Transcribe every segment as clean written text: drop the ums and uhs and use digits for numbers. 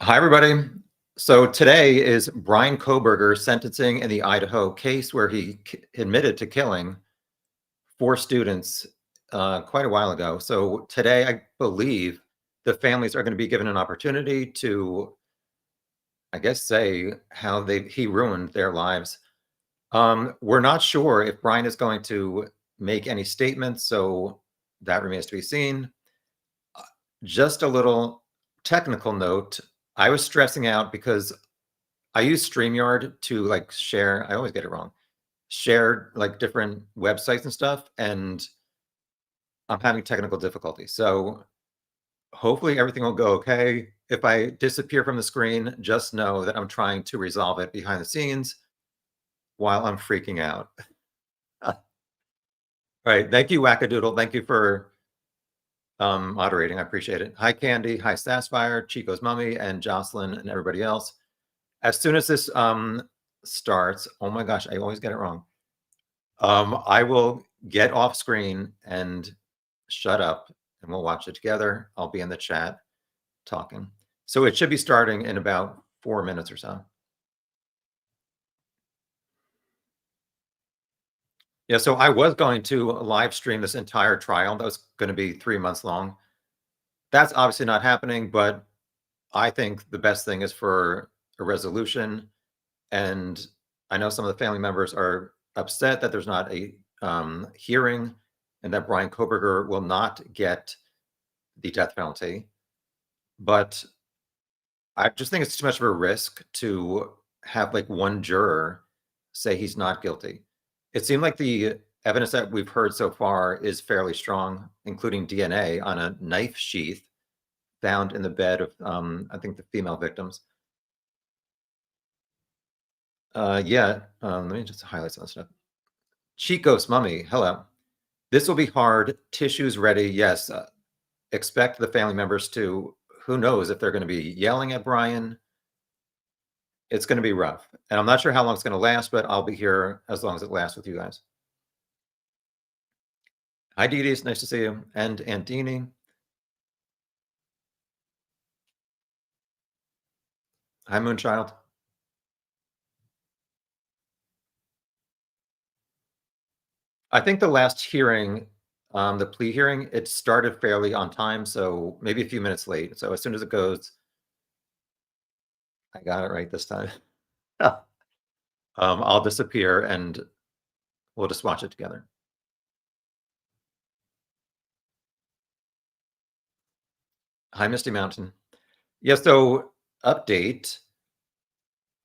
Hi, everybody. So today is Bryan Kohberger sentencing in the Idaho case where he admitted to killing four students quite a while ago. So today, I believe the families are going to be given an opportunity to, I guess, say how he ruined their lives. We're not sure if Bryan is going to make any statements, so that remains to be seen. Just a little technical note. I was stressing out because I use StreamYard to like share. I always get it wrong. Share like different websites and stuff, and I'm having technical difficulties. So hopefully everything will go okay. If I disappear from the screen, just know that I'm trying to resolve it behind the scenes while I'm freaking out. All right. Thank you, Wackadoodle. Thank you for moderating. I appreciate it. Hi, Candy. Hi, Sassfire, Chico's Mummy, and Jocelyn, and everybody else. As soon as this starts, oh my gosh, I always get it wrong. I will get off screen and shut up, and we'll watch it together. I'll be in the chat talking. So it should be starting in about 4 minutes or so. Yeah, so I was going to live stream this entire trial. That was going to be 3 months long. That's obviously not happening, but I think the best thing is for a resolution. And I know some of the family members are upset that there's not a hearing and that Bryan Kohberger will not get the death penalty. But I just think it's too much of a risk to have like one juror say he's not guilty. It seemed like the evidence that we've heard so far is fairly strong, including DNA on a knife sheath found in the bed of, I think, the female victims. Let me just highlight some of the stuff. Chico's Mummy, hello. This will be hard. Tissues ready. Yes. Expect the family members to, who knows if they're going to be yelling at Bryan. It's going to be rough. And I'm not sure how long it's going to last, but I'll be here as long as it lasts with you guys. Hi, Dee Dee. It's nice to see you. And Antini. Hi, Moonchild. I think the last hearing, the plea hearing, it started fairly on time, so maybe a few minutes late. So as soon as it goes, I got it right this time. I'll disappear and we'll just watch it together. Hi, Misty Mountain. Yeah, so update.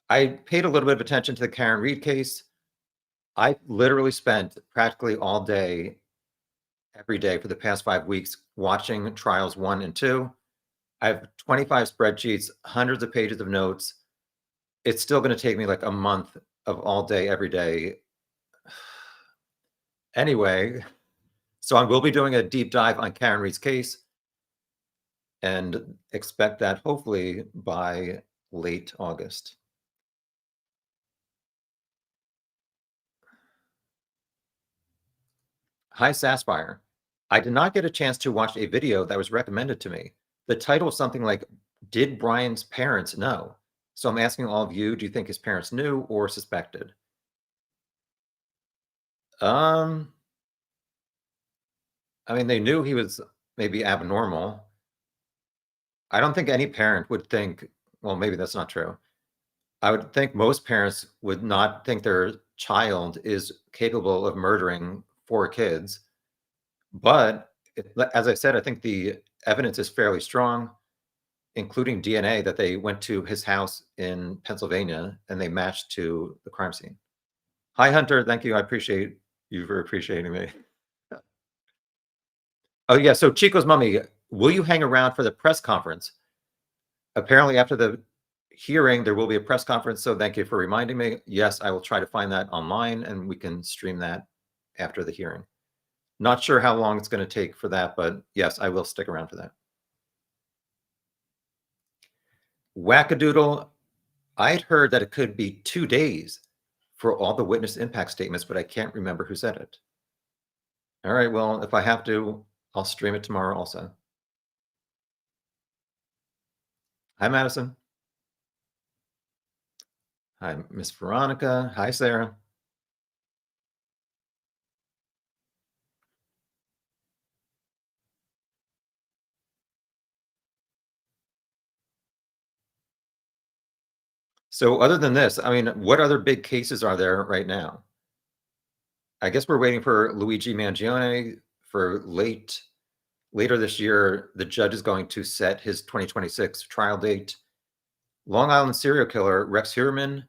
I paid a little bit of attention to the Karen Reed case. I literally spent practically all day, every day for the past 5 weeks watching trials 1 and 2. I have 25 spreadsheets, hundreds of pages of notes. It's still going to take me like a month of all day, every day. Anyway, so I will be doing a deep dive on Karen Reed's case and expect that hopefully by late August. Hi, Sassfire. I did not get a chance to watch a video that was recommended to me. The title is something like, Did Bryan's Parents Know? So I'm asking all of you, do you think his parents knew or suspected? I mean, they knew he was maybe abnormal. I don't think any parent would think, well, maybe that's not true. I would think most parents would not think their child is capable of murdering 4 kids. But as I said, I think the evidence is fairly strong, including DNA that they went to his house in Pennsylvania and they matched to the crime scene. Hi, Hunter. Thank you. I appreciate you for appreciating me. Oh, yeah. So, Chico's Mummy, will you hang around for the press conference? Apparently, after the hearing, there will be a press conference. So, thank you for reminding me. Yes, I will try to find that online and we can stream that after the hearing. Not sure how long it's going to take for that, but yes, I will stick around for that. Wackadoodle, I'd heard that it could be 2 days for all the witness impact statements, but I can't remember who said it. All right, well, if I have to, I'll stream it tomorrow also. Hi, Madison. Hi, Miss Veronica. Hi, Sarah. So other than this, I mean, what other big cases are there right now? I guess we're waiting for Luigi Mangione for later this year. The judge is going to set his 2026 trial date. Long Island serial killer Rex Heuermann.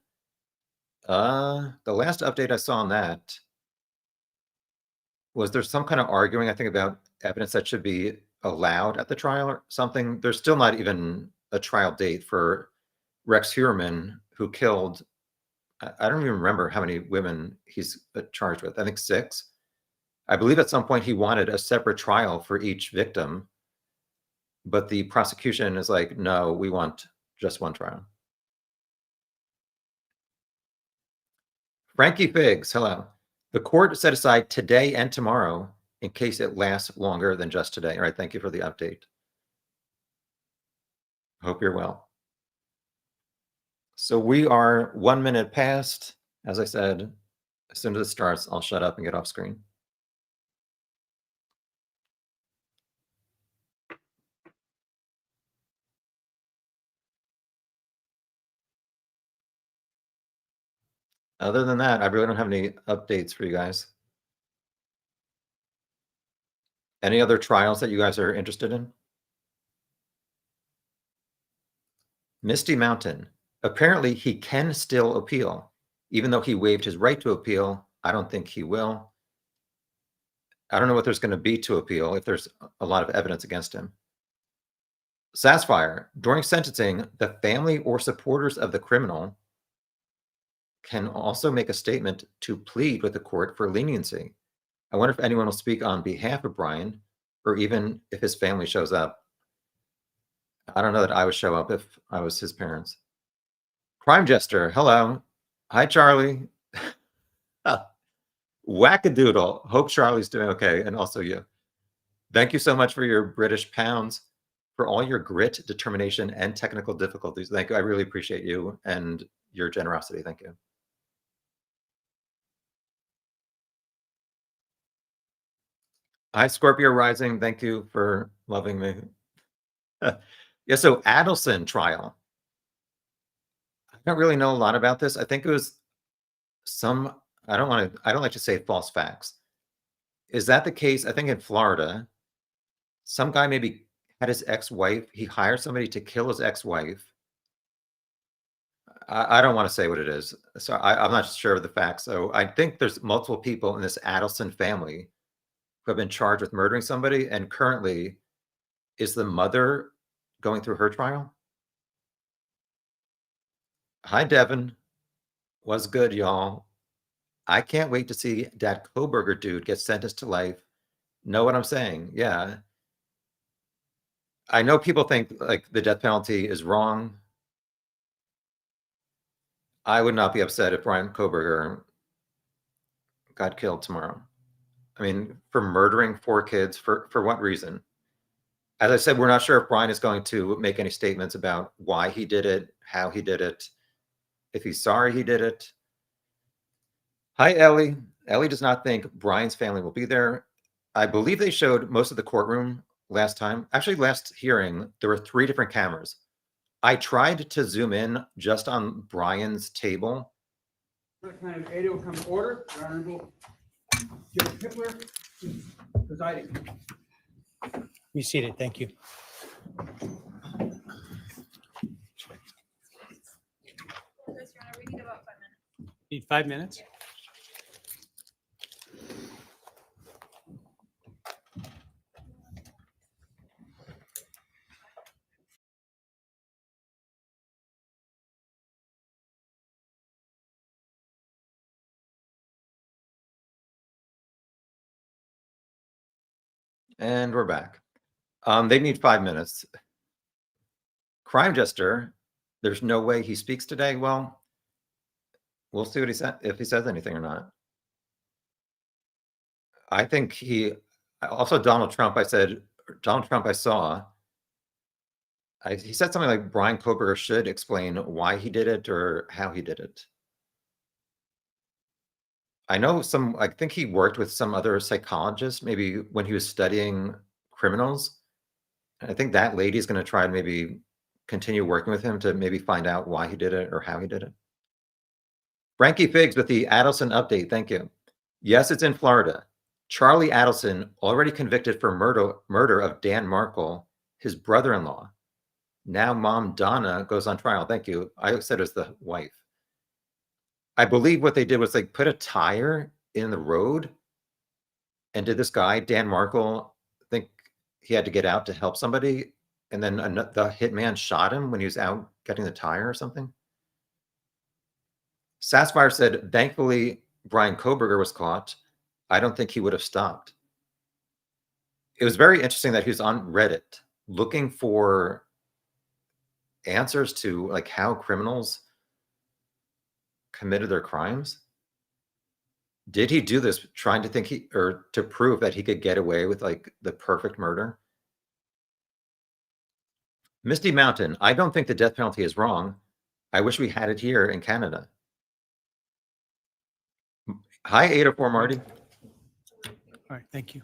The last update I saw on that was there's some kind of arguing, I think, about evidence that should be allowed at the trial or something. There's still not even a trial date for Rex Heuermann, who killed, I don't even remember how many women he's charged with. I think 6. I believe at some point he wanted a separate trial for each victim, but the prosecution is like, no, we want just one trial. Frankie Figs, hello. The court set aside today and tomorrow in case it lasts longer than just today. All right, thank you for the update. Hope you're well. So we are 1 minute past. As I said, as soon as it starts, I'll shut up and get off screen. Other than that, I really don't have any updates for you guys. Any other trials that you guys are interested in? Misty Mountain. Apparently, he can still appeal. Even though he waived his right to appeal, I don't think he will. I don't know what there's going to be to appeal if there's a lot of evidence against him. Sassfire. During sentencing, the family or supporters of the criminal can also make a statement to plead with the court for leniency. I wonder if anyone will speak on behalf of Bryan, or even if his family shows up. I don't know that I would show up if I was his parents. Crime Jester, hello. Hi, Charlie. Wackadoodle. Hope Charlie's doing okay, and also you. Thank you so much for your British pounds, for all your grit, determination, and technical difficulties. Thank you. I really appreciate you and your generosity. Thank you. Hi, Scorpio Rising. Thank you for loving me. Yeah, so Adelson trial. I don't really know a lot about this. I think it was some, I don't like to say false facts. Is that the case? I think in Florida, some guy maybe had his ex-wife, he hired somebody to kill his ex-wife. I don't want to say what it is. So I'm not sure of the facts. So I think there's multiple people in this Adelson family who have been charged with murdering somebody. And currently, is the mother going through her trial? Hi, Devin. Was good, y'all. I can't wait to see that Kohberger dude get sentenced to life. Know what I'm saying? Yeah. I know people think like the death penalty is wrong. I would not be upset if Bryan Kohberger got killed tomorrow. I mean, for murdering 4 kids, for what reason? As I said, we're not sure if Bryan is going to make any statements about why he did it, how he did it, if he's sorry he did it. Hi, Ellie. Ellie does not think Bryan's family will be there. I believe they showed most of the courtroom last time. Actually, last hearing, there were 3 different cameras. I tried to zoom in just on Bryan's table. Kind of Idaho come to order. The Honorable Judge Pipler is presiding. Be seated. Thank you. Need 5 minutes? And we're back. They need 5 minutes. Crime Jester, there's no way he speaks today. Well, we'll see what he said, if he says anything or not. I think he also Donald Trump, I saw he said something like Bryan Kohberger should explain why he did it or how he did it. I know I think he worked with some other psychologist, maybe when he was studying criminals. I think that lady's going to try and maybe continue working with him to maybe find out why he did it or how he did it. Frankie Figs with the Adelson update. Thank you. Yes, it's in Florida. Charlie Adelson, already convicted for murder of Dan Markle, his brother-in-law. Now mom Donna goes on trial. Thank you. I said it was the wife. I believe what they did was like put a tire in the road. And did this guy, Dan Markle, think he had to get out to help somebody? And then the hitman shot him when he was out getting the tire or something? Sassfire said, thankfully, Bryan Kohberger was caught. I don't think he would have stopped. It was very interesting that he was on Reddit looking for answers to like how criminals committed their crimes. Did he do this trying to think or to prove that he could get away with like the perfect murder? Misty Mountain, I don't think the death penalty is wrong. I wish we had it here in Canada. Hi, 804 Marty. All right, thank you.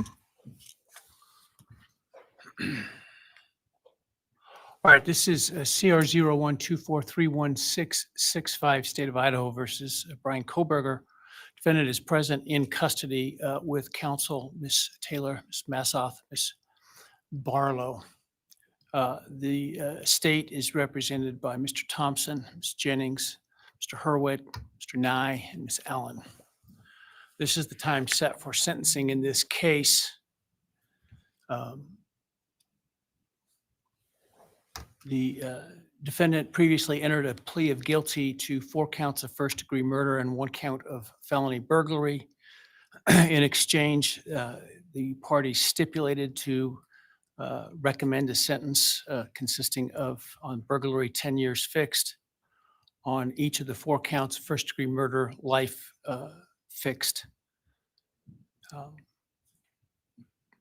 All right, this is CR 0124316665, State of Idaho versus Bryan Kohberger. Defendant is present in custody with counsel, Ms. Taylor, Ms. Massoff, Ms. Barlow. The state is represented by Mr. Thompson, Ms. Jennings, Mr. Hurwitz, Mr. Nye, and Ms. Allen. This is the time set for sentencing in this case. The defendant previously entered a plea of guilty to 4 counts of first-degree murder and 1 count of felony burglary. In exchange, the parties stipulated to recommend a sentence consisting of, on burglary, 10 years fixed, on each of the 4 counts of first-degree murder, life fixed.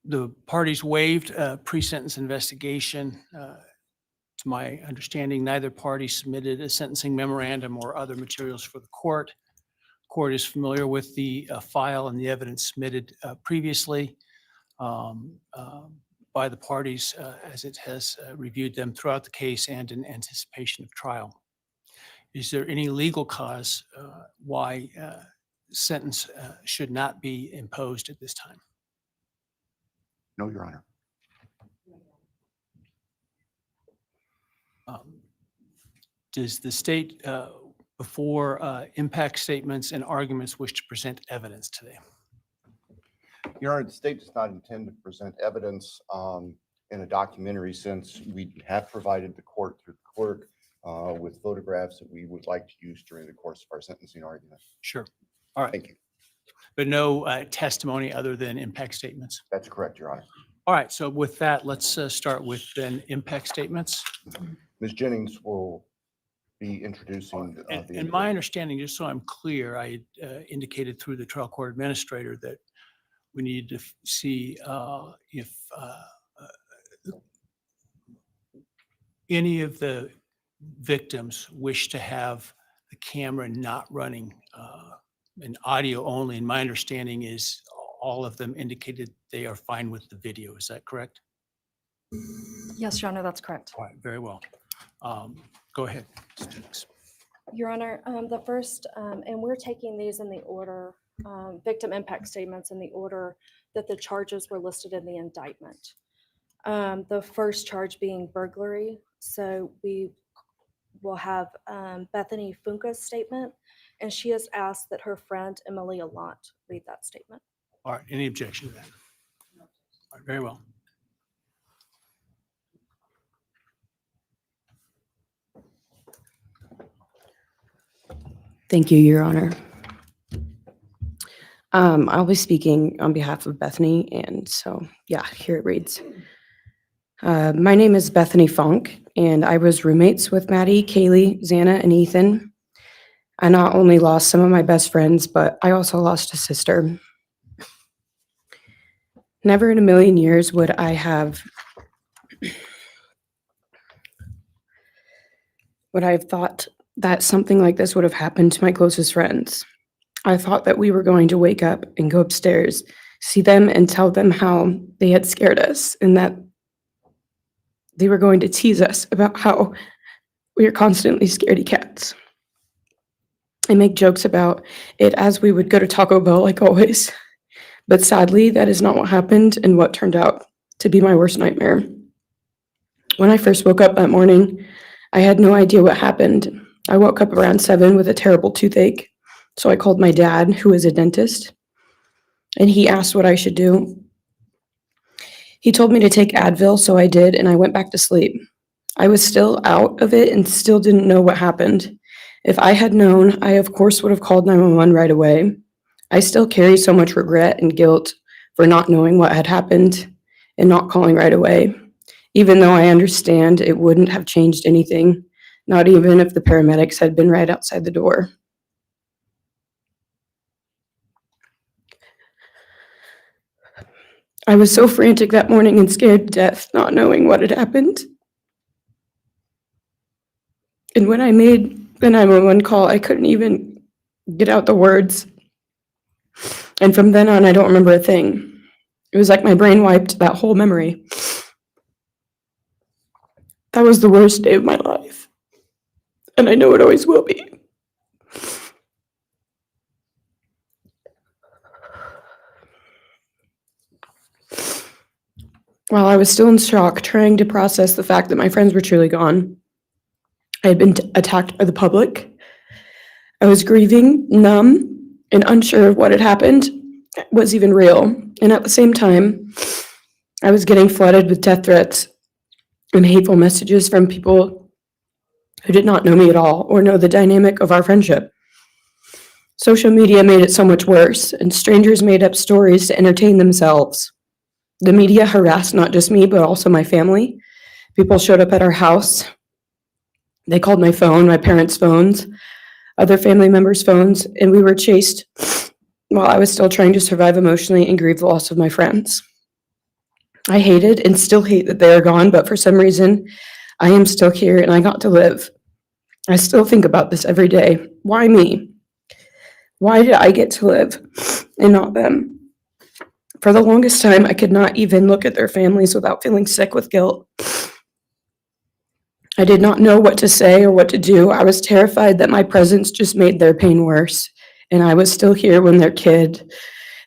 The parties waived pre-sentence investigation. To my understanding, neither party submitted a sentencing memorandum or other materials for the court. Court is familiar with the file and the evidence submitted previously by the parties as it has reviewed them throughout the case and in anticipation of trial. Is there any legal cause why sentence should not be imposed at this time? No, Your Honor. Does the state, before impact statements and arguments, wish to present evidence today? Your Honor, the state does not intend to present evidence in a documentary sense. We have provided the court through the clerk with photographs that we would like to use during the course of our sentencing argument. Sure. All right. Thank you. But no testimony other than impact statements? That's correct, Your Honor. All right. So with that, let's start with then impact statements. Ms. Jennings will be introducing And my understanding, just so I'm clear, I indicated through the trial court administrator that we need to see if any of the victims wish to have the camera not running and audio only. And my understanding is all of them indicated they are fine with the video. Is that correct? Yes, Your Honor, that's correct. All right, very well. Go ahead. Your Honor, the first, and we're taking these in the order, victim impact statements in the order that the charges were listed in the indictment. The first charge being burglary. So we will have Bethany Funka's statement, and she has asked that her friend Emily Allant read that statement. All right, any objection to that? All right, very well. Thank you, Your Honor. I'll be speaking on behalf of Bethany, and so, yeah, here it reads. My name is Bethany Funk, and I was roommates with Maddie, Kaylee, Xana, and Ethan. I not only lost some of my best friends, but I also lost a sister. Never in a million years would I have would I have thought that something like this would have happened to my closest friends. I thought that we were going to wake up and go upstairs, see them and tell them how they had scared us and that they were going to tease us about how we are constantly scaredy cats and make jokes about it as we would go to Taco Bell like always. But sadly, that is not what happened and what turned out to be my worst nightmare. When I first woke up that morning, I had no idea what happened. I woke up around 7 with a terrible toothache, so I called my dad, who is a dentist, and he asked what I should do. He told me to take Advil, so I did, and I went back to sleep. I was still out of it and still didn't know what happened. If I had known, I of course would have called 911 right away. I still carry so much regret and guilt for not knowing what had happened and not calling right away, even though I understand it wouldn't have changed anything, not even if the paramedics had been right outside the door. I was so frantic that morning and scared to death, not knowing what had happened. And when I made the 911 call, I couldn't even get out the words. And from then on, I don't remember a thing. It was like my brain wiped that whole memory. That was the worst day of my life. And I know it always will be. While I was still in shock, trying to process the fact that my friends were truly gone, I had been attacked by the public. I was grieving, numb, and unsure of what had happened was even real. And at the same time, I was getting flooded with death threats and hateful messages from people who did not know me at all or know the dynamic of our friendship. Social media made it so much worse, and strangers made up stories to entertain themselves. The media harassed not just me, but also my family. People showed up at our house. They called my phone, my parents' phones, other family members' phones, and we were chased while I was still trying to survive emotionally and grieve the loss of my friends. I hated and still hate that they are gone, but for some reason, I am still here and I got to live. I still think about this every day. Why me? Why did I get to live and not them? For the longest time, I could not even look at their families without feeling sick with guilt. I did not know what to say or what to do. I was terrified that my presence just made their pain worse, and I was still here when their kid,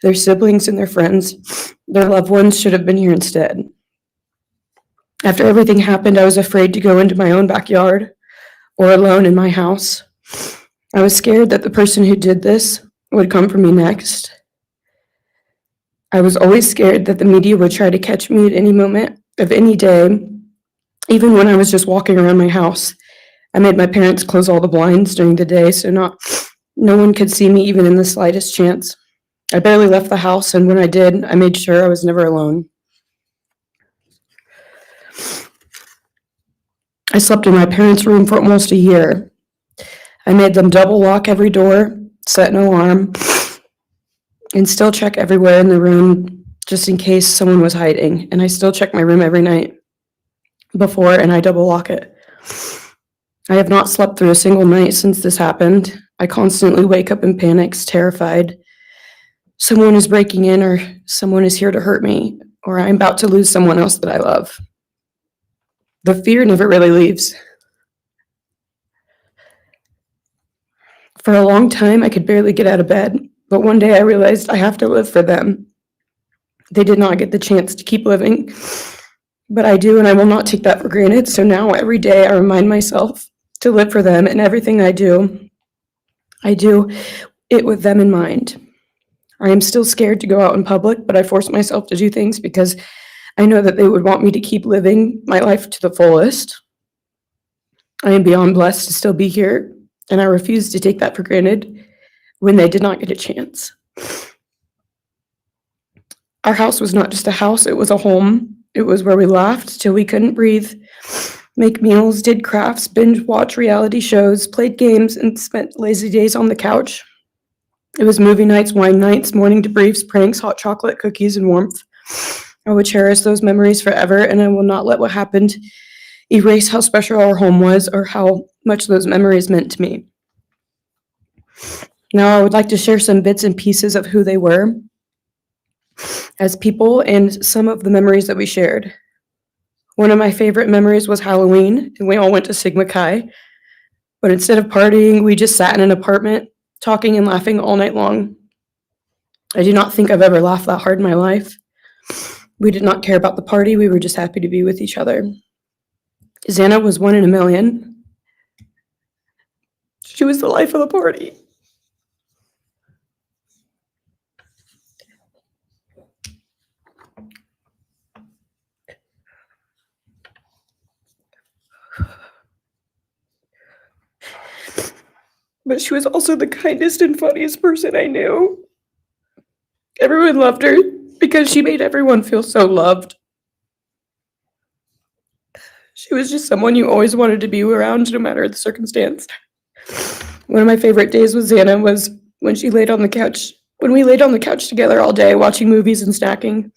their siblings, and their friends, their loved ones should have been here instead. After everything happened, I was afraid to go into my own backyard or alone in my house. I was scared that the person who did this would come for me next. I was always scared that the media would try to catch me at any moment of any day, even when I was just walking around my house. I made my parents close all the blinds during the day so no one could see me even in the slightest chance. I barely left the house, and when I did, I made sure I was never alone. I slept in my parents' room for almost a year. I made them double lock every door, set an alarm, and still check everywhere in the room just in case someone was hiding. And I still check my room every night before, and I double lock it. I have not slept through a single night since this happened. I constantly wake up in panics, terrified. Someone is breaking in, or someone is here to hurt me, or I'm about to lose someone else that I love. The fear never really leaves. For a long time, I could barely get out of bed, but one day I realized I have to live for them. They did not get the chance to keep living, but I do, and I will not take that for granted. So now every day I remind myself to live for them, and everything I do it with them in mind. I am still scared to go out in public, but I force myself to do things because I know that they would want me to keep living my life to the fullest. I am beyond blessed to still be here, and I refuse to take that for granted when they did not get a chance. Our house was not just a house, it was a home. It was where we laughed till we couldn't breathe, make meals, did crafts, binge watch reality shows, played games, and spent lazy days on the couch. It was movie nights, wine nights, morning debriefs, pranks, hot chocolate, cookies, and warmth. I will cherish those memories forever, and I will not let what happened erase how special our home was or how much those memories meant to me. Now, I would like to share some bits and pieces of who they were as people and some of the memories that we shared. One of my favorite memories was Halloween, and we all went to Sigma Chi. But instead of partying, we just sat in an apartment, talking and laughing all night long. I do not think I've ever laughed that hard in my life. We did not care about the party, we were just happy to be with each other. Xana was 1 in a million. She was the life of the party. But she was also the kindest and funniest person I knew. Everyone loved her because she made everyone feel so loved. She was just someone you always wanted to be around, no matter the circumstance. One of my favorite days with Xana was when she laid on the couch, when we laid on the couch together all day watching movies and snacking.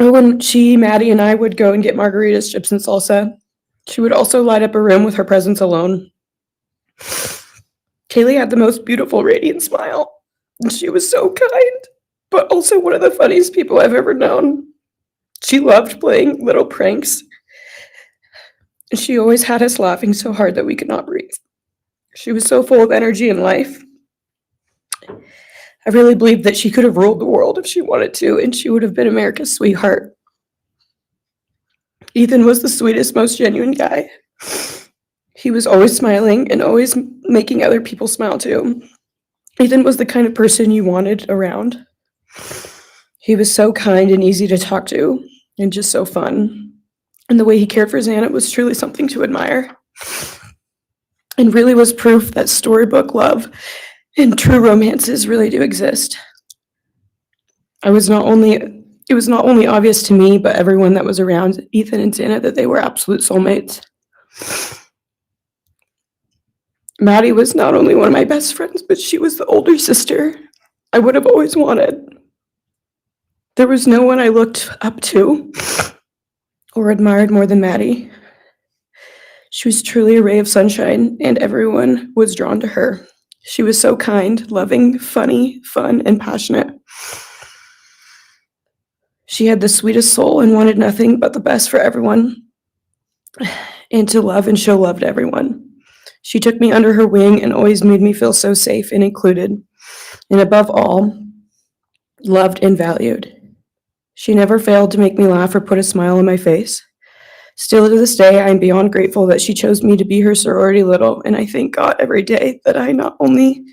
Or when she, Maddie, and I would go and get margaritas, chips, and salsa. She would also light up a room with her presence alone. Kaylee had the most beautiful, radiant smile. And she was so kind, but also one of the funniest people I've ever known. She loved playing little pranks. And she always had us laughing so hard that we could not breathe. She was so full of energy and life. I really believe that she could have ruled the world if she wanted to, and she would have been America's sweetheart. Ethan was the sweetest, most genuine guy. He was always smiling and always making other people smile too. Ethan was the kind of person you wanted around. He was so kind and easy to talk to, and just so fun. And the way he cared for Xana was truly something to admire. And really was proof that storybook love and true romances really do exist. It was not only obvious to me, but everyone that was around Ethan and Xana that they were absolute soulmates. Maddie was not only one of my best friends, but she was the older sister I would have always wanted. There was no one I looked up to or admired more than Maddie. She was truly a ray of sunshine, and everyone was drawn to her. She was so kind, loving, funny, fun, and passionate. She had the sweetest soul and wanted nothing but the best for everyone, and to love and show love to everyone. She took me under her wing and always made me feel so safe and included, and above all, loved and valued. She never failed to make me laugh or put a smile on my face. Still to this day, I am beyond grateful that she chose me to be her sorority little, and I thank God every day that I not only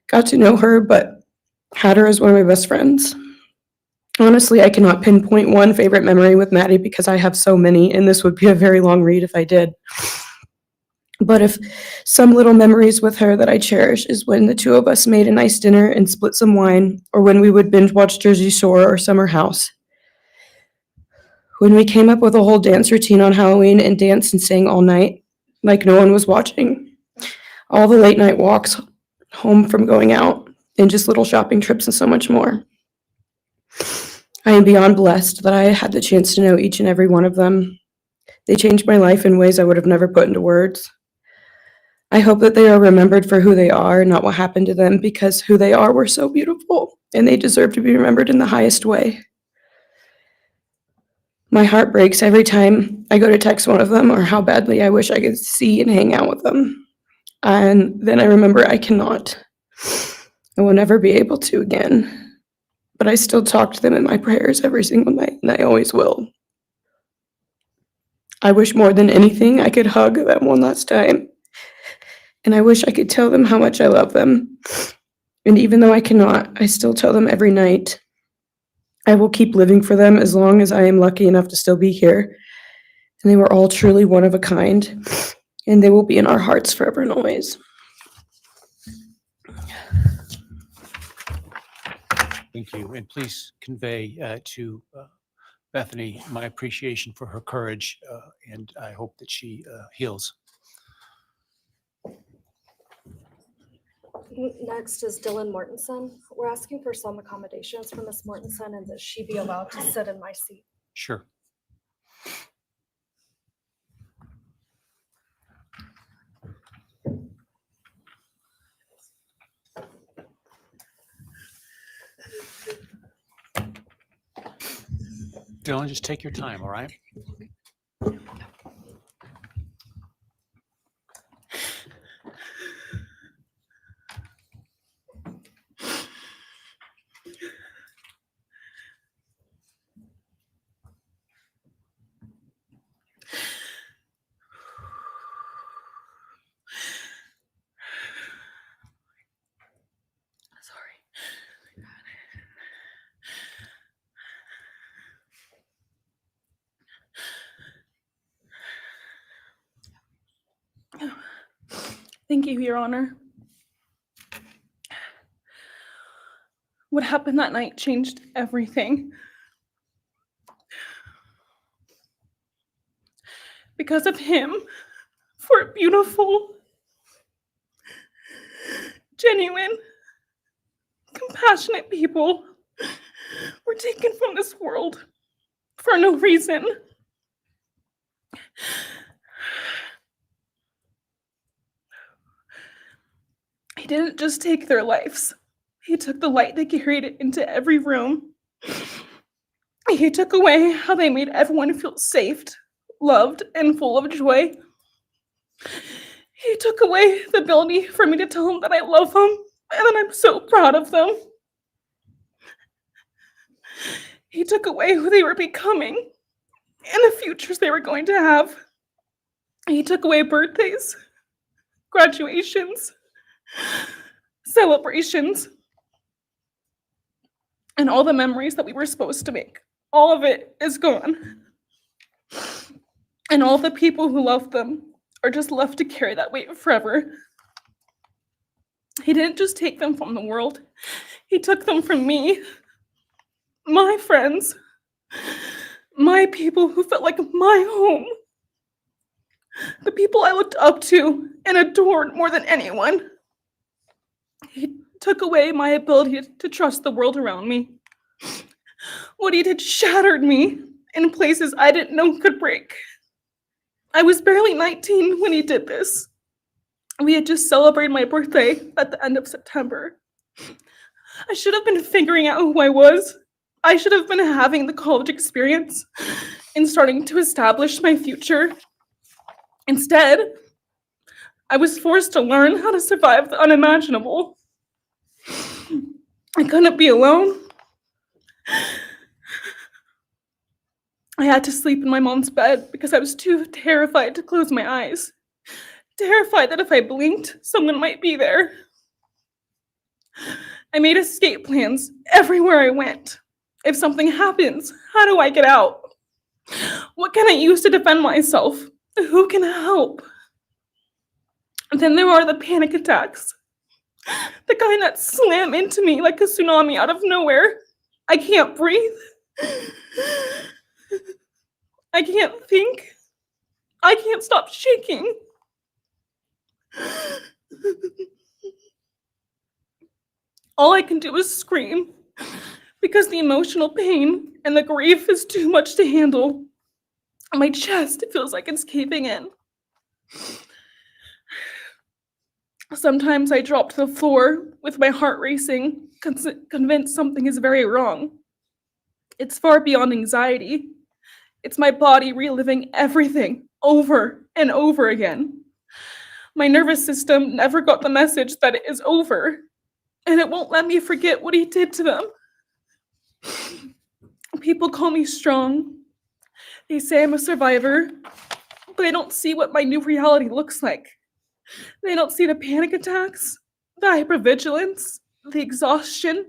got to know her, but had her as one of my best friends. Honestly, I cannot pinpoint one favorite memory with Maddie because I have so many, and this would be a very long read if I did. But if some little memories with her that I cherish is when the two of us made a nice dinner and split some wine, or when we would binge watch Jersey Shore or Summer House. When we came up with a whole dance routine on Halloween and danced and sang all night, like no one was watching. All the late night walks home from going out, and just little shopping trips and so much more. I am beyond blessed that I had the chance to know each and every one of them. They changed my life in ways I would have never put into words. I hope that they are remembered for who they are, not what happened to them, because who they are were so beautiful, and they deserve to be remembered in the highest way. My heart breaks every time I go to text one of them or how badly I wish I could see and hang out with them. And then I remember I cannot. I will never be able to again. But I still talk to them in my prayers every single night, and I always will. I wish more than anything I could hug them one last time. And I wish I could tell them how much I love them. And even though I cannot, I still tell them every night. I will keep living for them as long as I am lucky enough to still be here. And they were all truly one of a kind, and they will be in our hearts forever and always. Thank you. And please convey to Bethany my appreciation for her courage, and I hope that she heals. Next is Dylan Mortensen. We're asking for some accommodations for Ms. Mortensen and that she be allowed to sit in my seat. Sure. Dylan, just take your time, all right? Thank you, Your Honor. What happened that night changed everything. Because of him, four beautiful, genuine, compassionate people were taken from this world for no reason. He didn't just take their lives. He took the light they carried into every room. He took away how they made everyone feel safe, loved, and full of joy. He took away the ability for me to tell them that I love them and that I'm so proud of them. He took away who they were becoming and the futures they were going to have. He took away birthdays, graduations, celebrations, and all the memories that we were supposed to make. All of it is gone. And all the people who loved them are just left to carry that weight forever. He didn't just take them from the world. He took them from me, my friends, my people who felt like my home, the people I looked up to and adored more than anyone. He took away my ability to trust the world around me. What he did shattered me in places I didn't know could break. I was barely 19 when he did this. We had just celebrated my birthday at the end of September. I should have been figuring out who I was. I should have been having the college experience and starting to establish my future. Instead, I was forced to learn how to survive the unimaginable. I couldn't be alone. I had to sleep in my mom's bed because I was too terrified to close my eyes. Terrified that if I blinked, someone might be there. I made escape plans everywhere I went. If something happens, how do I get out? What can I use to defend myself? Who can help? And then there are the panic attacks. The kind that slam into me like a tsunami out of nowhere. I can't breathe. I can't think. I can't stop shaking. All I can do is scream because the emotional pain and the grief is too much to handle. My chest feels like it's caving in. Sometimes I drop to the floor with my heart racing, convinced something is very wrong. It's far beyond anxiety. It's my body reliving everything over and over again. My nervous system never got the message that it is over, and it won't let me forget what he did to them. People call me strong. They say I'm a survivor, but they don't see what my new reality looks like. They don't see the panic attacks, the hypervigilance, the exhaustion,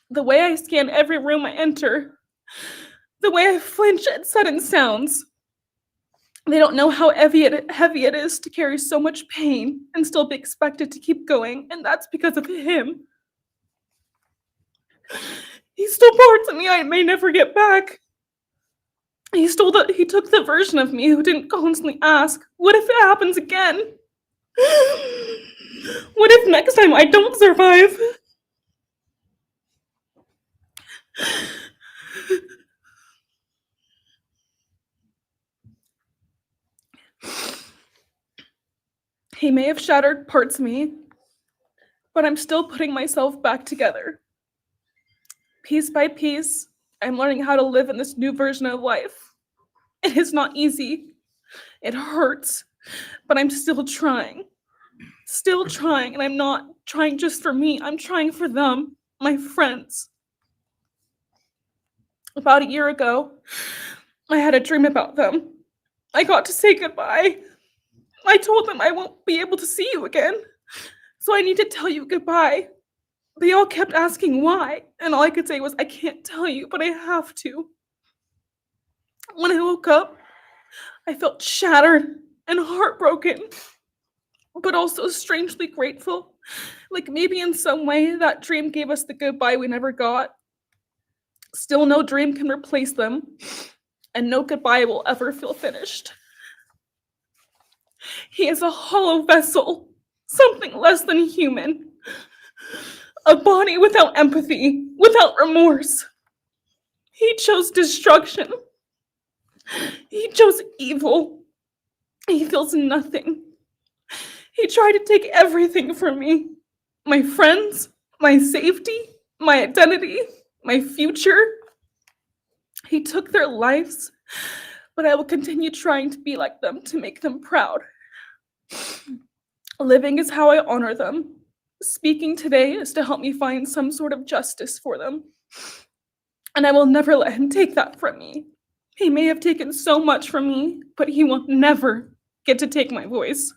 the way I scan every room I enter, the way I flinch at sudden sounds. They don't know how heavy it is to carry so much pain and still be expected to keep going, and that's because of him. He stole parts of me I may never get back. He took the version of me who didn't constantly ask, what if it happens again? What if next time I don't survive? He may have shattered parts of me, but I'm still putting myself back together. Piece by piece, I'm learning how to live in this new version of life. It is not easy. It hurts, but I'm still trying. Still trying, and I'm not trying just for me. I'm trying for them, my friends. About a year ago, I had a dream about them. I got to say goodbye. I told them I won't be able to see you again, so I need to tell you goodbye. They all kept asking why, and all I could say was, I can't tell you, but I have to. When I woke up, I felt shattered and heartbroken, but also strangely grateful. Like maybe in some way that dream gave us the goodbye we never got. Still, no dream can replace them, and no goodbye will ever feel finished. He is a hollow vessel, something less than human. A body without empathy, without remorse. He chose destruction. He chose evil. He feels nothing. He tried to take everything from me. My friends, my safety, my identity, my future. He took their lives, but I will continue trying to be like them, to make them proud. Living is how I honor them. Speaking today is to help me find some sort of justice for them. And I will never let him take that from me. He may have taken so much from me, but he will never get to take my voice.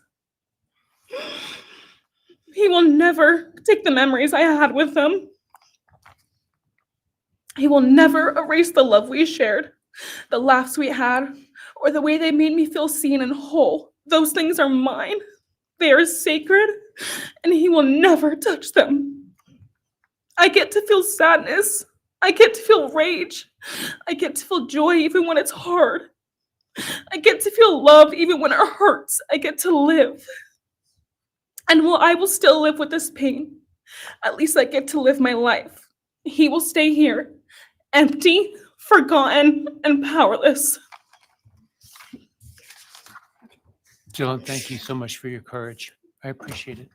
He will never take the memories I had with them. He will never erase the love we shared, the laughs we had, or the way they made me feel seen and whole. Those things are mine. They are sacred, and he will never touch them. I get to feel sadness. I get to feel rage. I get to feel joy even when it's hard. I get to feel love even when it hurts. I get to live. And while I will still live with this pain, at least I get to live my life. He will stay here, empty, forgotten, and powerless. Dylan, thank you so much for your courage. I appreciate it.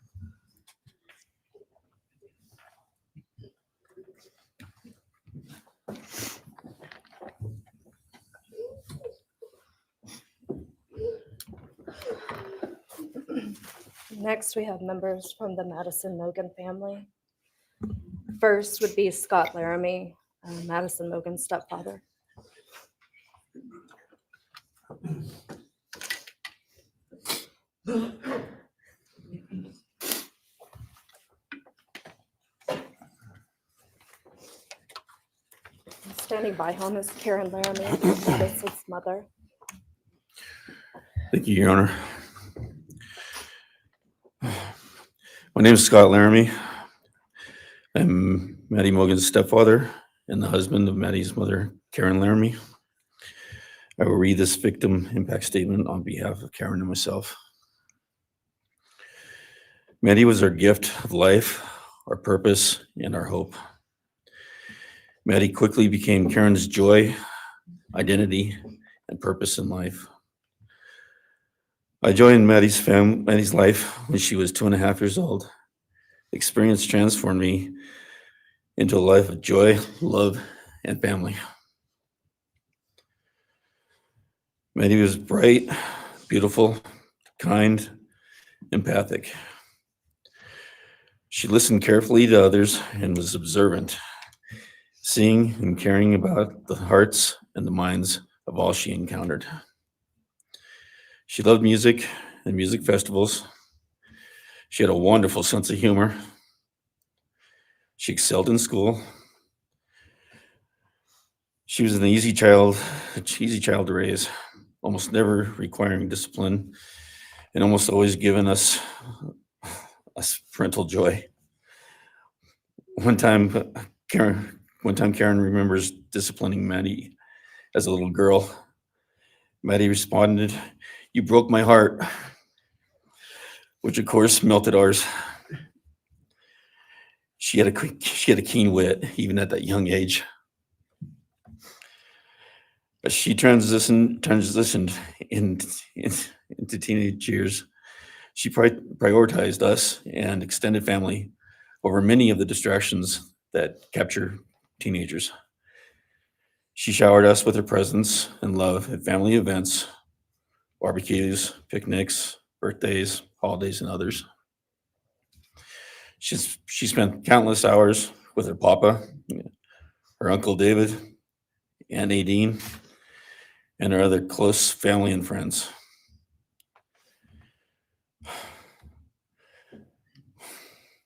Next, we have members from the Madison Mogen family. First would be Scott Laramie, Madison Mogen's stepfather. Standing by him is Karen Laramie, Madison's mother. Thank you, Your Honor. My name is Scott Laramie. I'm Maddie Mogen's stepfather and the husband of Maddie's mother, Karen Laramie. I will read this victim impact statement on behalf of Karen and myself. Maddie was our gift of life, our purpose, and our hope. Maddie quickly became Karen's joy, identity, and purpose in life. I joined Maddie's life when she was 2.5 years old. The experience transformed me into a life of joy, love, and family. Maddie was bright, beautiful, kind, empathic. She listened carefully to others and was observant, seeing and caring about the hearts and the minds of all she encountered. She loved music and music festivals. She had a wonderful sense of humor. She excelled in school. She was an easy child to raise, almost never requiring discipline, and almost always giving us parental joy. One time Karen remembers disciplining Maddie as a little girl. Maddie responded, "You broke my heart," which of course melted ours. She had a keen wit, even at that young age. As she transitioned into teenage years, she prioritized us and extended family over many of the distractions that capture teenagers. She showered us with her presence and love at family events, barbecues, picnics, birthdays, holidays, and others. She spent countless hours with her papa, her uncle David, Aunt Nadine, and her other close family and friends.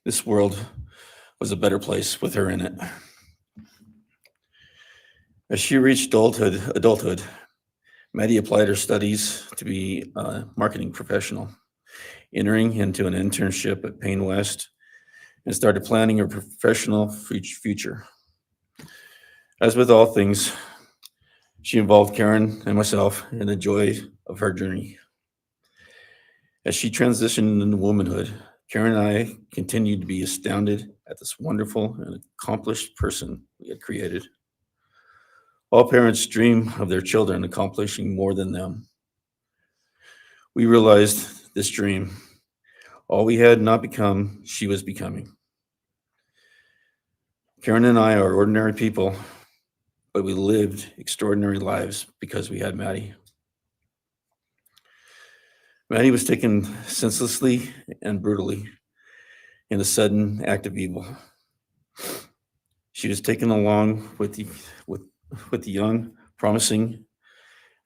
This world was a better place with her in it. As she reached adulthood, Maddie applied her studies to be a marketing professional, entering into an internship at Payne West, and started planning her professional future. As with all things, she involved Karen and myself in the joy of her journey. As she transitioned into womanhood, Karen and I continued to be astounded at this wonderful and accomplished person we had created. All parents dream of their children accomplishing more than them. We realized this dream, all we had not become, she was becoming. Karen and I are ordinary people, but we lived extraordinary lives because we had Maddie. Maddie was taken senselessly and brutally in a sudden act of evil. She was taken along with the young, promising,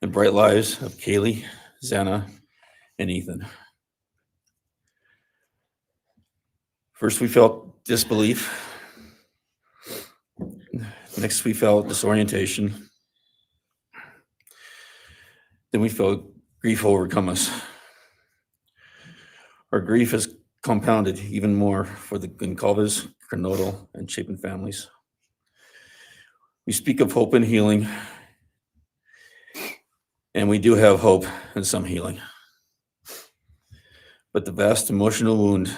and bright lives of Kaylee, Xana, and Ethan. First, we felt disbelief. Next, we felt disorientation. Then we felt grief overcome us. Our grief has compounded even more for the Goncalves, Kernodle, and Chapin families. We speak of hope and healing, and we do have hope and some healing. But the vast emotional wound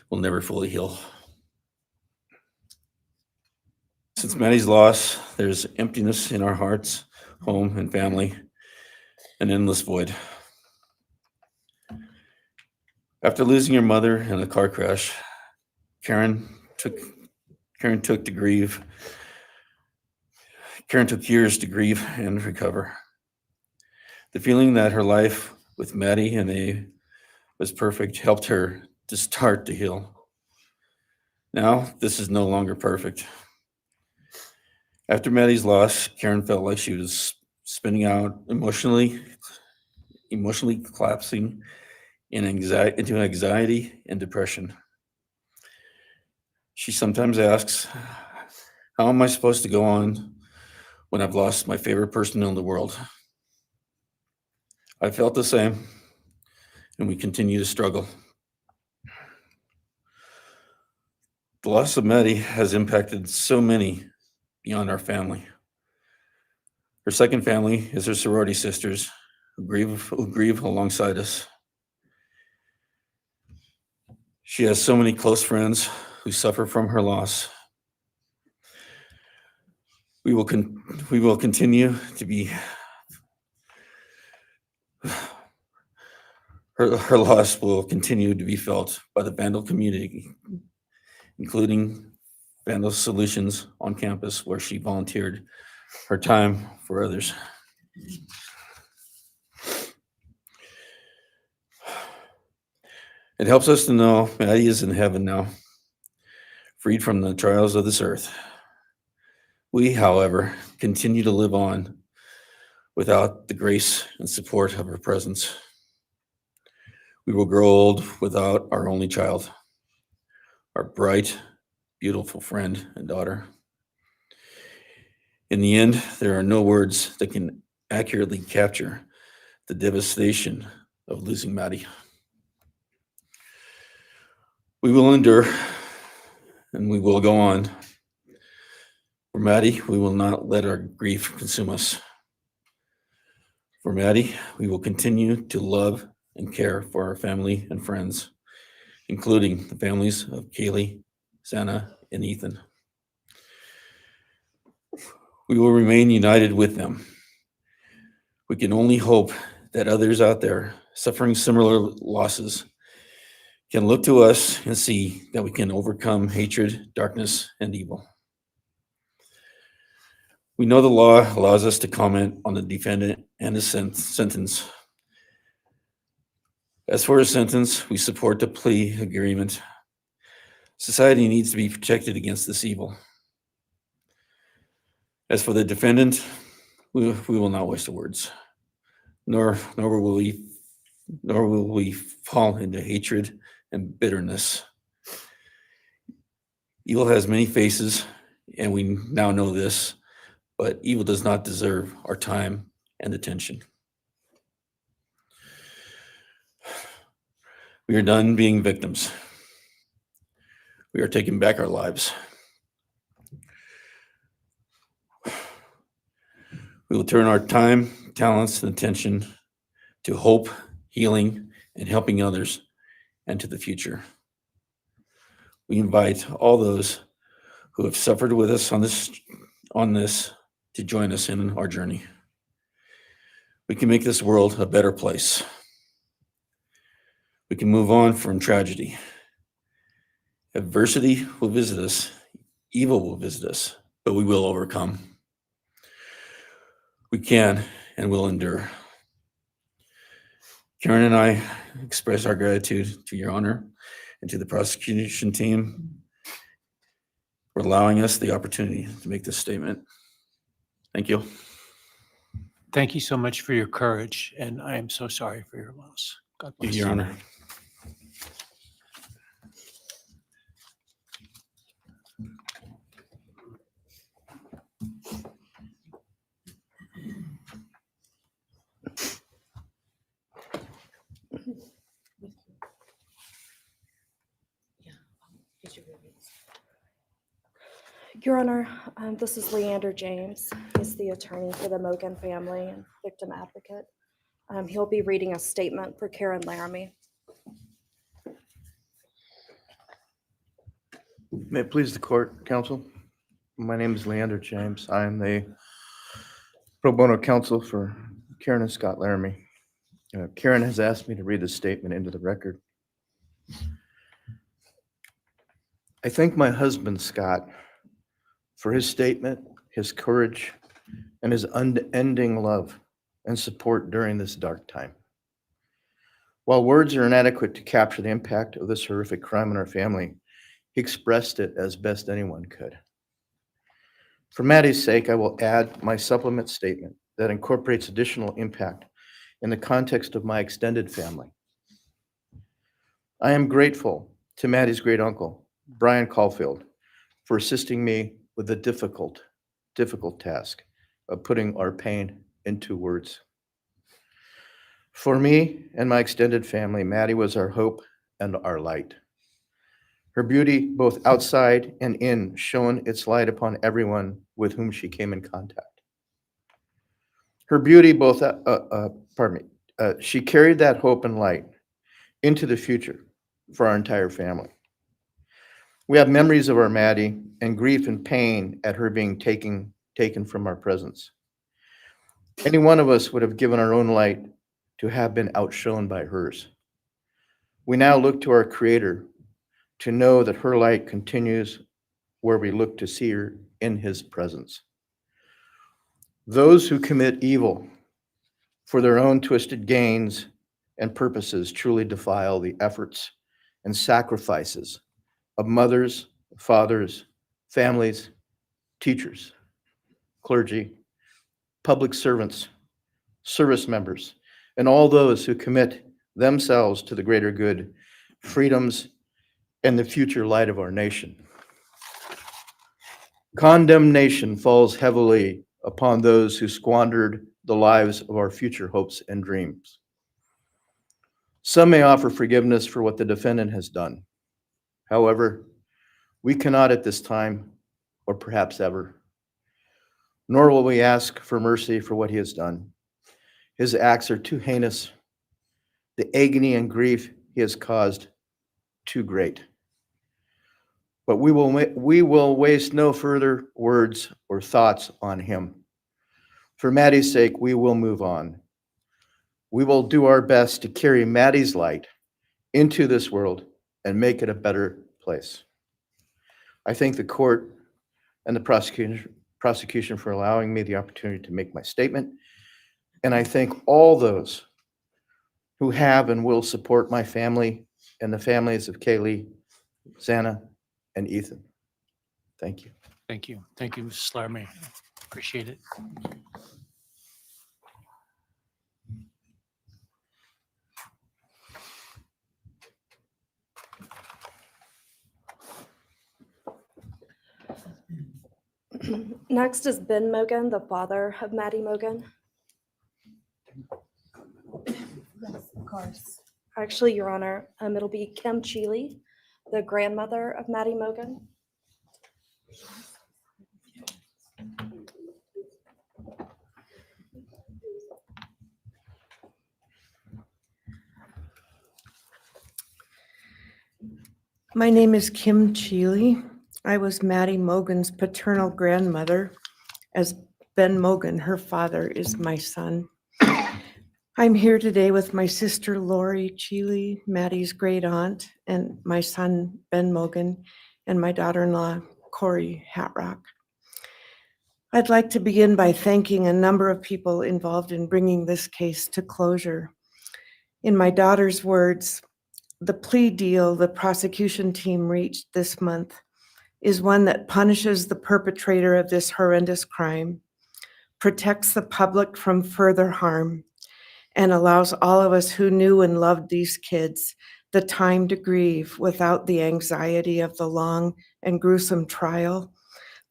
will never fully heal. Since Maddie's loss, there's emptiness in our hearts, home, and family, an endless void. After losing her mother in a car crash, Karen took years to grieve and recover. The feeling that her life with Maddie and A was perfect helped her to start to heal. Now, this is no longer perfect. After Maddie's loss, Karen felt like she was spinning out emotionally collapsing into anxiety and depression. She sometimes asks, how am I supposed to go on when I've lost my favorite person in the world? I felt the same, and we continue to struggle. The loss of Maddie has impacted so many beyond our family. Her second family is her sorority sisters who grieve alongside us. She has so many close friends who suffer from her loss. We will continue to be her loss will continue to be felt by the Vandal community, including Vandal Solutions on campus, where she volunteered her time for others. It helps us to know Maddie is in heaven now, freed from the trials of this earth. We, however, continue to live on without the grace and support of her presence. We will grow old without our only child, our bright, beautiful friend and daughter. In the end, there are no words that can accurately capture the devastation of losing Maddie. We will endure and we will go on. For Maddie, we will not let our grief consume us. For Maddie, we will continue to love and care for our family and friends, including the families of Kaylee, Xana, and Ethan. We will remain united with them. We can only hope that others out there suffering similar losses can look to us and see that we can overcome hatred, darkness, and evil. We know the law allows us to comment on the defendant and his sentence. As for his sentence, we support the plea agreement. Society needs to be protected against this evil. As for the defendant, we will not waste the words, nor will we fall into hatred and bitterness. Evil has many faces, and we now know this, but evil does not deserve our time and attention. We are done being victims. We are taking back our lives. We will turn our time, talents, and attention to hope, healing, and helping others, and to the future. We invite all those who have suffered with us on this to join us in our journey. We can make this world a better place. We can move on from tragedy. Adversity will visit us, evil will visit us, but we will overcome. We can and will endure. Karen and I express our gratitude to Your Honor and to the prosecution team for allowing us the opportunity to make this statement. Thank you. Thank you so much for your courage, and I am so sorry for your loss. God Thank bless you, Your Honor. Your Honor, this is Leander James. He's the attorney for the Mogen family and victim advocate. He'll be reading a statement for Karen Laramie. May it please the court, counsel. My name is Leander James. I am the pro bono counsel for Karen and Scott Laramie. Karen has asked me to read this statement into the record. I thank my husband, Scott, for his statement, his courage, and his unending love and support during this dark time. While words are inadequate to capture the impact of this horrific crime on our family, he expressed it as best anyone could. For Maddie's sake, I will add my supplement statement that incorporates additional impact in the context of my extended family. I am grateful to Maddie's great uncle, Bryan Kohberger, for assisting me with the difficult task of putting our pain into words. For me and my extended family, Maddie was our hope and our light. Her beauty, both outside and in, shone its light upon everyone with whom she came in contact. Her beauty, she carried that hope and light into the future for our entire family. We have memories of our Maddie and grief and pain at her being taken from our presence. Any one of us would have given our own light to have been outshone by hers. We now look to our Creator to know that her light continues where we look to see her in His presence. Those who commit evil for their own twisted gains and purposes truly defile the efforts and sacrifices of mothers, fathers, families, teachers, clergy, public servants, service members, and all those who commit themselves to the greater good, freedoms, and the future light of our nation. Condemnation falls heavily upon those who squandered the lives of our future hopes and dreams. Some may offer forgiveness for what the defendant has done. However, we cannot at this time, or perhaps ever, nor will we ask for mercy for what he has done. His acts are too heinous. The agony and grief he has caused, too great. But we will waste no further words or thoughts on him. For Maddie's sake, we will move on. We will do our best to carry Maddie's light into this world and make it a better place. I thank the court and the prosecution for allowing me the opportunity to make my statement. And I thank all those who have and will support my family and the families of Kaylee, Xana, and Ethan. Thank you. Thank you. Thank you, Mrs. Laramy. Appreciate it. Next is Ben Mogen, the father of Maddie Mogen. Of course. Actually, Your Honor, it'll be Kim Cheeley, the grandmother of Maddie Mogen. My name is Kim Cheeley. I was Maddie Mogen's paternal grandmother, as Ben Mogen, her father, is my son. I'm here today with my sister Lori Cheeley, Maddie's great aunt, and my son Ben Mogen, and my daughter-in-law Corey Hatrock. I'd like to begin by thanking a number of people involved in bringing this case to closure. In my daughter's words, the plea deal the prosecution team reached this month is one that punishes the perpetrator of this horrendous crime, protects the public from further harm, and allows all of us who knew and loved these kids the time to grieve without the anxiety of the long and gruesome trial,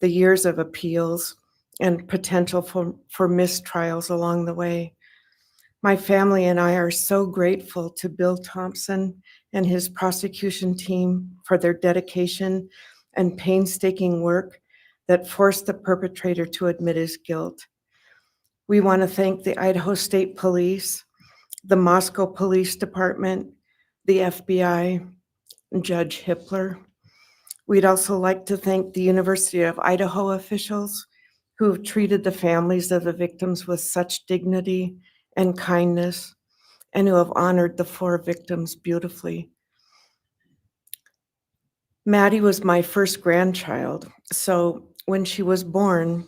the years of appeals, and potential for mistrials along the way. My family and I are so grateful to Bill Thompson and his prosecution team for their dedication and painstaking work that forced the perpetrator to admit his guilt. We want to thank the Idaho State Police, the Moscow Police Department, the FBI, and Judge Hippler. We'd also like to thank the University of Idaho officials who have treated the families of the victims with such dignity and kindness, and who have honored the 4 victims beautifully. Maddie was my first grandchild, so when she was born,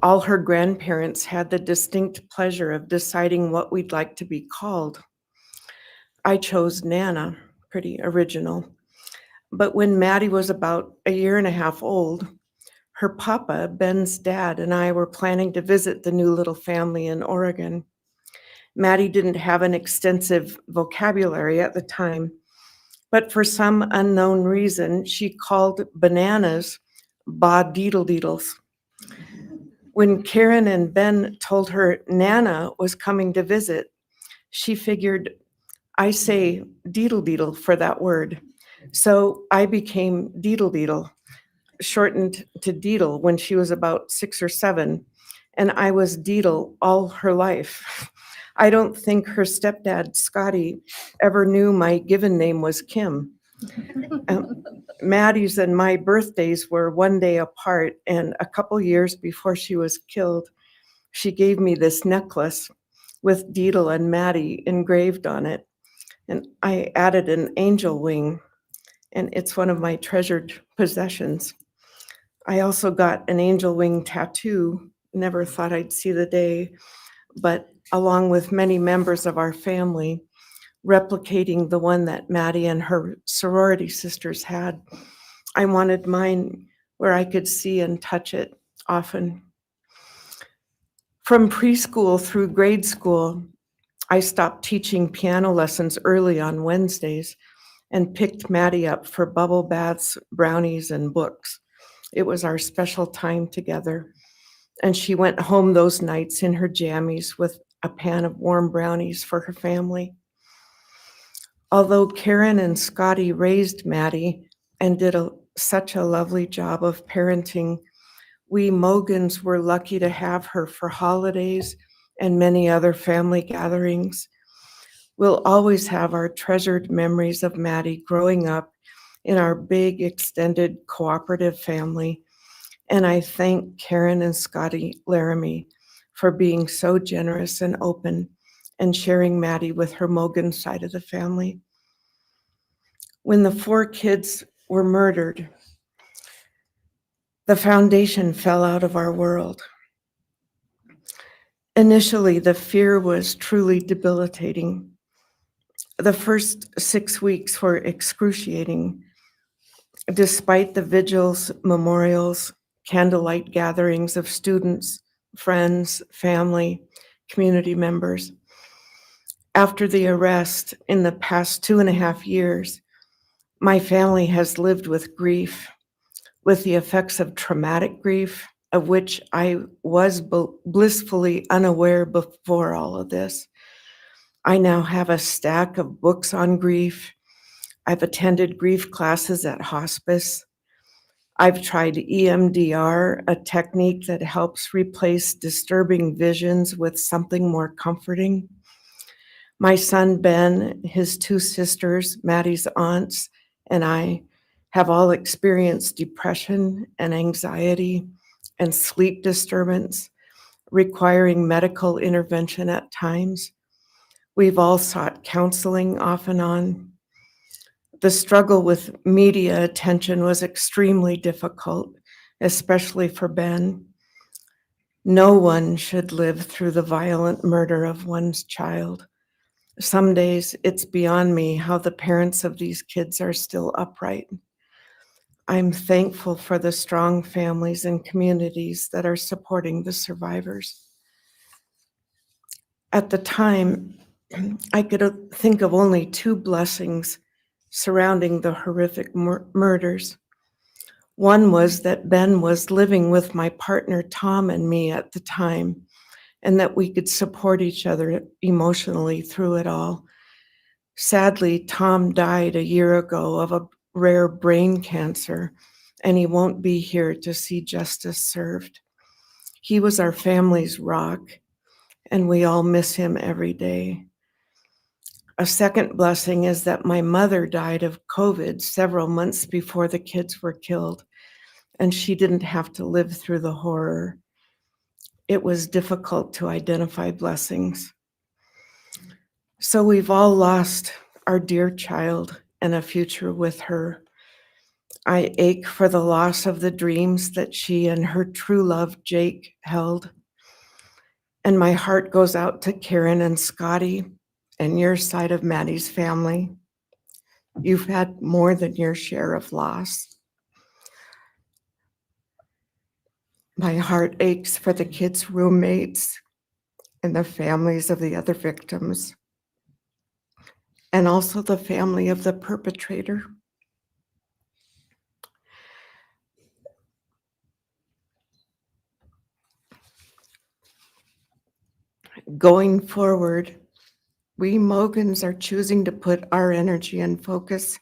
all her grandparents had the distinct pleasure of deciding what we'd like to be called. I chose Nana, pretty original. But when Maddie was about 1.5 years old, her papa, Ben's dad, and I were planning to visit the new little family in Oregon. Maddie didn't have an extensive vocabulary at the time, but for some unknown reason, she called bananas ba-deedle-deedles. When Karen and Ben told her Nana was coming to visit, she figured I say deedle-deedle for that word. So I became deedle-deedle, shortened to Deedle when she was about 6 or 7, and I was Deedle all her life. I don't think her stepdad, Scotty, ever knew my given name was Kim. Maddie's and my birthdays were 1 day apart, and a couple years before she was killed, she gave me this necklace with Deedle and Maddie engraved on it, and I added an angel wing, and it's one of my treasured possessions. I also got an angel wing tattoo, never thought I'd see the day, but along with many members of our family, replicating the one that Maddie and her sorority sisters had. I wanted mine where I could see and touch it often. From preschool through grade school, I stopped teaching piano lessons early on Wednesdays and picked Maddie up for bubble baths, brownies, and books. It was our special time together. And she went home those nights in her jammies with a pan of warm brownies for her family. Although Karen and Scotty raised Maddie and did such a lovely job of parenting, we Mogens were lucky to have her for holidays and many other family gatherings. We'll always have our treasured memories of Maddie growing up in our big, extended, cooperative family. And I thank Karen and Scotty Laramy for being so generous and open and sharing Maddie with her Mogen side of the family. When the 4 kids were murdered, The foundation fell out of our world. Initially, the fear was truly debilitating. The first 6 weeks were excruciating. Despite the vigils, memorials, candlelight gatherings of students, friends, family, community members. After the arrest in the past 2.5 years, my family has lived with grief, with the effects of traumatic grief, of which I was blissfully unaware before all of this. I now have a stack of books on grief. I've attended grief classes at hospice. I've tried EMDR, a technique that helps replace disturbing visions with something more comforting. My son, Ben, his 2 sisters, Maddie's aunts, and I have all experienced depression and anxiety and sleep disturbance, requiring medical intervention at times. We've all sought counseling off and on. The struggle with media attention was extremely difficult, especially for Ben. No one should live through the violent murder of one's child. Some days it's beyond me how the parents of these kids are still upright. I'm thankful for the strong families and communities that are supporting the survivors. At the time, I could think of only 2 blessings surrounding the horrific murders. One was that Ben was living with my partner Tom and me at the time, and that we could support each other emotionally through it all. Sadly, Tom died a year ago of a rare brain cancer, and he won't be here to see justice served. He was our family's rock, and we all miss him every day. A second blessing is that my mother died of COVID several months before the kids were killed, and she didn't have to live through the horror. It was difficult to identify blessings. So we've all lost our dear child and a future with her. I ache for the loss of the dreams that she and her true love, Jake, held. And my heart goes out to Karen and Scotty and your side of Maddie's family. You've had more than your share of loss. My heart aches for the kids' roommates and the families of the other victims, and also the family of the perpetrator. Going forward, we Mogens are choosing to put our energy and focus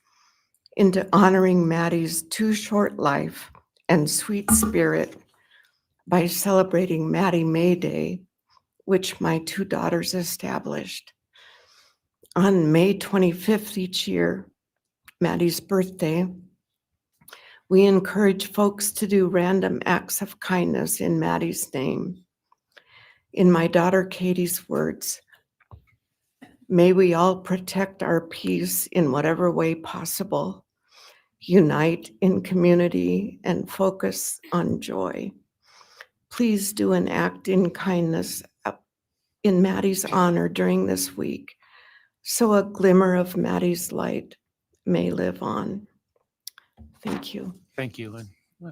into honoring Maddie's too short life and sweet spirit by celebrating Maddie May Day, which my 2 daughters established. On May 25th each year, Maddie's birthday, we encourage folks to do random acts of kindness in Maddie's name. In my daughter Katie's words, may we all protect our peace in whatever way possible, unite in community, and focus on joy. Please do an act in kindness in Maddie's honor during this week, so a glimmer of Maddie's light may live on. Thank you. Thank you, and I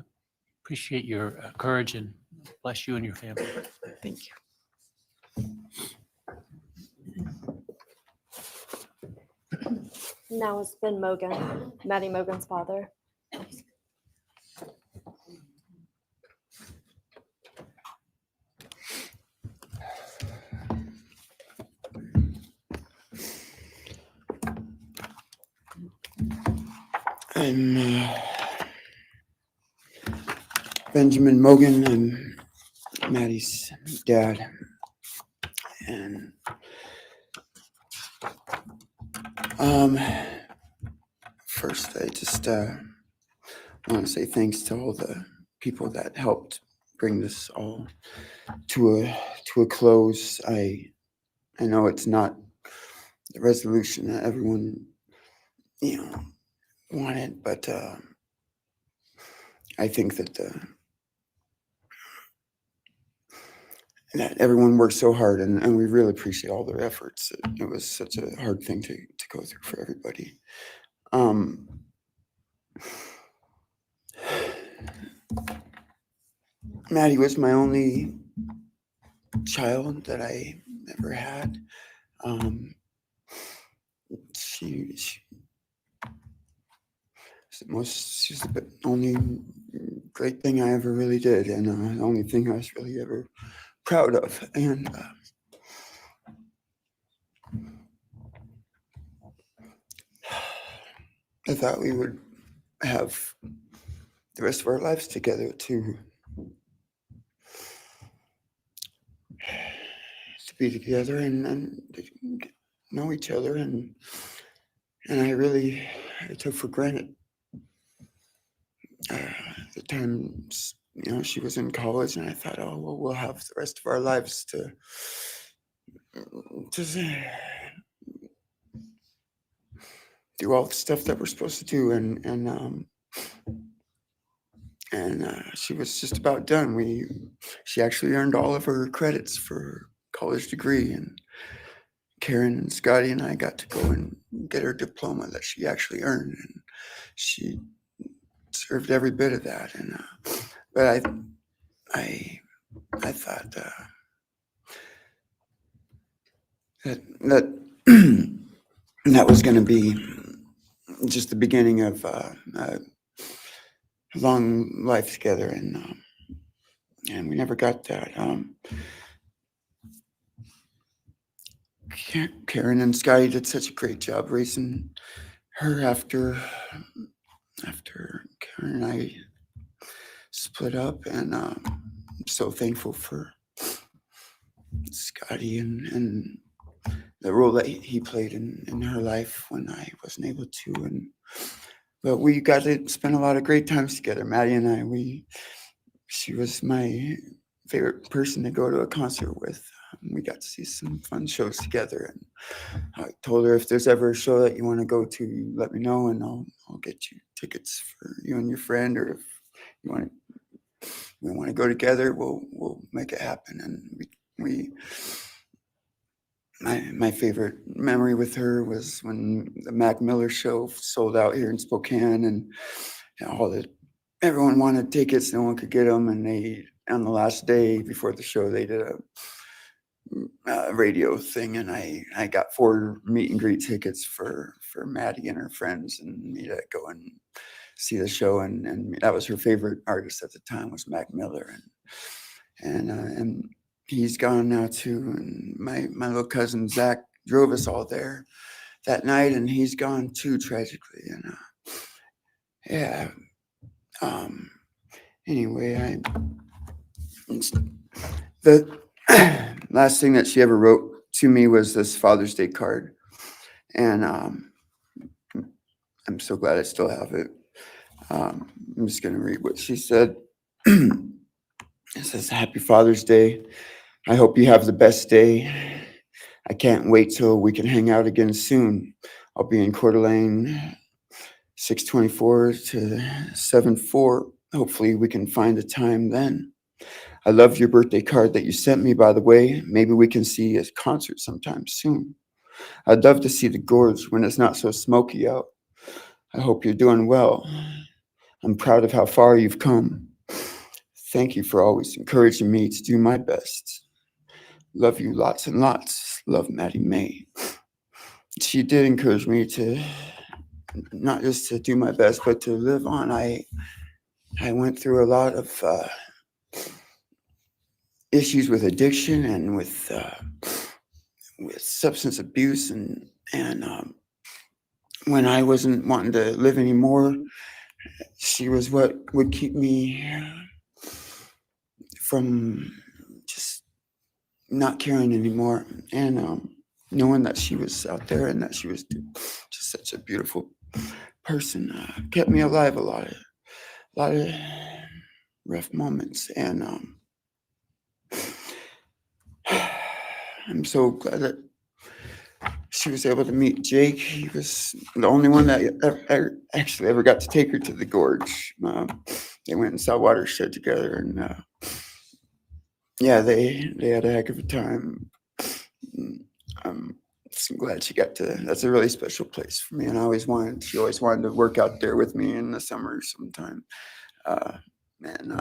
appreciate your courage, and bless you and your family. Thank you. Now it's Ben Mogen, Maddie Mogen's father. I'm Benjamin Mogen. I'm Maddie's dad. And first, I just want to say thanks to all the people that helped bring this all to a close. I know it's not the resolution that everyone, wanted, but I think that that everyone worked so hard, and we really appreciate all their efforts. It was such a hard thing to go through for everybody. Maddie was my only child that I ever had. She's she's the only great thing I ever really did, and the only thing I was really ever proud of. And I thought we would have the rest of our lives together to be together and get know each other, and I took for granted the times, she was in college, and I thought, oh well, we'll have the rest of our lives to just do all the stuff that we're supposed to do, and she was just about done. She actually earned all of her credits for her college degree, and Karen and Scotty and I got to go and get her diploma that she actually earned, and she deserved every bit of that. And but I thought that that was going to be just the beginning of a long life together, and we never got that. Karen and Scotty did such a great job raising her after Karen and I split up, and I'm so thankful for Scotty and the role that he played in her life when I wasn't able to. But we got to spend a lot of great times together, Maddie and I. She was my favorite person to go to a concert with. We got to see some fun shows together, and I told her, if there's ever a show that you want to go to, let me know, and I'll get you tickets for you and your friend, or if we want to go together, we'll make it happen. And my favorite memory with her was when the Mac Miller show sold out here in Spokane, and everyone wanted tickets, no one could get them, and on the last day before the show, they did a radio thing, and I got 4 meet and greet tickets for Maddie and her friends, and me to go and see the show. And that was her favorite artist at the time, was Mac Miller, and he's gone now too. And my little cousin Zach drove us all there that night, and he's gone too, tragically. And anyway, the last thing that she ever wrote to me was this Father's Day card, and I'm so glad I still have it. I'm just going to read what she said. It says, "Happy Father's Day. I hope you have the best day. I can't wait till we can hang out again soon. I'll be in Coeur d'Alene 624 to 74. Hopefully we can find a time then. I love your birthday card that you sent me, by the way. Maybe we can see a concert sometime soon. I'd love to see the gorge when it's not so smoky out. I hope you're doing well. I'm proud of how far you've come. Thank you for always encouraging me to do my best. Love you lots and lots. Love, Maddie May." She did encourage me to not just to do my best, but to live on. I went through a lot of issues with addiction and with substance abuse, and when I wasn't wanting to live anymore, she was what would keep me from just not caring anymore, and knowing that she was out there and that she was just such a beautiful person kept me alive a lot of rough moments. And I'm so glad that she was able to meet Jake. He was the only one that actually ever got to take her to the gorge. They went and saw Watershed together, and yeah, they had a heck of a time. I'm just glad she got to. That's a really special place for me, and she always wanted to work out there with me in the summer sometime.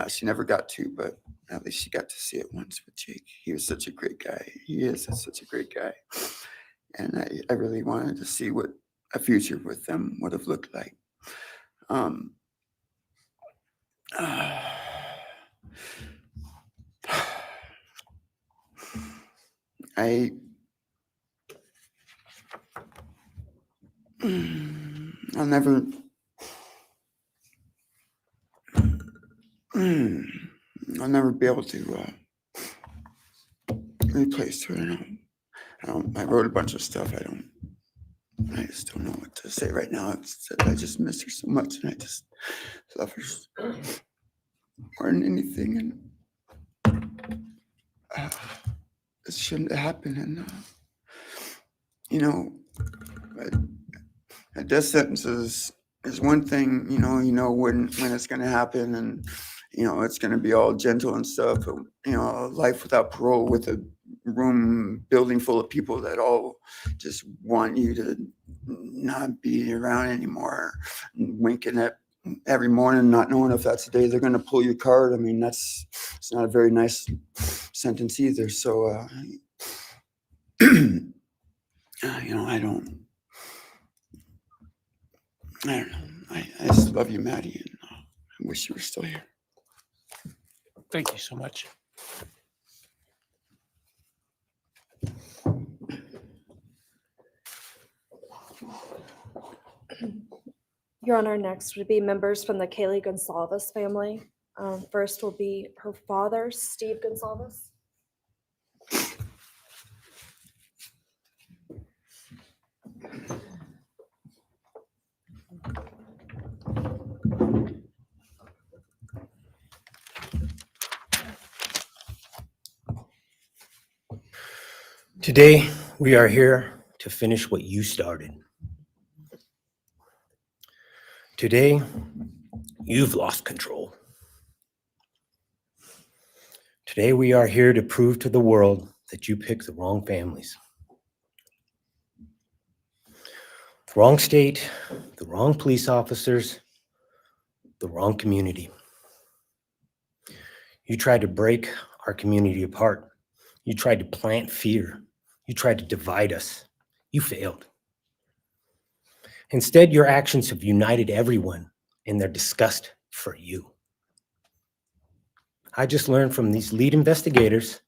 She never got to, but at least she got to see it once with Jake. He was such a great guy. He is such a great guy, and I really wanted to see what a future with them would have looked like. I'll never I'll never be able to replace her. I wrote a bunch of stuff. I just don't know what to say right now. I just miss her so much, and I just love her more than anything. And it shouldn't have happened. And a death sentence is one thing. When it's going to happen, and it's going to be all gentle and stuff. But a life without parole, with a building full of people that all just want you to not be around anymore, winking at every morning, not knowing if that's the day they're going to pull your card. I mean, it's not a very nice sentence either. So, I don't know. I just love you, Maddie, and I wish you were still here. Thank you so much. Your Honor, next would be members from the Kaylee Goncalves family. First will be her father, Steve Goncalves. Today, we are here to finish what you started. Today, you've lost control. Today, we are here to prove to the world that you picked the wrong families. The wrong state, the wrong police officers, the wrong community. You tried to break our community apart. You tried to plant fear. You tried to divide us. You failed. Instead, your actions have united everyone in their disgust for you. I just learned from these lead investigators,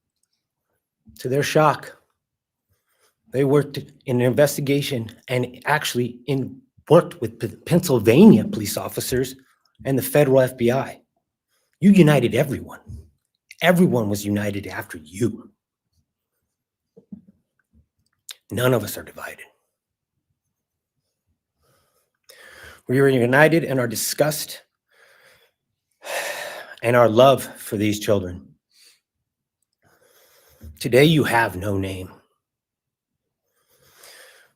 to their shock, they worked in an investigation and actually worked with Pennsylvania police officers and the federal FBI. You united everyone. Everyone was united after you. None of us are divided. We are united in our disgust and our love for these children. Today, you have no name.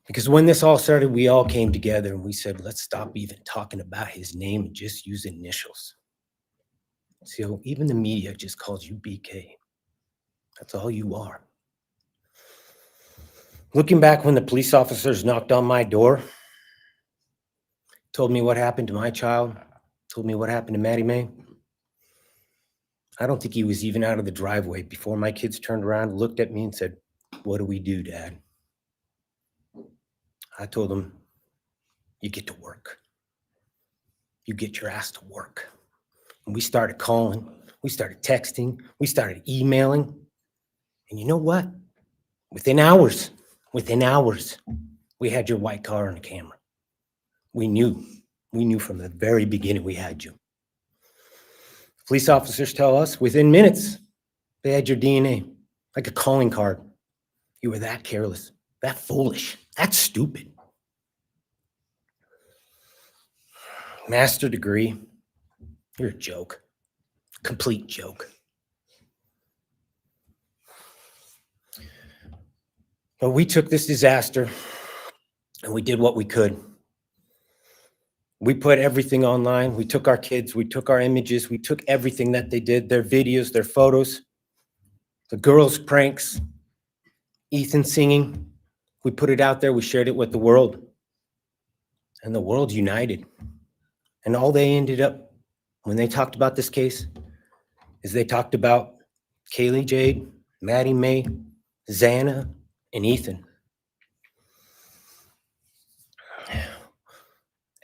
Because when this all started, we all came together and we said, let's stop even talking about his name and just use initials. So even the media just calls you BK. That's all you are. Looking back when the police officers knocked on my door, told me what happened to my child, told me what happened to Maddie Mae, I don't think he was even out of the driveway before my kids turned around, looked at me and said, what do we do, Dad? I told them, you get to work. You get your ass to work. And we started calling, we started texting, we started emailing. And you know what? Within hours, we had your white car on the camera. We knew from the very beginning we had you. Police officers tell us within minutes, they had your DNA, like a calling card. You were that careless, that foolish, that stupid. Master degree, you're a joke, complete joke. But we took this disaster and we did what we could. We put everything online. We took our kids, we took our images, we took everything that they did, their videos, their photos. the girls' pranks, Ethan singing. We put it out there, we shared it with the world. And the world united. And all they ended up, when they talked about this case, is they talked about Kaylee Jade, Maddie Mae, Xana, and Ethan.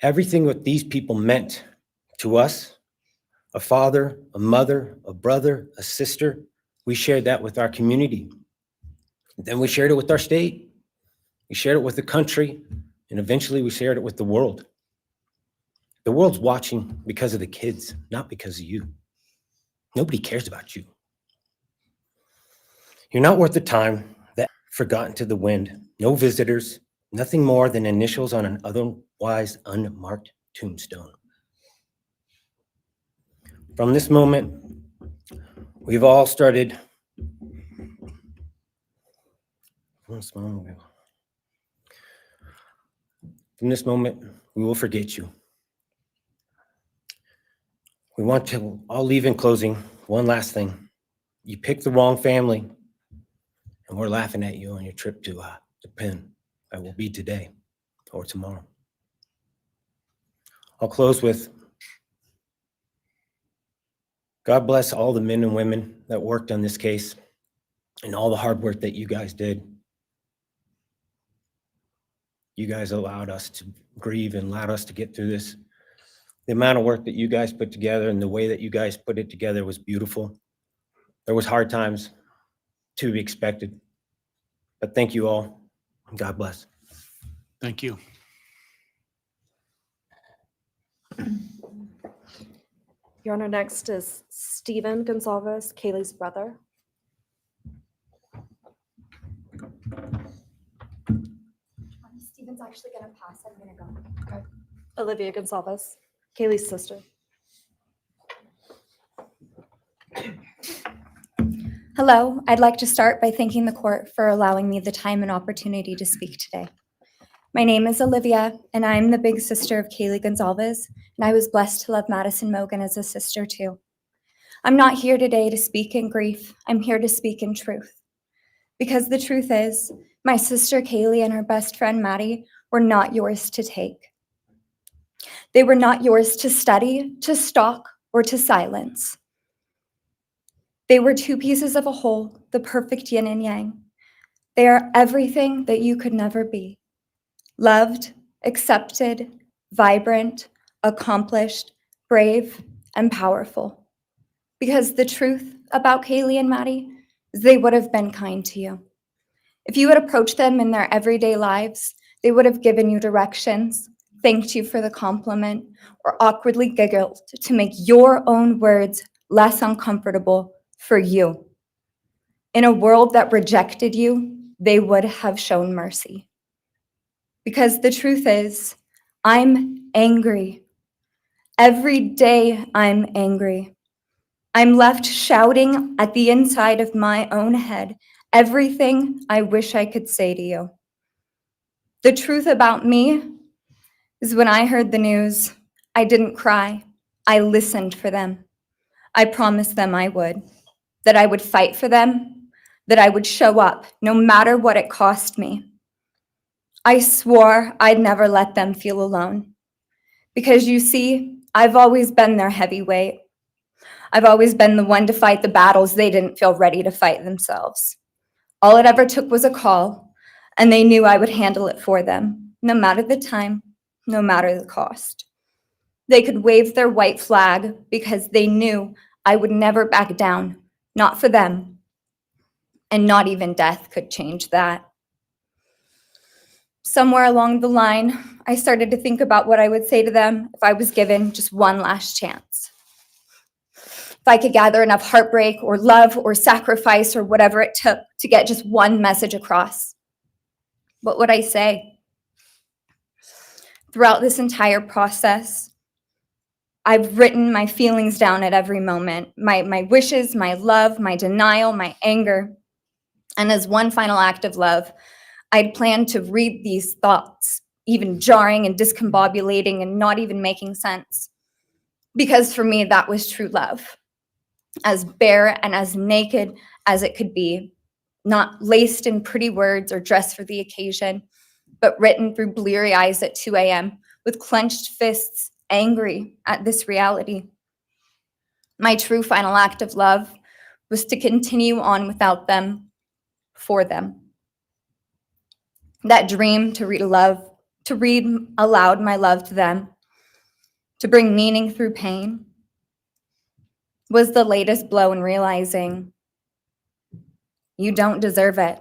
Everything what these people meant to us, a father, a mother, a brother, a sister, we shared that with our community. Then we shared it with our state. We shared it with the country. And eventually we shared it with the world. The world's watching because of the kids, not because of you. Nobody cares about you. You're not worth the time that forgotten to the wind. No visitors, nothing more than initials on an otherwise unmarked tombstone. From this moment, we've all started. From this moment, we will forget you. We want to all leave in closing. One last thing. You picked the wrong family, and we're laughing at you on your trip to the pen. That will be today or tomorrow. I'll close with, God bless all the men and women that worked on this case and all the hard work that you guys did. You guys allowed us to grieve and allowed us to get through this. The amount of work that you guys put together and the way that you guys put it together was beautiful. There was hard times to be expected, but thank you all. God bless. Thank you. Your Honor, next is Stephen Goncalves, Kaylee's brother. Stephen's actually gonna pass. I'm gonna go. Okay. Olivia Goncalves, Kaylee's sister. Hello, I'd like to start by thanking the court for allowing me the time and opportunity to speak today. My name is Olivia, and I'm the big sister of Kaylee Goncalves, and I was blessed to love Madison Mogen as a sister too. I'm not here today to speak in grief. I'm here to speak in truth. Because the truth is, my sister Kaylee and her best friend Maddie were not yours to take. They were not yours to study, to stalk, or to silence. They were two pieces of a whole, the perfect yin and yang. They are everything that you could never be. Loved, accepted, vibrant, accomplished, brave, and powerful. Because the truth about Kaylee and Maddie is they would have been kind to you. If you had approached them in their everyday lives, they would have given you directions, thanked you for the compliment, or awkwardly giggled to make your own words less uncomfortable for you. In a world that rejected you, they would have shown mercy. Because the truth is, I'm angry. Every day I'm angry. I'm left shouting at the inside of my own head everything I wish I could say to you. The truth about me is when I heard the news, I didn't cry. I listened for them. I promised them I would, that I would fight for them, that I would show up no matter what it cost me. I swore I'd never let them feel alone. Because you see, I've always been their heavyweight. I've always been the one to fight the battles they didn't feel ready to fight themselves. All it ever took was a call, and they knew I would handle it for them, no matter the time, no matter the cost. They could wave their white flag because they knew I would never back down, not for them, and not even death could change that. Somewhere along the line, I started to think about what I would say to them if I was given just one last chance. If I could gather enough heartbreak or love or sacrifice or whatever it took to get just one message across, what would I say? Throughout this entire process, I've written my feelings down at every moment, my wishes, my love, my denial, my anger. And as one final act of love, I'd planned to read these thoughts, even jarring and discombobulating and not even making sense. Because for me, that was true love. as bare and as naked as it could be, not laced in pretty words or dressed for the occasion, but written through bleary eyes at 2 a.m. with clenched fists, angry at this reality. My true final act of love was to continue on without them, for them. That dream to read aloud my love to them, to bring meaning through pain, was the latest blow in realizing you don't deserve it.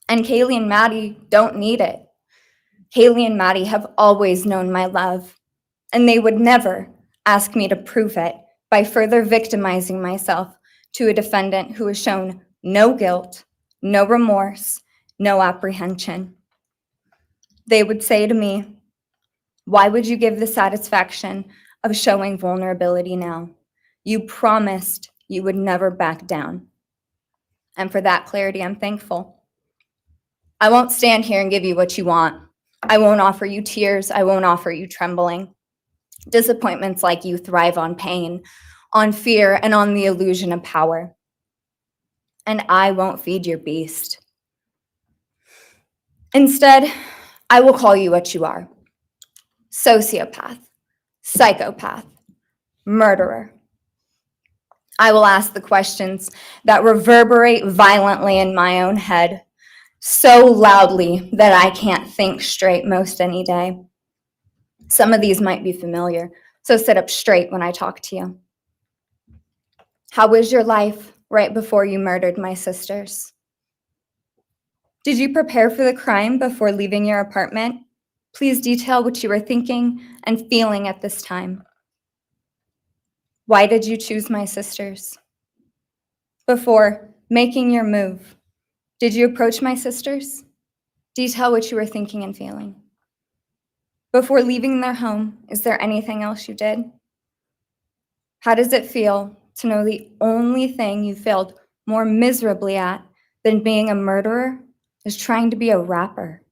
And Kaylee and Maddie don't need it. Kaylee and Maddie have always known my love, and they would never ask me to prove it by further victimizing myself to a defendant who has shown no guilt, no remorse, no apprehension. They would say to me, "Why would you give the satisfaction of showing vulnerability now? You promised you would never back down." And for that clarity, I'm thankful. I won't stand here and give you what you want. I won't offer you tears. I won't offer you trembling. Disappointments like you thrive on pain, on fear, and on the illusion of power. And I won't feed your beast. Instead, I will call you what you are: sociopath, psychopath, murderer. I will ask the questions that reverberate violently in my own head, so loudly that I can't think straight most any day. Some of these might be familiar, so sit up straight when I talk to you. How was your life right before you murdered my sisters? Did you prepare for the crime before leaving your apartment? Please detail what you were thinking and feeling at this time. Why did you choose my sisters? Before making your move, did you approach my sisters? Detail what you were thinking and feeling. Before leaving their home, is there anything else you did? How does it feel to know the only thing you failed more miserably at than being a murderer is trying to be a rapper?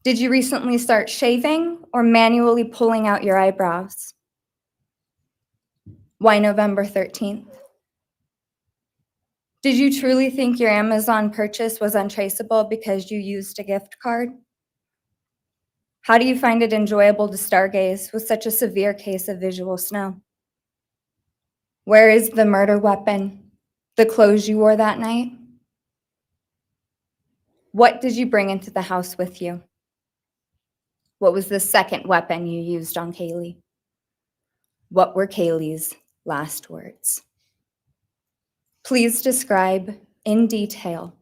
Did you recently start shaving or manually pulling out your eyebrows? Why November 13th? Did you truly think your Amazon purchase was untraceable because you used a gift card? How do you find it enjoyable to stargaze with such a severe case of visual snow? Where is the murder weapon, the clothes you wore that night? What did you bring into the house with you? What was the second weapon you used on Kaylee? What were Kaylee's last words? Please describe in detail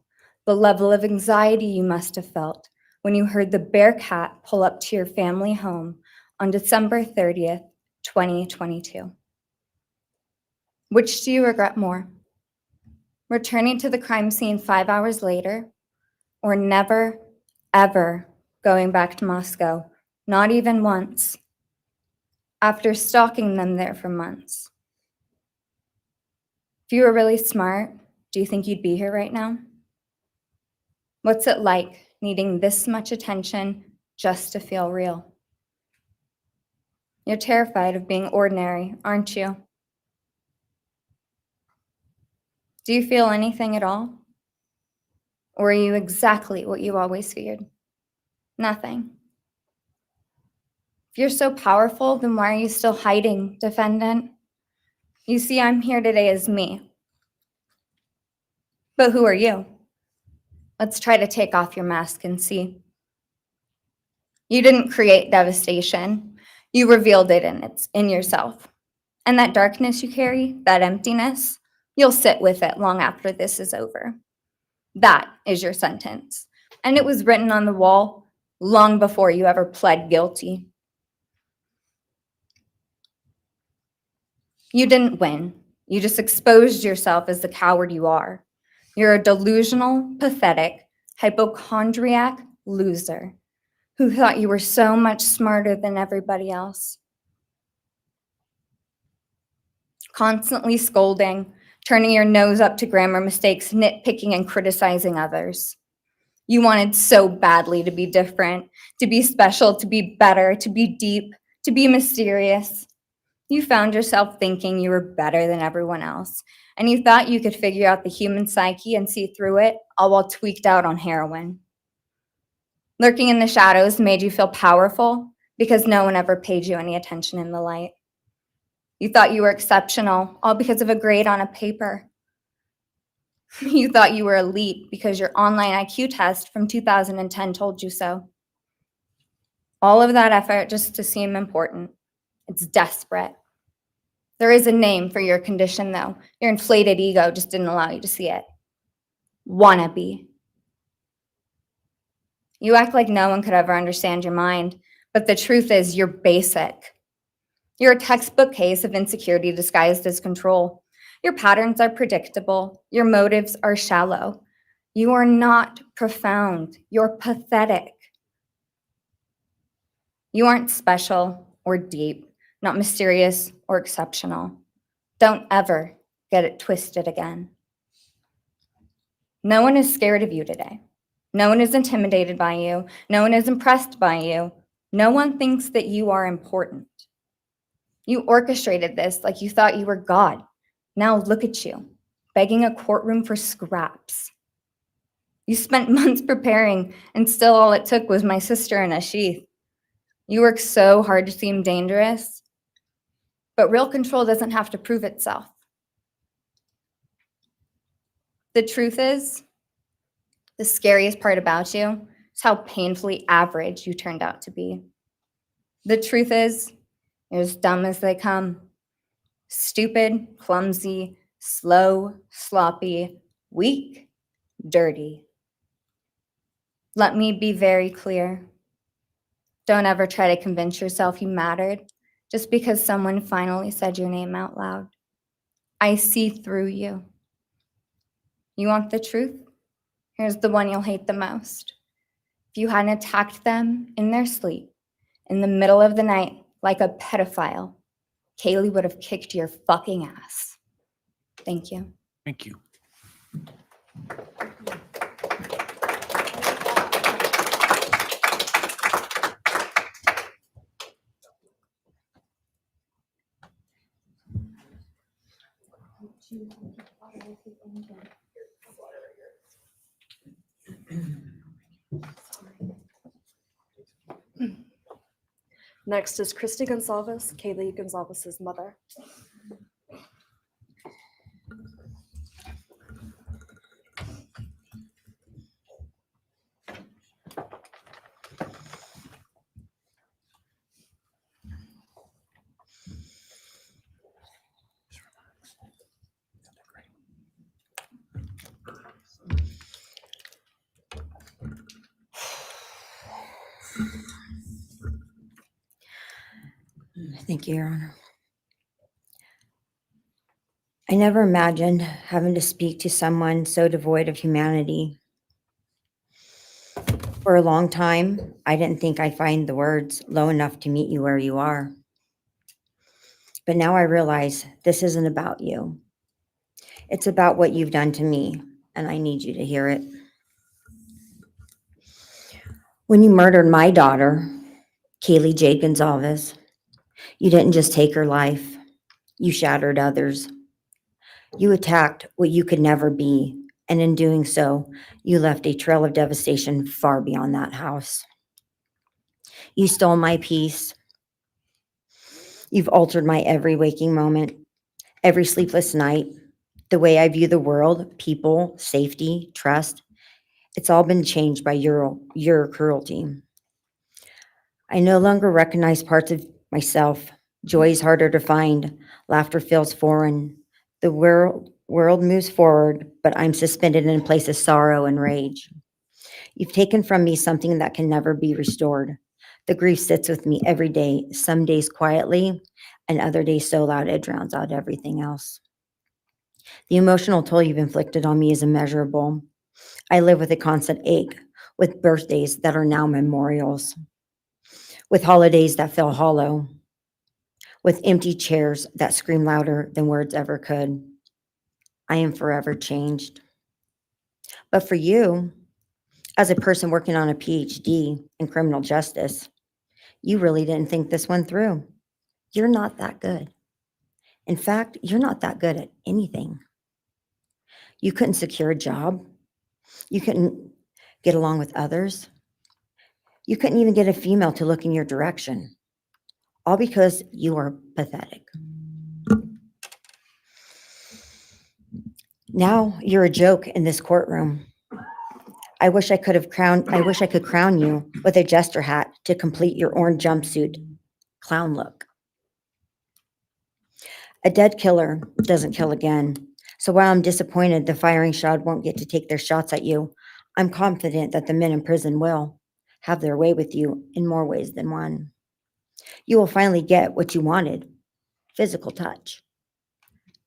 the level of anxiety you must have felt when you heard the Bearcat pull up to your family home on December 30th, 2022. Which do you regret more? Returning to the crime scene 5 hours later, or never, ever going back to Moscow, not even once, after stalking them there for months? If you were really smart, do you think you'd be here right now? What's it like needing this much attention just to feel real? You're terrified of being ordinary, aren't you? Do you feel anything at all? Or are you exactly what you always feared? Nothing. If you're so powerful, then why are you still hiding, defendant? You see, I'm here today as me. But who are you? Let's try to take off your mask and see. You didn't create devastation. You revealed it in yourself. And that darkness you carry, that emptiness, you'll sit with it long after this is over. That is your sentence. And it was written on the wall long before you ever pled guilty. You didn't win. You just exposed yourself as the coward you are. You're a delusional, pathetic, hypochondriac loser who thought you were so much smarter than everybody else. Constantly scolding, turning your nose up to grammar mistakes, nitpicking and criticizing others. You wanted so badly to be different, to be special, to be better, to be deep, to be mysterious. You found yourself thinking you were better than everyone else, and you thought you could figure out the human psyche and see through it, all while tweaked out on heroin. Lurking in the shadows made you feel powerful because no one ever paid you any attention in the light. You thought you were exceptional, all because of a grade on a paper. You thought you were elite because your online IQ test from 2010 told you so. All of that effort just to seem important. It's desperate. There is a name for your condition, though. Your inflated ego just didn't allow you to see it. Wannabe. You act like no one could ever understand your mind, but the truth is you're basic. You're a textbook case of insecurity disguised as control. Your patterns are predictable. Your motives are shallow. You are not profound. You're pathetic. You aren't special or deep, not mysterious or exceptional. Don't ever get it twisted again. No one is scared of you today. No one is intimidated by you. No one is impressed by you. No one thinks that you are important. You orchestrated this like you thought you were God. Now look at you, begging a courtroom for scraps. You spent months preparing, and still all it took was my sister in a sheath. You work so hard to seem dangerous, but real control doesn't have to prove itself. The truth is, the scariest part about you is how painfully average you turned out to be. The truth is, you're as dumb as they come. Stupid, clumsy, slow, sloppy, weak, dirty. Let me be very clear. Don't ever try to convince yourself you mattered just because someone finally said your name out loud. I see through you. You want the truth? Here's the one you'll hate the most. If you hadn't attacked them in their sleep, in the middle of the night, like a pedophile, Kaylee would have kicked your fucking ass. Thank you. Thank you. Next is Christy Goncalves, Kaylee Goncalves' mother. Thank you, Your Honor. I never imagined having to speak to someone so devoid of humanity. For a long time, I didn't think I'd find the words low enough to meet you where you are. But now I realize this isn't about you. It's about what you've done to me, and I need you to hear it. When you murdered my daughter, Kaylee Jade Goncalves, you didn't just take her life, you shattered others. You attacked what you could never be, and in doing so, you left a trail of devastation far beyond that house. You stole my peace. You've altered my every waking moment, every sleepless night, the way I view the world, people, safety, trust. It's all been changed by your cruelty. I no longer recognize parts of myself. Joy is harder to find. Laughter feels foreign. The world moves forward, but I'm suspended in a place of sorrow and rage. You've taken from me something that can never be restored. The grief sits with me every day, some days quietly, and other days so loud it drowns out everything else. The emotional toll you've inflicted on me is immeasurable. I live with a constant ache, with birthdays that are now memorials, with holidays that feel hollow, with empty chairs that scream louder than words ever could. I am forever changed. But for you, as a person working on a PhD in criminal justice, you really didn't think this one through. You're not that good. In fact, you're not that good at anything. You couldn't secure a job. You couldn't get along with others. You couldn't even get a female to look in your direction. All because you are pathetic. Now you're a joke in this courtroom. I wish I could crown you with a jester hat to complete your orange jumpsuit clown look. A dead killer doesn't kill again. So while I'm disappointed the firing squad won't get to take their shots at you, I'm confident that the men in prison will have their way with you in more ways than one. You will finally get what you wanted, physical touch.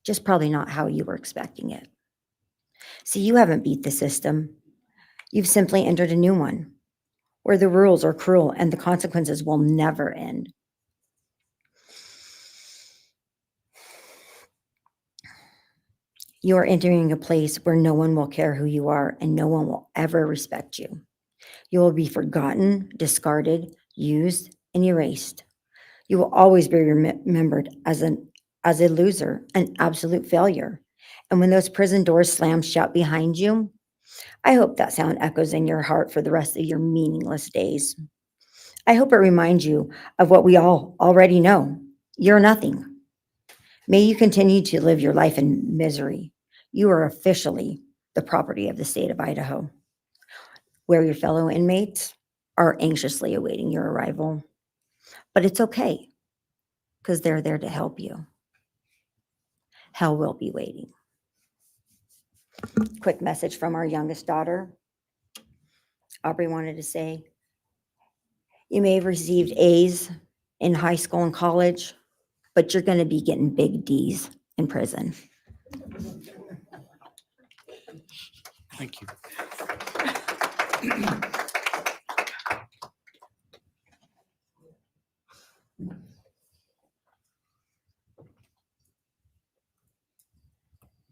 Just probably not how you were expecting it. See, you haven't beat the system. You've simply entered a new one, where the rules are cruel and the consequences will never end. You are entering a place where no one will care who you are and no one will ever respect you. You will be forgotten, discarded, used, and erased. You will always be remembered as a loser, an absolute failure. And when those prison doors slam shut behind you, I hope that sound echoes in your heart for the rest of your meaningless days. I hope it reminds you of what we all already know. You're nothing. May you continue to live your life in misery. You are officially the property of the state of Idaho, where your fellow inmates are anxiously awaiting your arrival. But it's okay, because they're there to help you. Hell will be waiting. Quick message from our youngest daughter. Aubrey wanted to say, you may have received A's in high school and college, but you're going to be getting big D's in prison. Thank you.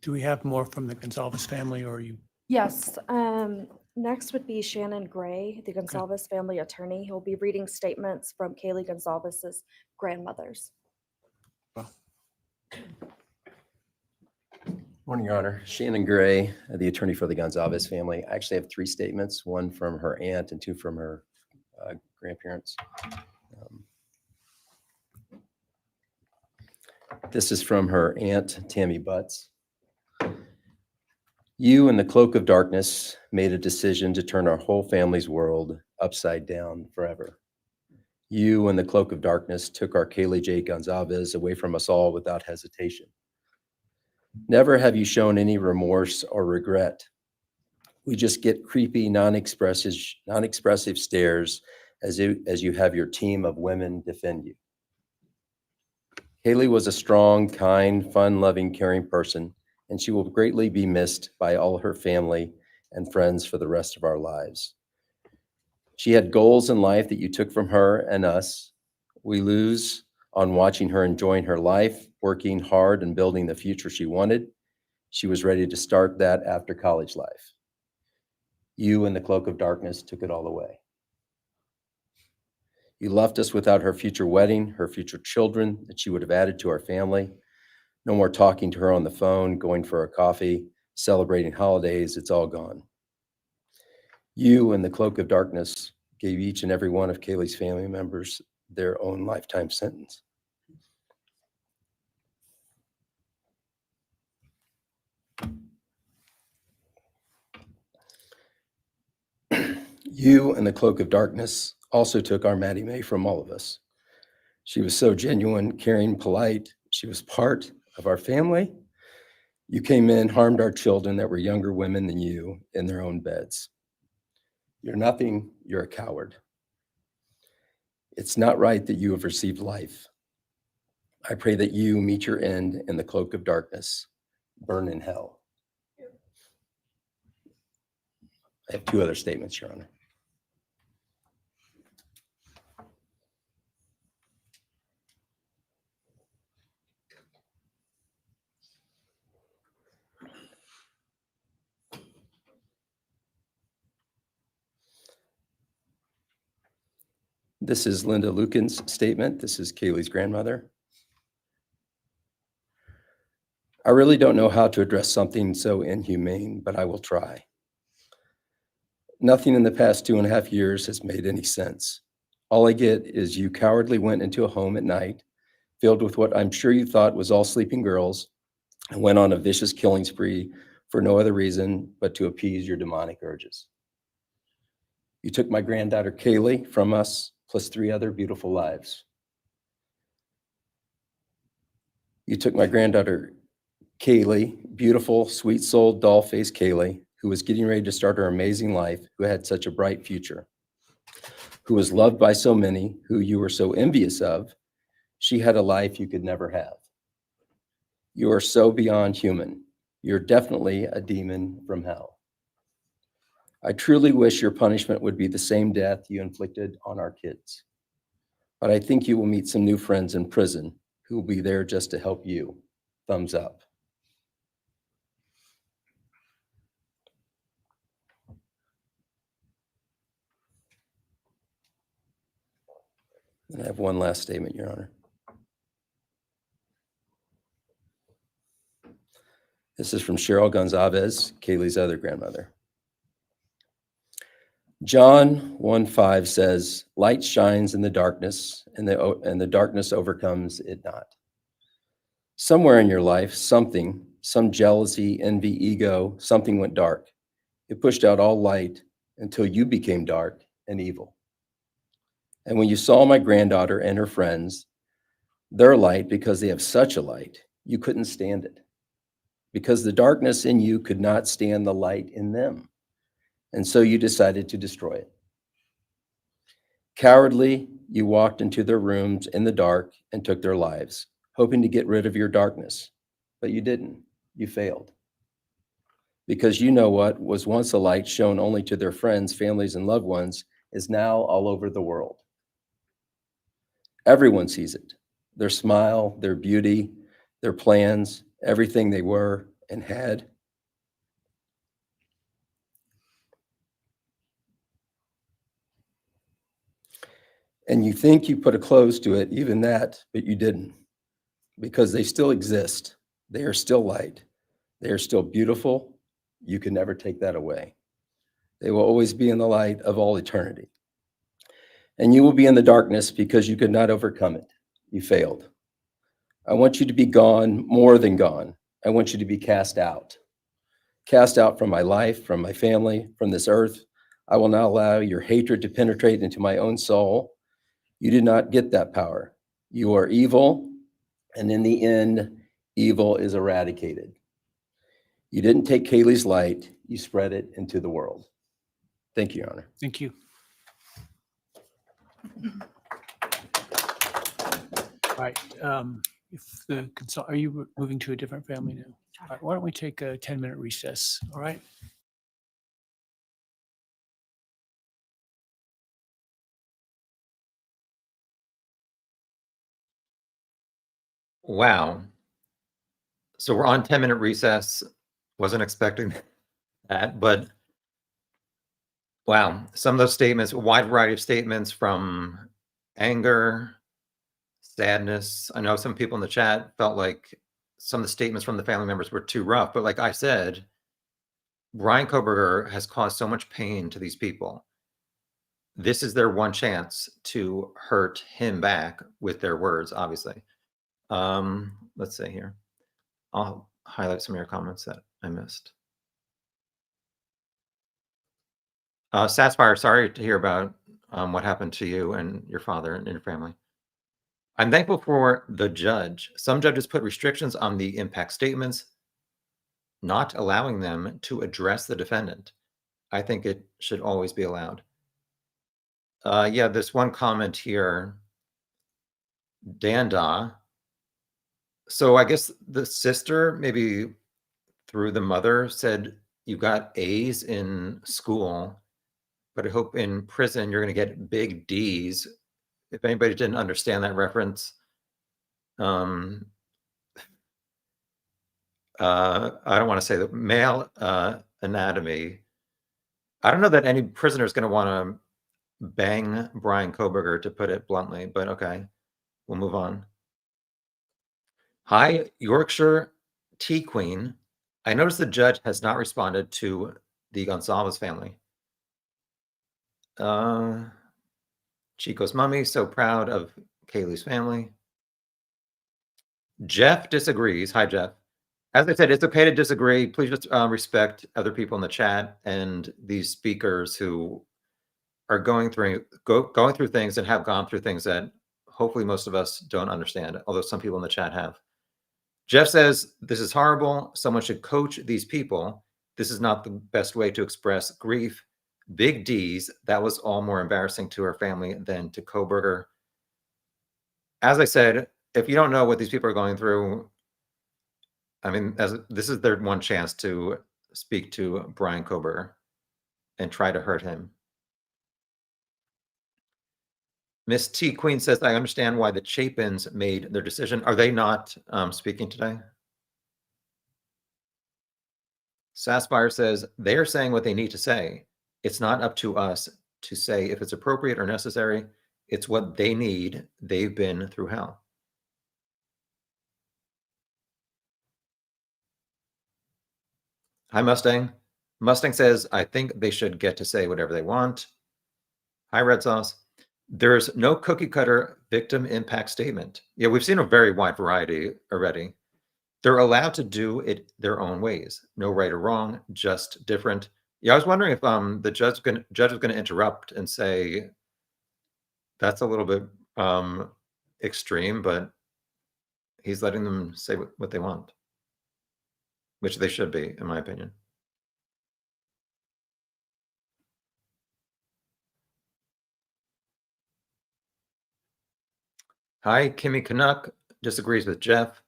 Do we have more from the Goncalves family, or are you? Yes, next would be Shannon Gray, the Goncalves family attorney. He'll be reading statements from Kaylee Goncalves' grandmothers. Morning, Your Honor. Shannon Gray, the attorney for the Goncalves family. I actually have 3 statements, one from her aunt and 2 from her grandparents. This is from her aunt, Tammy Butts. You in the cloak of darkness made a decision to turn our whole family's world upside down forever. You in the cloak of darkness took our Kaylee J. Goncalves away from us all without hesitation. Never have you shown any remorse or regret. We just get creepy, non-expressive stares as you have your team of women defend you. Kaylee was a strong, kind, fun-loving, caring person, and she will greatly be missed by all her family and friends for the rest of our lives. She had goals in life that you took from her and us. We lose on watching her enjoying her life, working hard and building the future she wanted. She was ready to start that after college life. You in the cloak of darkness took it all away. You left us without her future wedding, her future children that she would have added to our family. No more talking to her on the phone, going for a coffee, celebrating holidays. It's all gone. You in the cloak of darkness gave each and every one of Kaylee's family members their own lifetime sentence. You in the cloak of darkness also took our Maddie Mae from all of us. She was so genuine, caring, polite. She was part of our family. You came in, harmed our children that were younger women than you in their own beds. You're nothing, you're a coward. It's not right that you have received life. I pray that you meet your end in the cloak of darkness, burn in hell. I have 2 other statements, Your Honor. This is Linda Lucan's statement. This is Kaylee's grandmother. I really don't know how to address something so inhumane, but I will try. Nothing in the past 2.5 years has made any sense. All I get is you cowardly went into a home at night filled with what I'm sure you thought was all sleeping girls and went on a vicious killing spree for no other reason but to appease your demonic urges. You took my granddaughter Kaylee from us, plus 3 other beautiful lives. You took my granddaughter Kaylee, beautiful, sweet-souled, doll-faced Kaylee, who was getting ready to start her amazing life, who had such a bright future, who was loved by so many, who you were so envious of. She had a life you could never have. You are so beyond human. You're definitely a demon from hell. I truly wish your punishment would be the same death you inflicted on our kids. But I think you will meet some new friends in prison who will be there just to help you. Thumbs up. And I have one last statement, Your Honor. This is from Cheryl Goncalves, Kaylee's other grandmother. John 1:5 says, light shines in the darkness, and the darkness overcomes it not. Somewhere in your life, some jealousy, envy, ego, something went dark. It pushed out all light until you became dark and evil. And when you saw my granddaughter and her friends, their light, because they have such a light, you couldn't stand it. Because the darkness in you could not stand the light in them. And so you decided to destroy it. Cowardly, you walked into their rooms in the dark and took their lives, hoping to get rid of your darkness. But you didn't. You failed. Because you know what was once a light shown only to their friends, families, and loved ones is now all over the world. Everyone sees it. Their smile, their beauty, their plans, everything they were and had. And you think you put a close to it, even that, but you didn't. Because they still exist. They are still light. They are still beautiful. You can never take that away. They will always be in the light of all eternity. And you will be in the darkness because you could not overcome it. You failed. I want you to be gone, more than gone. I want you to be cast out. Cast out from my life, from my family, from this earth. I will not allow your hatred to penetrate into my own soul. You did not get that power. You are evil, and in the end, evil is eradicated. You didn't take Kaylee's light, you spread it into the world. Thank you, Your Honor. Thank you. All right. If the are you moving to a different family now? All right, why don't we take a 10-minute recess? All right. Wow. So we're on 10-minute recess. Wasn't expecting that, but wow. Some of those statements, a wide variety of statements from anger, sadness. I know some people in the chat felt like some of the statements from the family members were too rough, but like I said, Bryan Kohberger has caused so much pain to these people. This is their one chance to hurt him back with their words, obviously. Let's see here. I'll highlight some of your comments that I missed. Saspire, sorry to hear about what happened to you and your father and your family. I'm thankful for the judge. Some judges put restrictions on the impact statements, not allowing them to address the defendant. I think it should always be allowed. Yeah, this one comment here, Danda. So I guess the sister, maybe through the mother, said you got A's in school, but I hope in prison you're going to get big D's. If anybody didn't understand that reference, I don't want to say the male anatomy. I don't know that any prisoner is going to want to bang Bryan Kohberger, to put it bluntly, but okay, we'll move on. Hi, Yorkshire T Queen, I noticed the judge has not responded to the Goncalves family. Chico's mummy, so proud of Kaylee's family. Jeff disagrees. Hi, Jeff. As I said, it's okay to disagree. Please just respect other people in the chat and these speakers who are going through things and have gone through things that hopefully most of us don't understand, although some people in the chat have. Jeff says, this is horrible. Someone should coach these people. This is not the best way to express grief. Big D's, that was all more embarrassing to her family than to Kohberger. As I said, if you don't know what these people are going through, I mean, this is their one chance to speak to Bryan Kohberger and try to hurt him. Miss T Queen says, I understand why the Chapins made their decision. Are they not speaking today? Sassfire says, they're saying what they need to say. It's not up to us to say if it's appropriate or necessary. It's what they need. They've been through hell. Hi, Mustang. Mustang says, I think they should get to say whatever they want. Hi, Red Sauce. There's no cookie cutter victim impact statement. Yeah, we've seen a very wide variety already. They're allowed to do it their own ways. No right or wrong, just different. Yeah, I was wondering if the judge was going to interrupt and say, that's a little bit extreme, but he's letting them say what they want, which they should be, in my opinion. Hi, Kimmy Canuck disagrees with Jeff.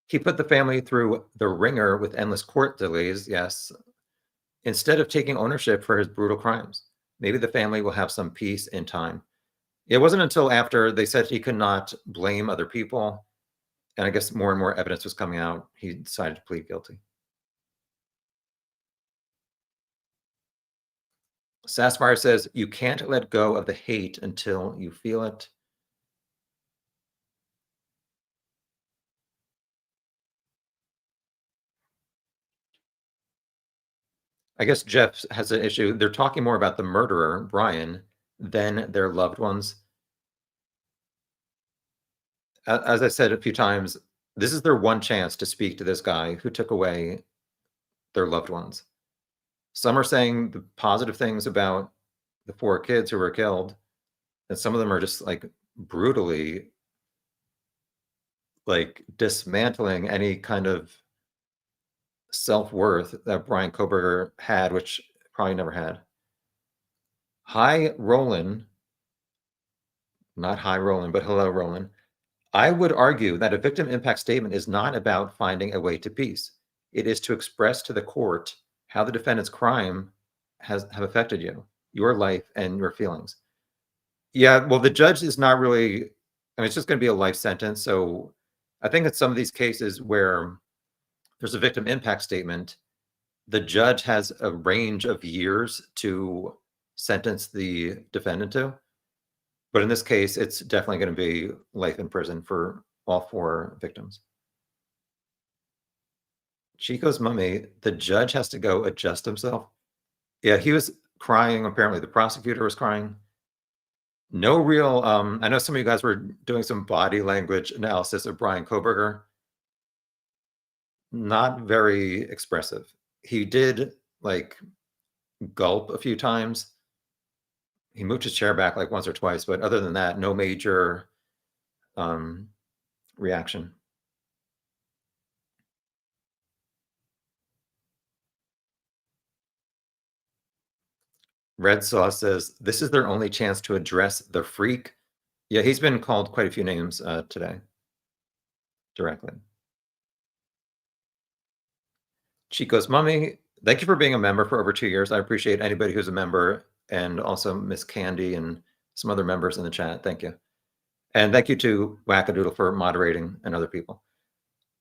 He put the family through the ringer with endless court delays, yes, instead of taking ownership for his brutal crimes. Maybe the family will have some peace in time. It wasn't until after they said he could not blame other people, and I guess more and more evidence was coming out, he decided to plead guilty. Sassfire says, you can't let go of the hate until you feel it. I guess Jeff has an issue. They're talking more about the murderer, Bryan, than their loved ones. As I said a few times, this is their one chance to speak to this guy who took away their loved ones. Some are saying the positive things about the 4 kids who were killed, and some of them are just like brutally like dismantling any kind of self-worth that Bryan Kohberger had, which probably never had. Hi, Roland. Not hi, Roland, but hello, Roland. I would argue that a victim impact statement is not about finding a way to peace. It is to express to the court how the defendant's crime have affected you, your life, and your feelings. Yeah, well, the judge is not really, I mean, it's just going to be a life sentence. So I think in some of these cases where there's a victim impact statement, the judge has a range of years to sentence the defendant to. But in this case, it's definitely going to be life in prison for all 4 victims. Chico's mummy, the judge has to go adjust himself. Yeah, he was crying. Apparently the prosecutor was crying. No real, I know some of you guys were doing some body language analysis of Bryan Kohberger. Not very expressive. He did like gulp a few times. He moved his chair back like once or twice, but other than that, no major reaction. Red Sauce says, this is their only chance to address the freak. Yeah, he's been called quite a few names today, directly. Chico's mummy, thank you for being a member for over 2 years. I appreciate anybody who's a member, and also Miss Candy and some other members in the chat. Thank you. And thank you to Wackadoodle for moderating and other people.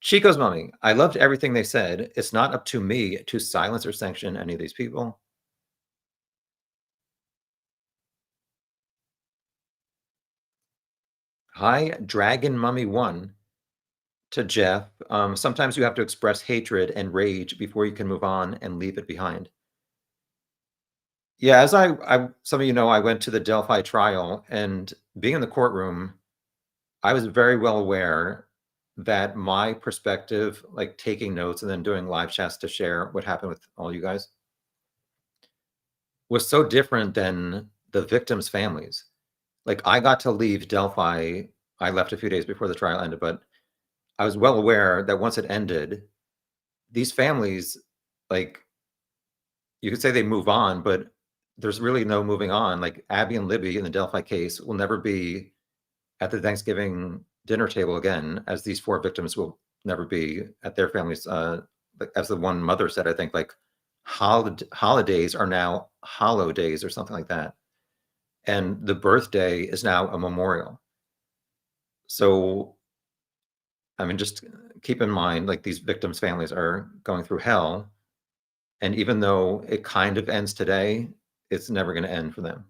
Chico's mummy, I loved everything they said. It's not up to me to silence or sanction any of these people. Hi, Dragon Mummy 1. to Jeff. Sometimes you have to express hatred and rage before you can move on and leave it behind. Yeah, as some of you know, I went to the Delphi trial, and being in the courtroom, I was very well aware that my perspective, like taking notes and then doing live chats to share what happened with all you guys, was so different than the victims' families. Like, I got to leave Delphi. I left a few days before the trial ended, but I was well aware that once it ended, these families, like, you could say they move on, but there's really no moving on. Like, Abby and Libby in the Delphi case will never be at the Thanksgiving dinner table again, as these 4 victims will never be at their families. As the one mother said, I think, like, holidays are now hollow days or something like that. And the birthday is now a memorial. So, I mean, just keep in mind, like, these victims' families are going through hell. And even though it kind of ends today, it's never going to end for them.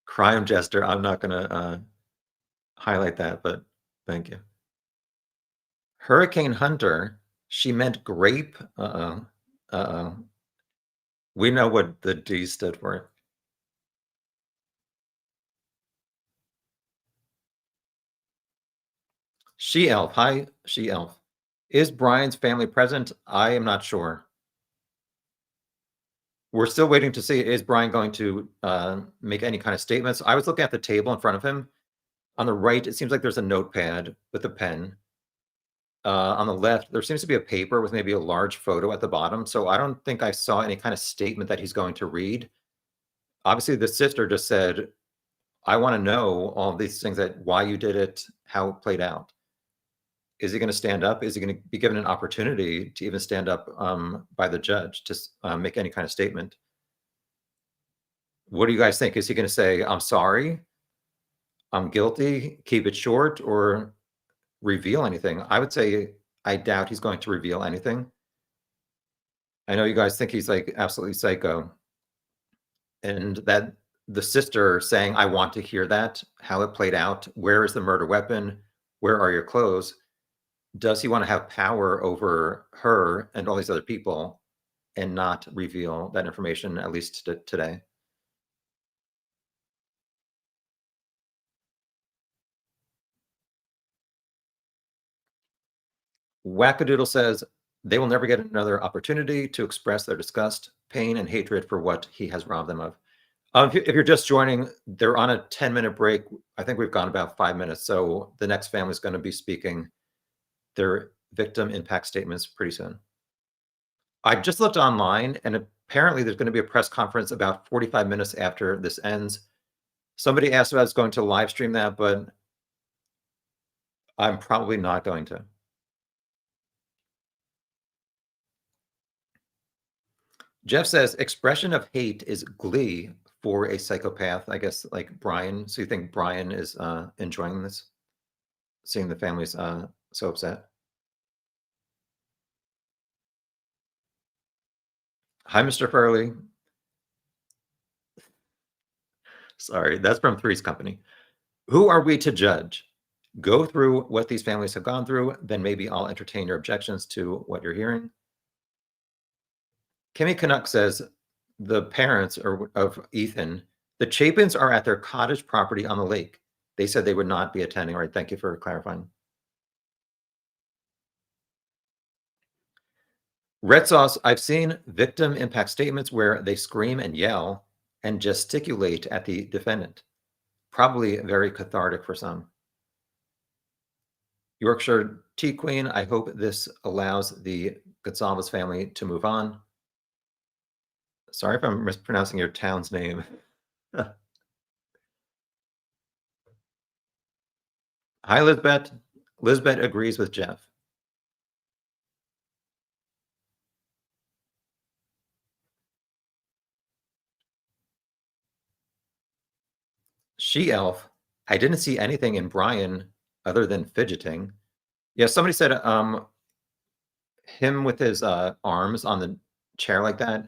Crime jester, I'm not going to highlight that, but thank you. Hurricane Hunter, she meant grape. Uh-oh. Uh-oh. We know what the D stood for. She Elf. Hi, She Elf. Is Brian's family present? I am not sure. We're still waiting to see, is Brian going to make any kind of statements? I was looking at the table in front of him. On the right, it seems like there's a notepad with a pen. On the left, there seems to be a paper with maybe a large photo at the bottom. So I don't think I saw any kind of statement that he's going to read. Obviously, the sister just said, I want to know all these things, that why you did it, how it played out. Is he going to stand up? Is he going to be given an opportunity to even stand up by the judge to make any kind of statement? What do you guys think? Is he going to say, I'm sorry, I'm guilty, keep it short, or reveal anything? I would say I doubt he's going to reveal anything. I know you guys think he's like absolutely psycho. And that the sister saying, I want to hear that, how it played out, where is the murder weapon, where are your clothes? Does he want to have power over her and all these other people and not reveal that information, at least today? Wackadoodle says they will never get another opportunity to express their disgust, pain, and hatred for what he has robbed them of. If you're just joining, they're on a 10-minute break. I think we've gone about 5 minutes. So the next family is going to be speaking their victim impact statements pretty soon. I just looked online, and apparently there's going to be a press conference about 45 minutes after this ends. Somebody asked if I was going to live stream that, but I'm probably not going to. Jeff says, expression of hate is glee for a psychopath, I guess, like Brian. So you think Brian is enjoying this, seeing the families so upset? Hi, Mr. Furley. Sorry, that's from Three's Company. Who are we to judge? Go through what these families have gone through, then maybe I'll entertain your objections to what you're hearing. Kimmy Canuck says, the parents of Ethan, the Chapins are at their cottage property on the lake. They said they would not be attending. All right, thank you for clarifying. Red Sauce, I've seen victim impact statements where they scream and yell and gesticulate at the defendant. Probably very cathartic for some. Yorkshire Tea Queen, I hope this allows the Goncalves family to move on. Sorry if I'm mispronouncing your town's name. Hi, Lisbeth. Lisbeth agrees with Jeff. She Elf, I didn't see anything in Brian other than fidgeting. Yeah, somebody said him with his arms on the chair like that.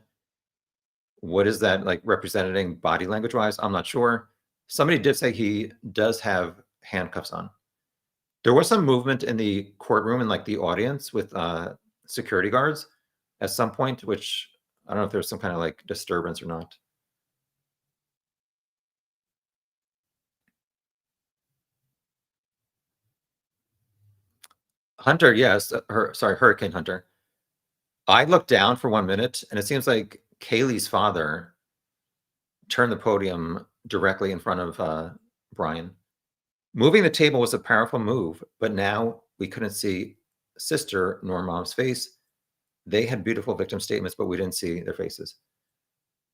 What is that like representing body language wise? I'm not sure. Somebody did say he does have handcuffs on. There was some movement in the courtroom and like the audience with security guards at some point, which I don't know if there's some kind of like disturbance or not. Hunter, yes, sorry, Hurricane Hunter. I looked down for 1 minute and it seems like Kaylee's father turned the podium directly in front of Bryan. Moving the table was a powerful move, but now we couldn't see sister nor mom's face. They had beautiful victim statements, but we didn't see their faces.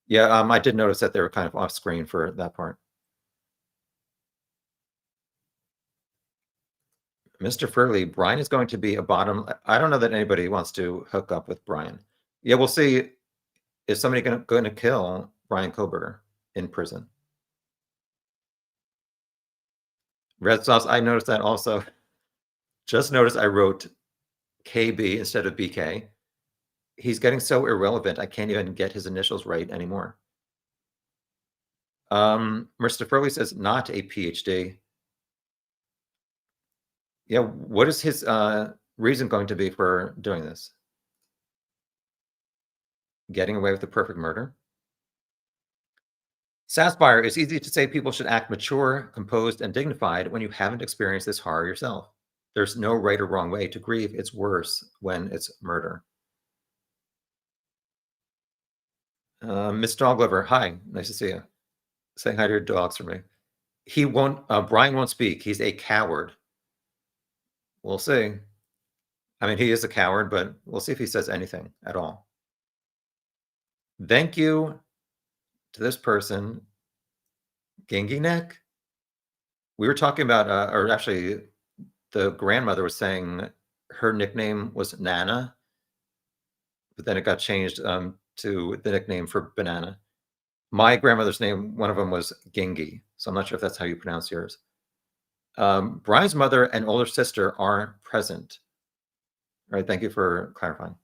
Yeah, I did notice that they were kind of off screen for that part. Mr. Furley, Bryan is going to be a bottom. I don't know that anybody wants to hook up with Bryan. Yeah, we'll see. Is somebody going to kill Bryan Kohberger in prison? Red Sauce, I noticed that also. Just noticed I wrote KB instead of BK. He's getting so irrelevant, I can't even get his initials right anymore. Mr. Furley says not a PhD. Yeah, what is his reason going to be for doing this? Getting away with the perfect murder? Saspire, it's easy to say people should act mature, composed, and dignified when you haven't experienced this horror yourself. There's no right or wrong way to grieve. It's worse when it's murder. Miss Dog Lover, hi, nice to see you. Say hi to your dogs for me. He won't, Bryan won't speak. He's a coward. We'll see. I mean, he is a coward, but we'll see if he says anything at all. Thank you to this person, Gengi Neck. We were talking about, or actually, the grandmother was saying her nickname was Nana, but then it got changed to the nickname for Banana. My grandmother's name, one of them was Gengi, so I'm not sure if that's how you pronounce yours. Bryan's mother and older sister are present. All right, thank you for clarifying.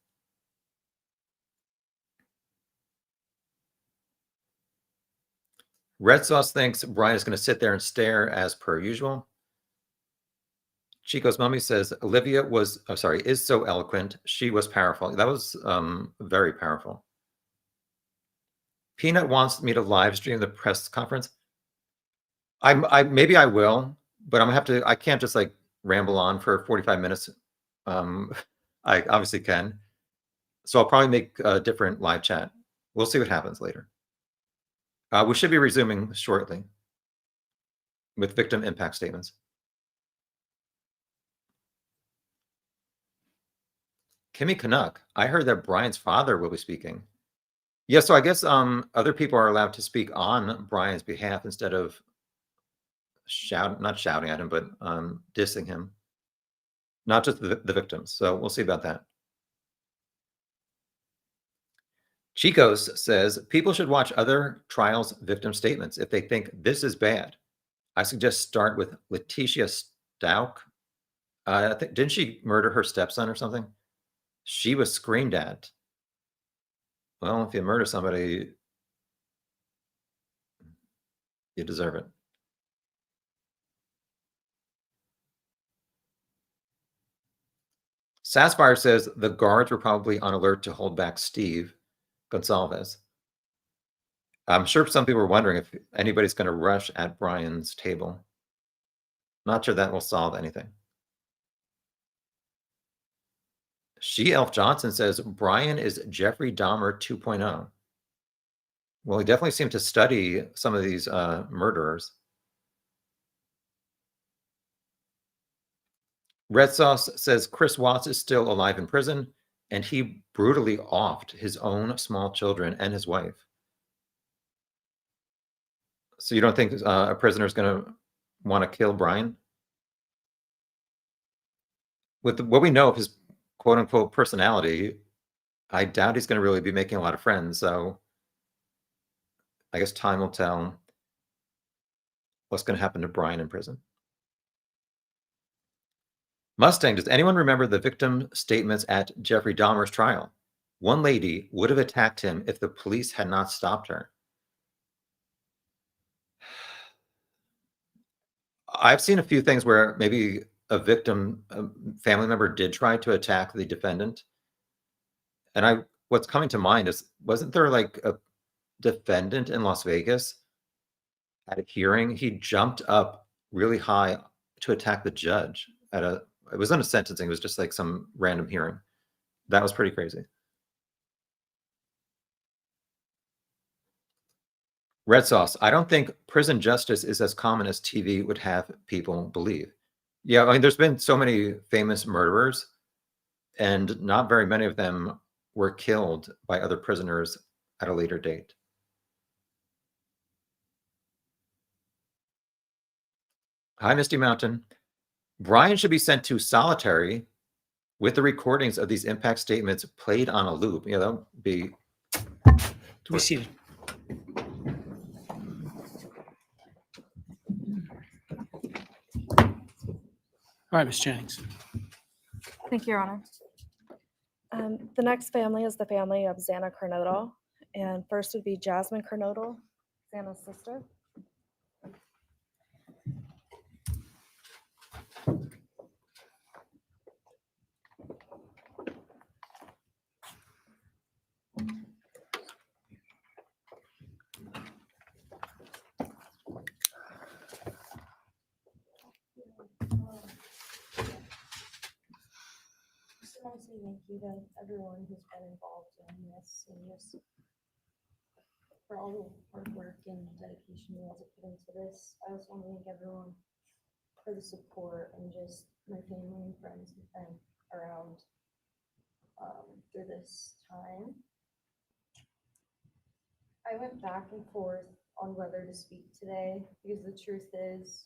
Red Sauce thinks Bryan is going to sit there and stare as per usual. Chico's mommy says Olivia was, oh, sorry, is so eloquent. She was powerful. That was very powerful. Peanut wants me to live stream the press conference. Maybe I will, but I'm gonna have to. I can't just like ramble on for 45 minutes. I obviously can, so I'll probably make a different live chat. We'll see what happens later. We should be resuming shortly with victim impact statements. Kimmy Canuck, I heard that Bryan's father will be speaking. Yeah, so I guess other people are allowed to speak on Bryan's behalf instead of not shouting at him, but dissing him. Not just the victims. So we'll see about that. Chicos says people should watch other trials victim statements if they think this is bad. I suggest start with Letitia Stauch. Didn't she murder her stepson or something? She was screamed at. Well, if you murder somebody, you deserve it. Saspire says the guards were probably on alert to hold back Steve Goncalves. I'm sure some people were wondering if anybody's going to rush at Bryan's table. Not sure that will solve anything. She Elf Johnson says Bryan is Jeffrey Dahmer 2.0. Well, he definitely seemed to study some of these murderers. Red Sauce says Chris Watts is still alive in prison, and he brutally offed his own small children and his wife. So you don't think a prisoner is going to want to kill Bryan? With what we know of his quote-unquote personality, I doubt he's going to really be making a lot of friends. So I guess time will tell what's going to happen to Bryan in prison. Mustang, does anyone remember the victim statements at Jeffrey Dahmer's trial? One lady would have attacked him if the police had not stopped her. I've seen a few things where maybe a victim, a family member did try to attack the defendant. And what's coming to mind is, wasn't there like a defendant in Las Vegas at a hearing? He jumped up really high to attack the judge it wasn't a sentencing, it was just like some random hearing. That was pretty crazy. Red Sauce, I don't think prison justice is as common as TV would have people believe. Yeah, I mean, there's been so many famous murderers, and not very many of them were killed by other prisoners at a later date. Hi, Misty Mountain. Bryan should be sent to solitary with the recordings of these impact statements played on a loop. Yeah, that would be. Be seated. All right, Ms. Jennings. Thank you, Your Honor. The next family is the family of Xana Kernodle. And first would be Jasmine Kernodle, Xana's sister. I want to say thank you to everyone who's been involved in this and just for all the hard work and dedication you guys have put into this. I also want to thank everyone for the support and just my family and friends who've been around through this time. I went back and forth on whether to speak today because the truth is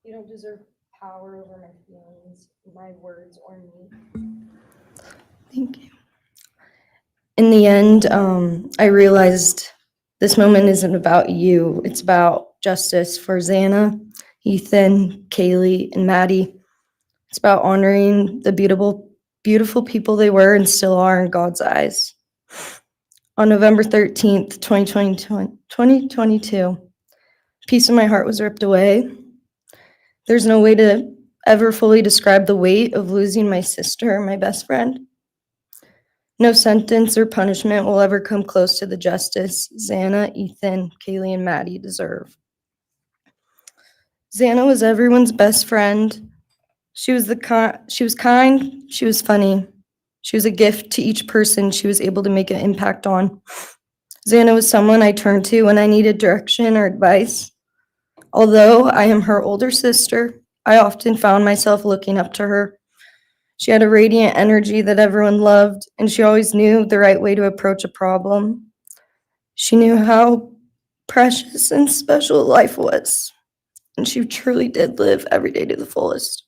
you don't deserve power over my feelings, my words, or me. Thank you. In the end, I realized this moment isn't about you. It's about justice for Xana, Ethan, Kaylee, and Maddie. It's about honoring the beautiful people they were and still are in God's eyes. On November 13th, 2022, a piece of my heart was ripped away. There's no way to ever fully describe the weight of losing my sister, my best friend. No sentence or punishment will ever come close to the justice Xana, Ethan, Kaylee, and Maddie deserve. Xana was everyone's best friend. She was kind, she was funny. She was a gift to each person she was able to make an impact on. Xana was someone I turned to when I needed direction or advice. Although I am her older sister, I often found myself looking up to her. She had a radiant energy that everyone loved, and she always knew the right way to approach a problem. She knew how precious and special life was, and she truly did live every day to the fullest.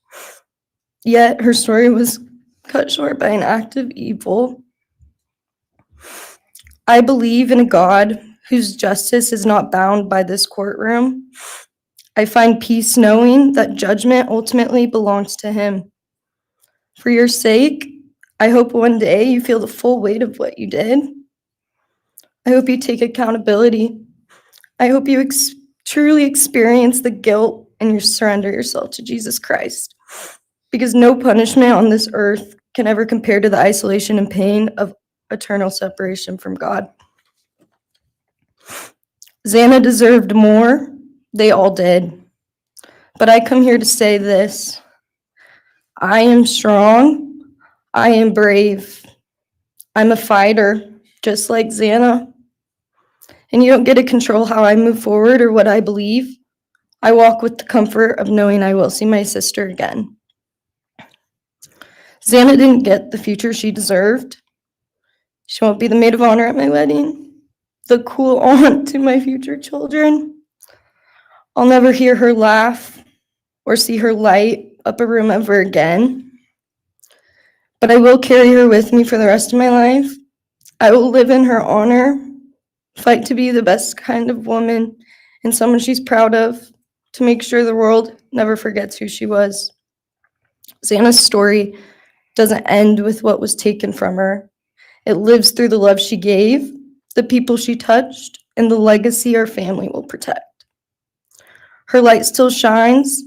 Yet her story was cut short by an act of evil. I believe in a God whose justice is not bound by this courtroom. I find peace knowing that judgment ultimately belongs to Him. For your sake, I hope one day you feel the full weight of what you did. I hope you take accountability. I hope you truly experience the guilt and you surrender yourself to Jesus Christ. Because no punishment on this earth can ever compare to the isolation and pain of eternal separation from God. Xana deserved more. They all did. But I come here to say this. I am strong. I am brave. I'm a fighter, just like Xana. And you don't get to control how I move forward or what I believe. I walk with the comfort of knowing I will see my sister again. Xana didn't get the future she deserved. She won't be the maid of honor at my wedding, the cool aunt to my future children. I'll never hear her laugh or see her light up a room ever again. But I will carry her with me for the rest of my life. I will live in her honor, fight to be the best kind of woman and someone she's proud of, to make sure the world never forgets who she was. Xana's story doesn't end with what was taken from her. It lives through the love she gave, the people she touched, and the legacy our family will protect. Her light still shines,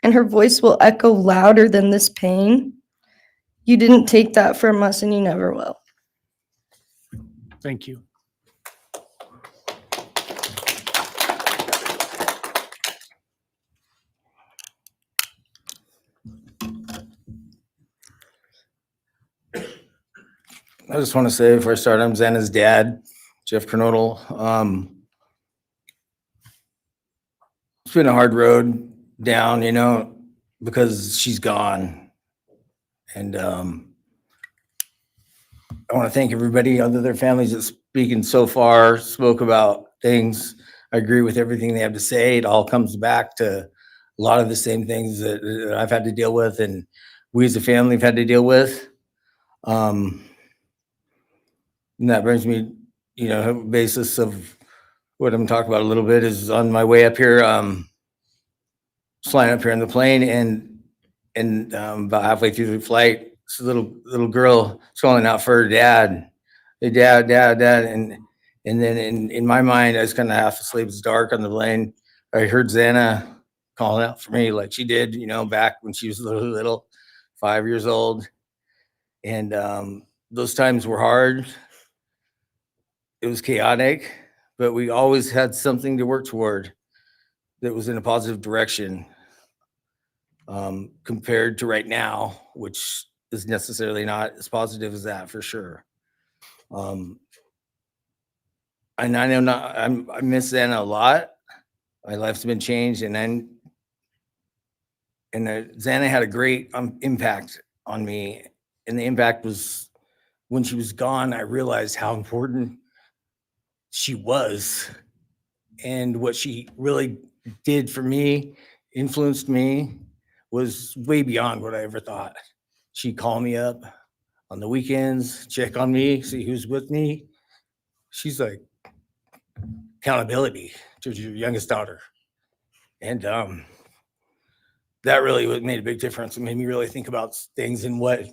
and her voice will echo louder than this pain. You didn't take that from us, and you never will. Thank you. I just want to say before I start, I'm Xana's dad, Jeff Kernodle. It's been a hard road down, because she's gone. And I want to thank everybody, other their families that's speaking so far, spoke about things. I agree with everything they have to say. It all comes back to a lot of the same things that I've had to deal with and we as a family have had to deal with. And that brings me, basis of what I'm talking about a little bit is on my way up here, flying up here in the plane and about halfway through the flight, this little girl is calling out for her dad. Hey, dad. And then in my mind, I was kind of half asleep. It's dark on the plane. I heard Xana calling out for me like she did, back when she was little, 5 years old. And those times were hard. It was chaotic, but we always had something to work toward that was in a positive direction, compared to right now, which is necessarily not as positive as that for sure. And I know I miss Xana a lot. My life's been changed, and Xana had a great impact on me, and the impact was when she was gone. I realized how important she was and what she really did for me, influenced me, was way beyond what I ever thought. She'd call me up on the weekends, check on me, see who's with me. She's like accountability to your youngest daughter. And that really made a big difference. It made me really think about things and what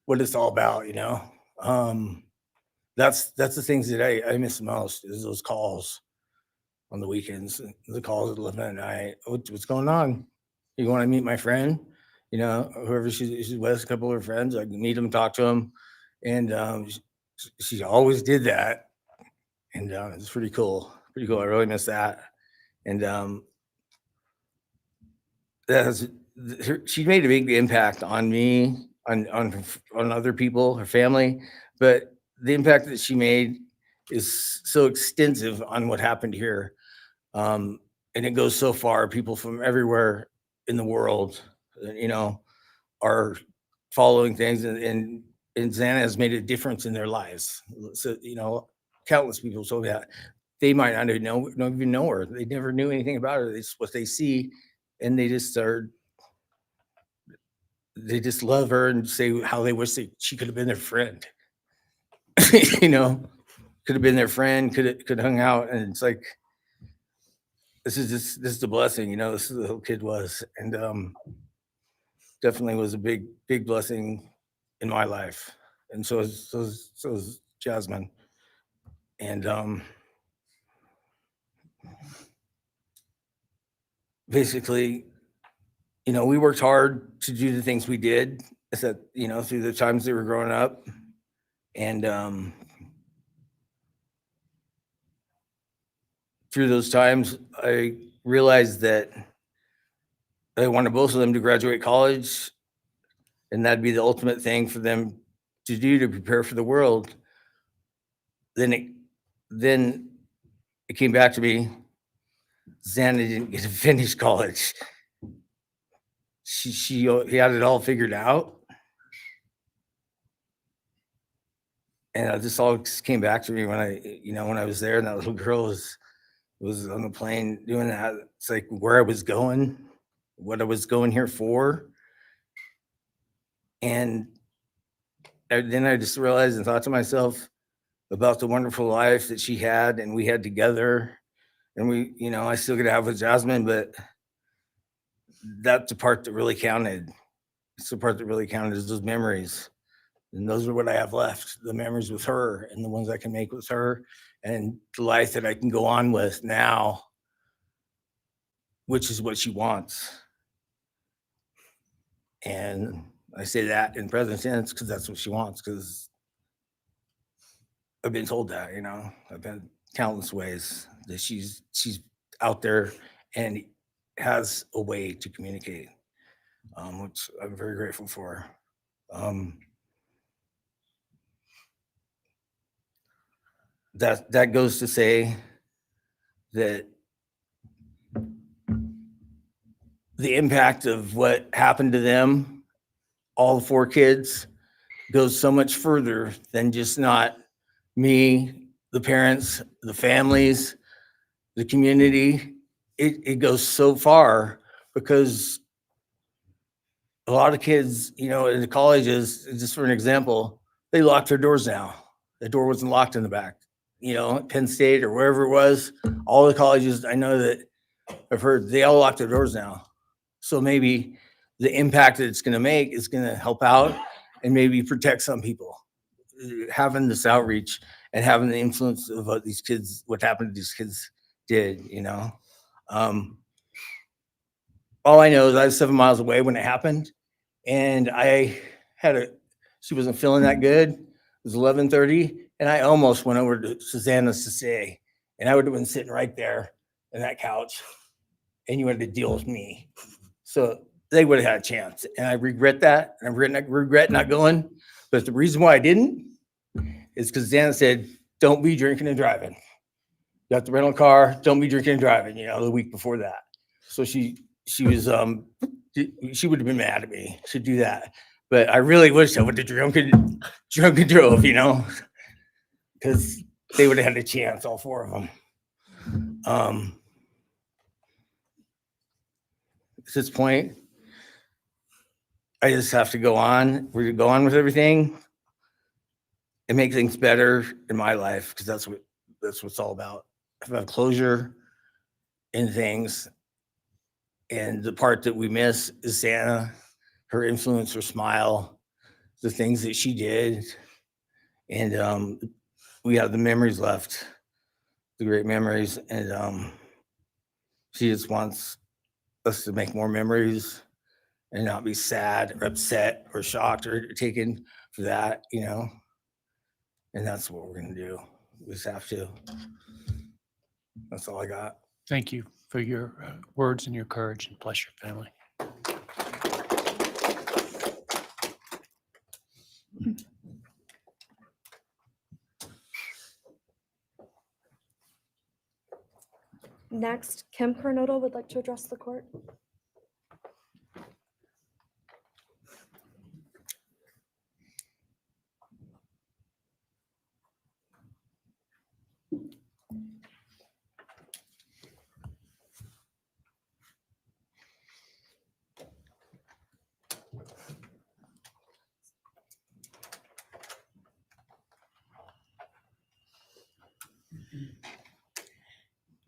it's all about, That's the things that I miss the most is those calls on the weekends, the calls at 11 at night. What's going on? You want to meet my friend? Whoever she's with, a couple of her friends, I can meet them, talk to them. And she always did that. And it's pretty cool. Pretty cool. I really miss that. And she made a big impact on me, on other people, her family. But the impact that she made is so extensive on what happened here. And it goes so far. People from everywhere in the world, are following things, and Xana has made a difference in their lives. So, countless people told me that they might not even know her. They never knew anything about her. It's what they see, and they just love her and say how they wish she could have been their friend. Could have been their friend, could hung out, and it's like, this is a blessing, this is the little kid was, and definitely was a big blessing in my life, and so is Jasmine, and basically, we worked hard to do the things we did, through the times they were growing up, and through those times, I realized that I wanted both of them to graduate college, and that'd be the ultimate thing for them to do to prepare for the world. Then it came back to me. Xana didn't get to finish college. He had it all figured out, and this all came back to me when I was there, and that little girl was on the plane doing that. It's like where I was going, what I was going here for. And then I just realized and thought to myself about the wonderful life that she had and we had together. And I still get to have with Jasmine, but that's the part that really counted. It's the part that really counted, is those memories And those are what I have left, the memories with her and the ones I can make with her and the life that I can go on with now, which is what she wants. And I say that in present tense because that's what she wants, because I've been told that, you know, I've been countless ways that she's out there and has a way to communicate, which I'm very grateful for. That goes to say that the impact of what happened to them, all 4 kids, goes so much further than just not me, the parents, the families, the community. It goes so far because a lot of kids, you know, in the colleges, just for an example, they locked their doors now. The door wasn't locked in the back. You know, at Penn State or wherever it was, all the colleges I know that I've heard, they all lock their doors now. So maybe the impact that it's going to make is going to help out and maybe protect some people. Having this outreach and having the influence of what these kids, what happened to these kids did, you know. All I know is I was 7 miles away when it happened, and she wasn't feeling that good. It was 11:30, and I almost went over to Susanna's to say, and I would have been sitting right there in that couch, and you had to deal with me. So they would have had a chance, and I regret that, and I regret not going. But the reason why I didn't is because Xana said, "Don't be drinking and driving. You have to rent a car. Don't be drinking and driving." You know, the week before that, so she was she would have been mad at me to do that. But I really wish I would have drunk and drove, you know, because they would have had a chance, all 4 of them. At this point, I just have to go on. We're going to go on with everything and make things better in my life, because that's what it's all about. If I have closure in things, and the part that we miss is Xana, her influence, her smile, the things that she did, and we have the memories left, the great memories, and she just wants us to make more memories and not be sad or upset or shocked or taken for that, you know. And that's what we're gonna do. We just have to. That's all I got. Thank you for your words and your courage, and bless your family. Next, Kim Kernodle would like to address the court.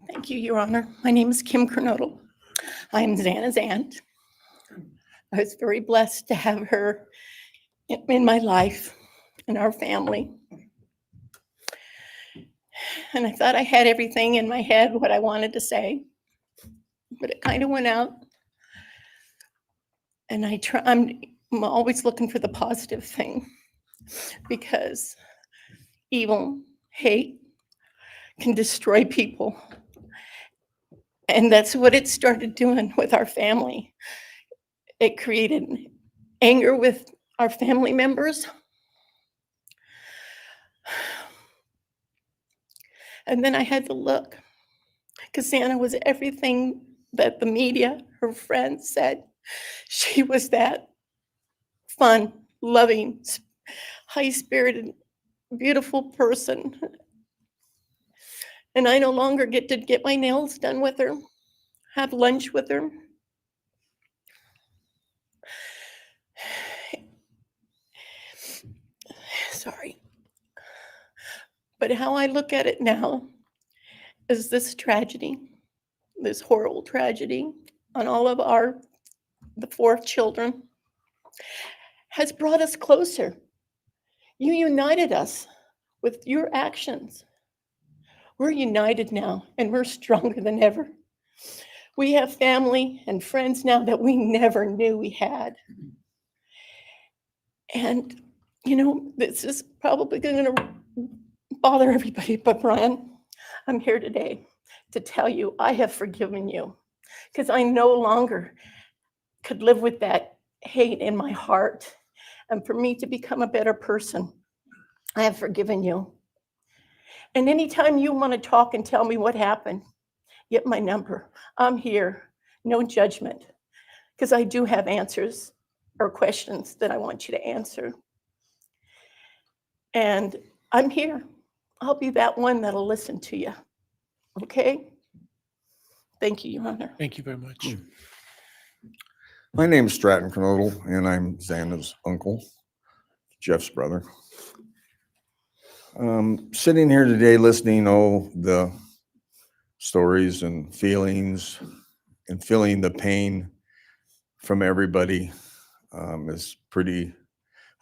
Thank you, Your Honor. My name is Kim Kernodle. I am Xana's aunt. I was very blessed to have her in my life and our family. And I thought I had everything in my head, what I wanted to say, but it kind of went out. And I'm always looking for the positive thing, because evil, hate can destroy people. And that's what it started doing with our family. It created anger with our family members. And then I had to look, because Xana was everything that the media, her friends said. She was that fun, loving, high-spirited, beautiful person. And I no longer get to get my nails done with her, have lunch with her. Sorry. But how I look at it now is this tragedy, this horrible tragedy on all of the 4 children, has brought us closer. You united us with your actions. We're united now, and we're stronger than ever. We have family and friends now that we never knew we had. And, you know, this is probably going to bother everybody, but Bryan, I'm here today to tell you I have forgiven you because I no longer could live with that hate in my heart. And for me to become a better person, I have forgiven you. And anytime you want to talk and tell me what happened, get my number. I'm here, no judgment, because I do have answers or questions that I want you to answer. And I'm here. I'll be that one that'll listen to you. Okay? Thank you, Your Honor. Thank you very much. My name is Stratton Kernodle, and I'm Xana's uncle, Jeff's brother. Sitting here today listening to all the stories and feelings and feeling the pain from everybody is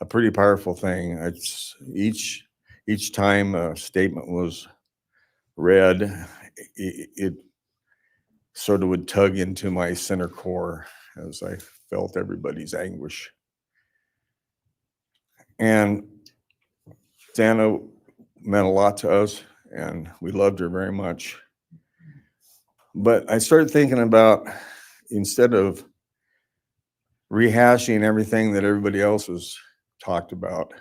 a pretty powerful thing. It's each time a statement was read, it sort of would tug into my center core as I felt everybody's anguish. And Xana meant a lot to us, and we loved her very much. But I started thinking about, instead of rehashing everything that everybody else has talked about,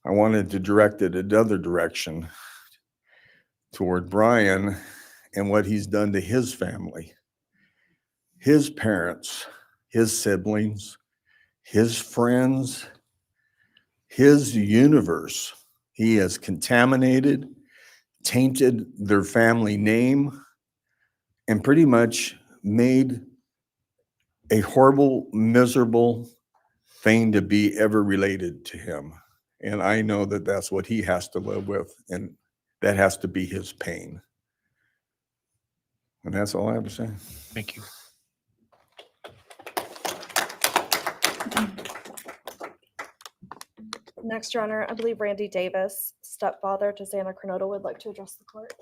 I wanted to direct it another direction toward Bryan and what he's done to his family, his parents, his siblings, his friends, his universe. He has contaminated, tainted their family name, and pretty much made a horrible, miserable thing to be ever related to him. And I know that that's what he has to live with, and that has to be his pain. And that's all I have to say. Thank you. Next, Your Honor, I believe Randy Davis, stepfather to Xana Kernodle, would like to address the court.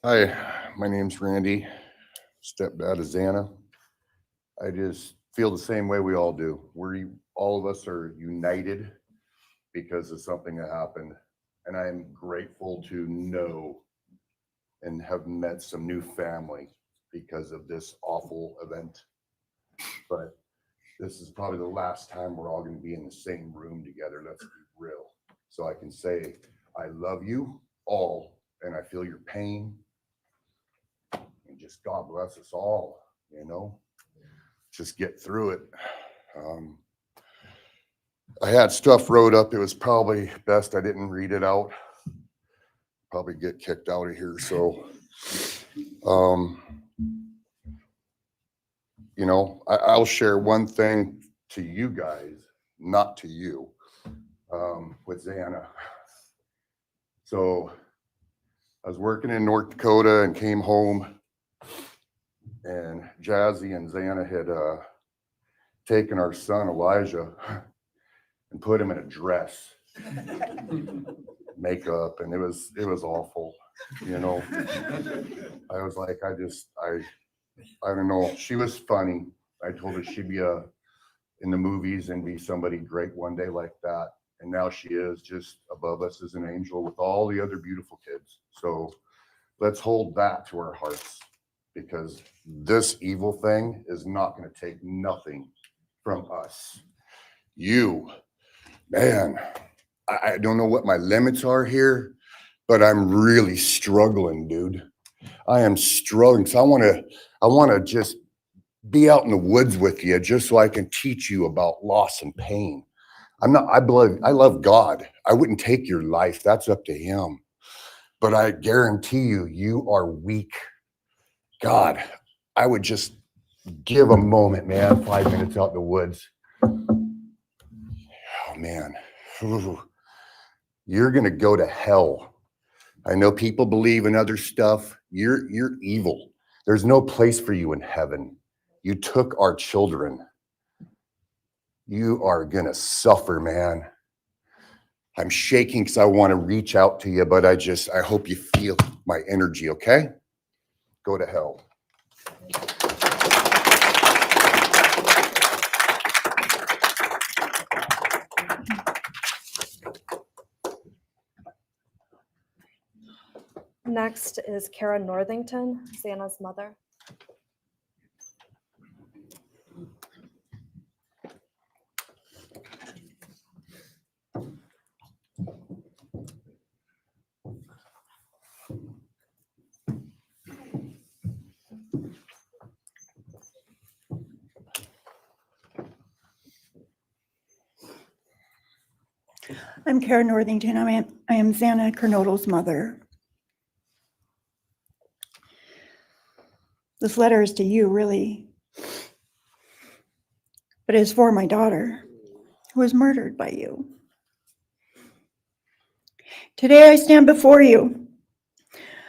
Hi, my name's Randy, stepdad of Xana. I just feel the same way we all do. All of us are united because of something that happened. And I'm grateful to know and have met some new family because of this awful event. But this is probably the last time we're all going to be in the same room together. Let's be real. So I can say, I love you all, and I feel your pain. And just God bless us all, you know, just get through it. I had stuff wrote up. It was probably best I didn't read it out. Probably get kicked out of here. So, you know, I'll share one thing to you guys, not to you, with Xana. So I was working in North Dakota and came home, and Jazzy and Xana had taken our son Elijah and put him in a dress, makeup, and it was awful, you know. I was like, I don't know. She was funny. I told her she'd be in the movies and be somebody great one day like that. And now she is just above us as an angel with all the other beautiful kids. So let's hold that to our hearts, because this evil thing is not going to take nothing from us. You, man, I don't know what my limits are here, but I'm really struggling, dude. I am struggling. So I want to just be out in the woods with you, just so I can teach you about loss and pain. I love God. I wouldn't take your life. That's up to him. But I guarantee you, you are weak. God, I would just give a moment, man, 5 minutes out in the woods. Oh, man. Ooh. You're going to go to hell. I know people believe in other stuff. You're evil. There's no place for you in heaven. You took our children. You are gonna suffer, man. I'm shaking because I want to reach out to you, but I hope you feel my energy, okay? Go to hell. Next is Kara Northington, Xana's mother. I'm Kara Northington. I am Xana Kernodle's mother. This letter is to you, really, but it is for my daughter, who was murdered by you. Today I stand before you,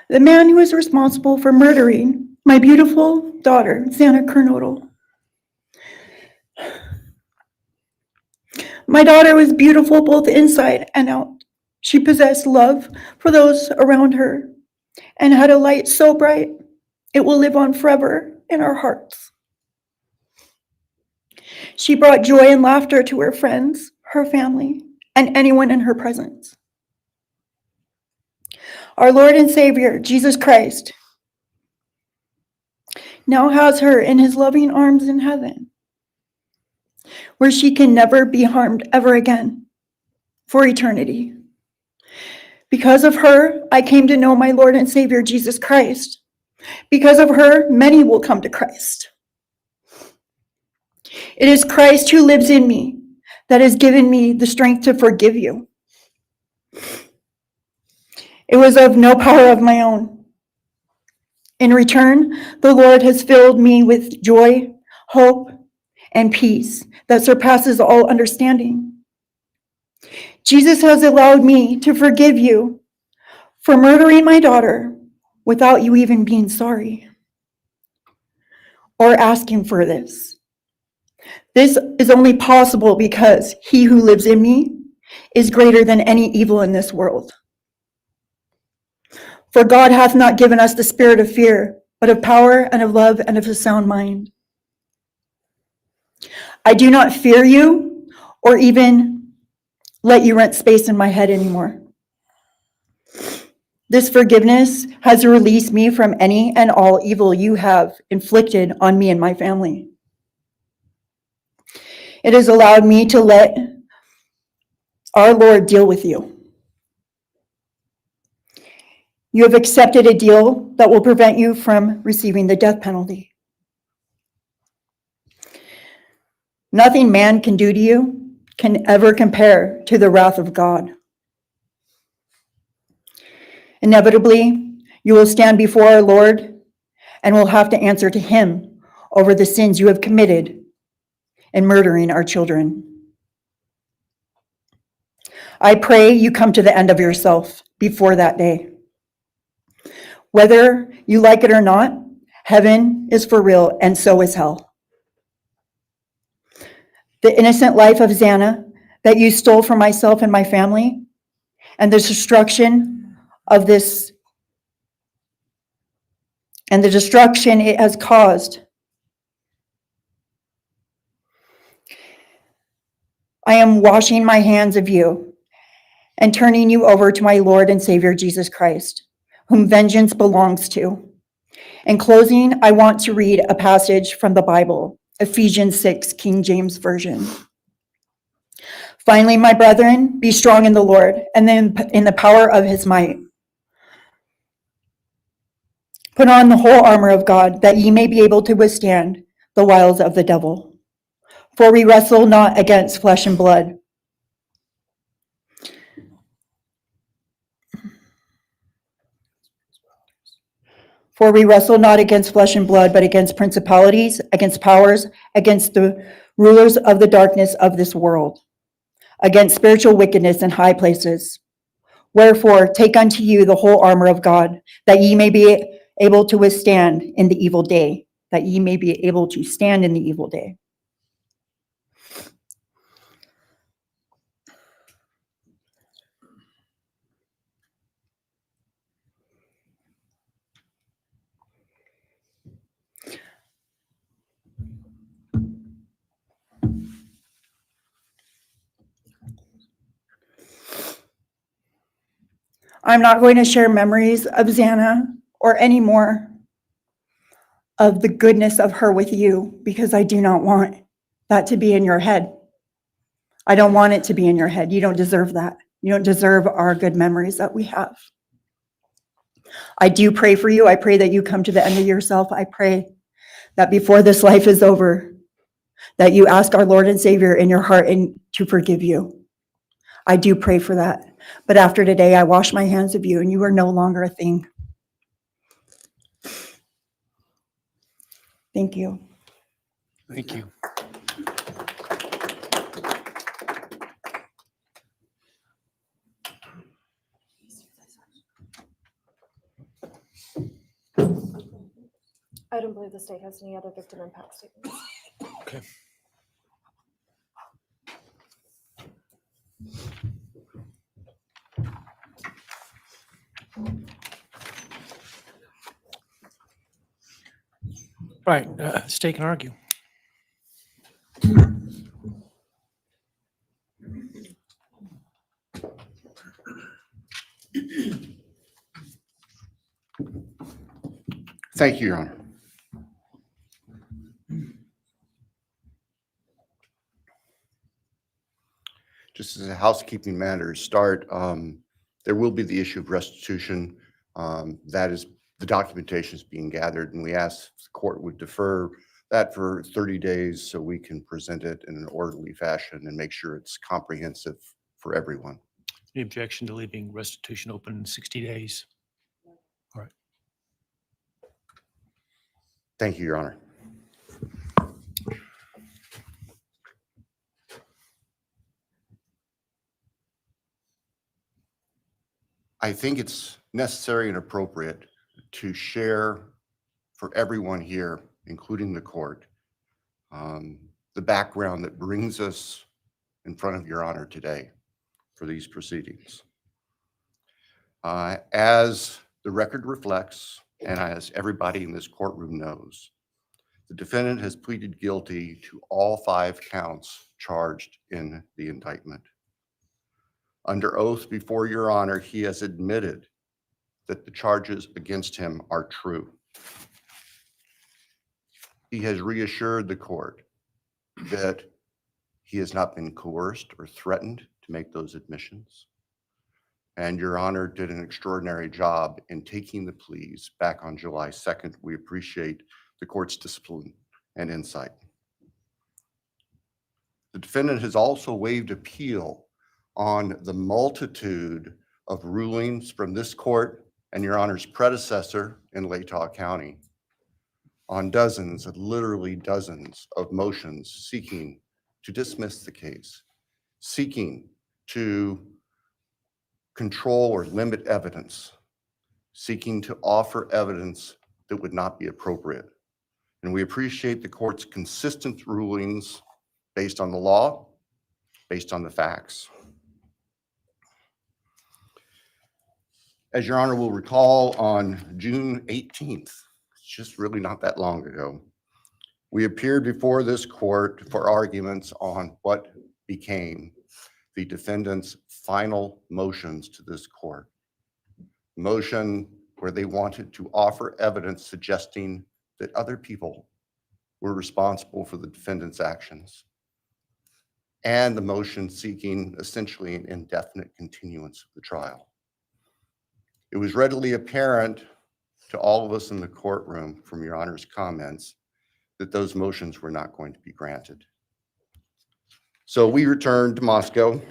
the man who is responsible for murdering my beautiful daughter, Xana Kernodle. My daughter was beautiful both inside and out. She possessed love for those around her and had a light so bright it will live on forever in our hearts. She brought joy and laughter to her friends, her family, and anyone in her presence. Our Lord and Savior, Jesus Christ, now has her in his loving arms in heaven, where she can never be harmed ever again for eternity. Because of her, I came to know my Lord and Savior, Jesus Christ. Because of her, many will come to Christ. It is Christ who lives in me that has given me the strength to forgive you. It was of no power of my own. In return, the Lord has filled me with joy, hope, and peace that surpasses all understanding. Jesus has allowed me to forgive you for murdering my daughter without you even being sorry or asking for this. This is only possible because he who lives in me is greater than any evil in this world. For God hath not given us the spirit of fear, but of power and of love and of a sound mind. I do not fear you or even let you rent space in my head anymore. This forgiveness has released me from any and all evil you have inflicted on me and my family. It has allowed me to let our Lord deal with you. You have accepted a deal that will prevent you from receiving the death penalty. Nothing man can do to you can ever compare to the wrath of God. Inevitably, you will stand before our Lord and will have to answer to him over the sins you have committed in murdering our children. I pray you come to the end of yourself before that day. Whether you like it or not, heaven is for real and so is hell. The innocent life of Xana that you stole from myself and my family, and the destruction it has caused. I am washing my hands of you and turning you over to my Lord and Savior, Jesus Christ, whom vengeance belongs to. In closing, I want to read a passage from the Bible, Ephesians 6, King James Version. Finally, my brethren, be strong in the Lord and then in the power of his might. Put on the whole armor of God, that ye may be able to withstand the wiles of the devil. For we wrestle not against flesh and blood. For we wrestle not against flesh and blood, but against principalities, against powers, against the rulers of the darkness of this world, against spiritual wickedness in high places. Wherefore, take unto you the whole armor of God, that ye may be able to withstand in the evil day, that ye may be able to stand in the evil day. I'm not going to share memories of Xana or any more of the goodness of her with you, because I do not want that to be in your head. I don't want it to be in your head. You don't deserve that. You don't deserve our good memories that we have. I do pray for you. I pray that you come to the end of yourself. I pray that before this life is over, that you ask our Lord and Savior in your heart and to forgive you. I do pray for that. But after today, I wash my hands of you, and you are no longer a thing. Thank you. Thank you. I don't believe the state has any other victim impact statements. Okay. All right, stake and argue. Thank you, Your Honor. Just as a housekeeping matter to start, there will be the issue of restitution. That is, the documentation is being gathered, and we ask the court would defer that for 30 days so we can present it in an orderly fashion and make sure it's comprehensive for everyone. Any objection to leaving restitution open in 60 days? All right. Thank you, Your Honor. I think it's necessary and appropriate to share for everyone here, including the court, the background that brings us in front of Your Honor today for these proceedings. As the record reflects, and as everybody in this courtroom knows, the defendant has pleaded guilty to all 5 counts charged in the indictment. Under oath before Your Honor, he has admitted that the charges against him are true. He has reassured the court that he has not been coerced or threatened to make those admissions. And Your Honor did an extraordinary job in taking the pleas back on July 2nd. We appreciate the court's discipline and insight. The defendant has also waived appeal on the multitude of rulings from this court and Your Honor's predecessor in Latah County on dozens, literally dozens of motions seeking to dismiss the case, seeking to control or limit evidence, seeking to offer evidence that would not be appropriate. And we appreciate the court's consistent rulings based on the law, based on the facts. As Your Honor will recall, on June 18th, it's just really not that long ago, we appeared before this court for arguments on what became the defendant's final motions to this court. Motion where they wanted to offer evidence suggesting that other people were responsible for the defendant's actions, and the motion seeking essentially an indefinite continuance of the trial. It was readily apparent to all of us in the courtroom from Your Honor's comments that those motions were not going to be granted. So we returned to Moscow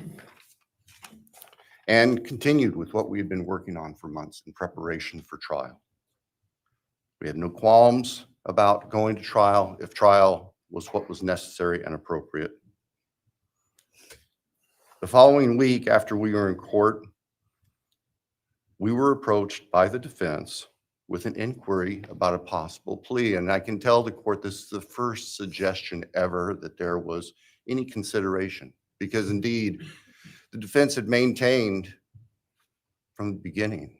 and continued with what we had been working on for months in preparation for trial. We had no qualms about going to trial if trial was what was necessary and appropriate. The following week after we were in court, we were approached by the defense with an inquiry about a possible plea. And I can tell the court this is the first suggestion ever that there was any consideration, because indeed the defense had maintained from the beginning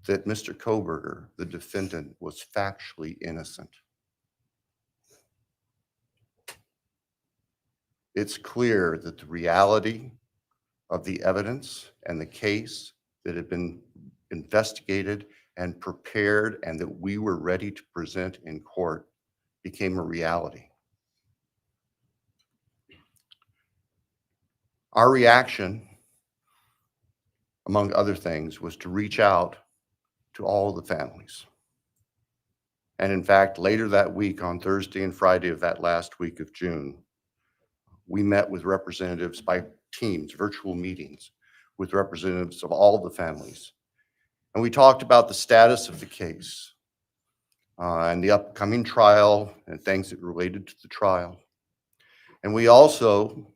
that Mr. Kohberger, the defendant, was factually innocent. It's clear that the reality of the evidence and the case that had been investigated and prepared and that we were ready to present in court became a reality. Our reaction, among other things, was to reach out to all the families. And in fact, later that week, on Thursday and Friday of that last week of June, we met with representatives by teams, virtual meetings, with representatives of all the families. And we talked about the status of the case and the upcoming trial and things that related to the trial. And we also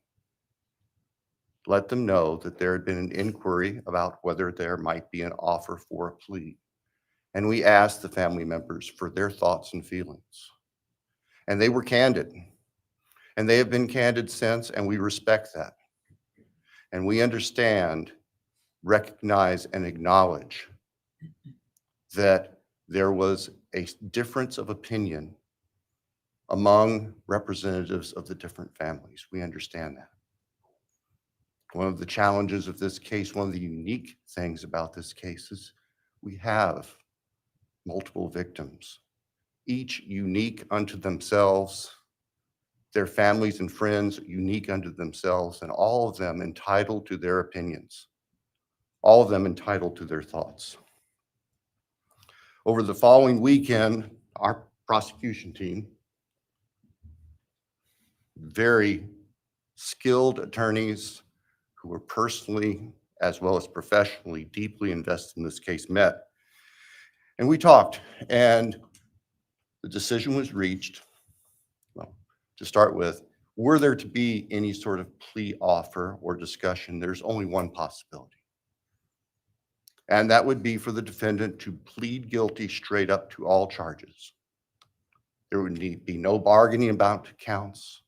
let them know that there had been an inquiry about whether there might be an offer for a plea. And we asked the family members for their thoughts and feelings. And they were candid. And they have been candid since, and we respect that. And we understand, recognize, and acknowledge that there was a difference of opinion among representatives of the different families. We understand that. One of the challenges of this case, one of the unique things about this case is we have multiple victims, each unique unto themselves, their families and friends unique unto themselves, and all of them entitled to their opinions, all of them entitled to their thoughts. Over the following weekend, our prosecution team, very skilled attorneys who were personally as well as professionally deeply invested in this case, met. And we talked, and the decision was reached. Well, to start with, were there to be any sort of plea offer or discussion, there's only one possibility. And that would be for the defendant to plead guilty straight up to all charges. There would be no bargaining about counts.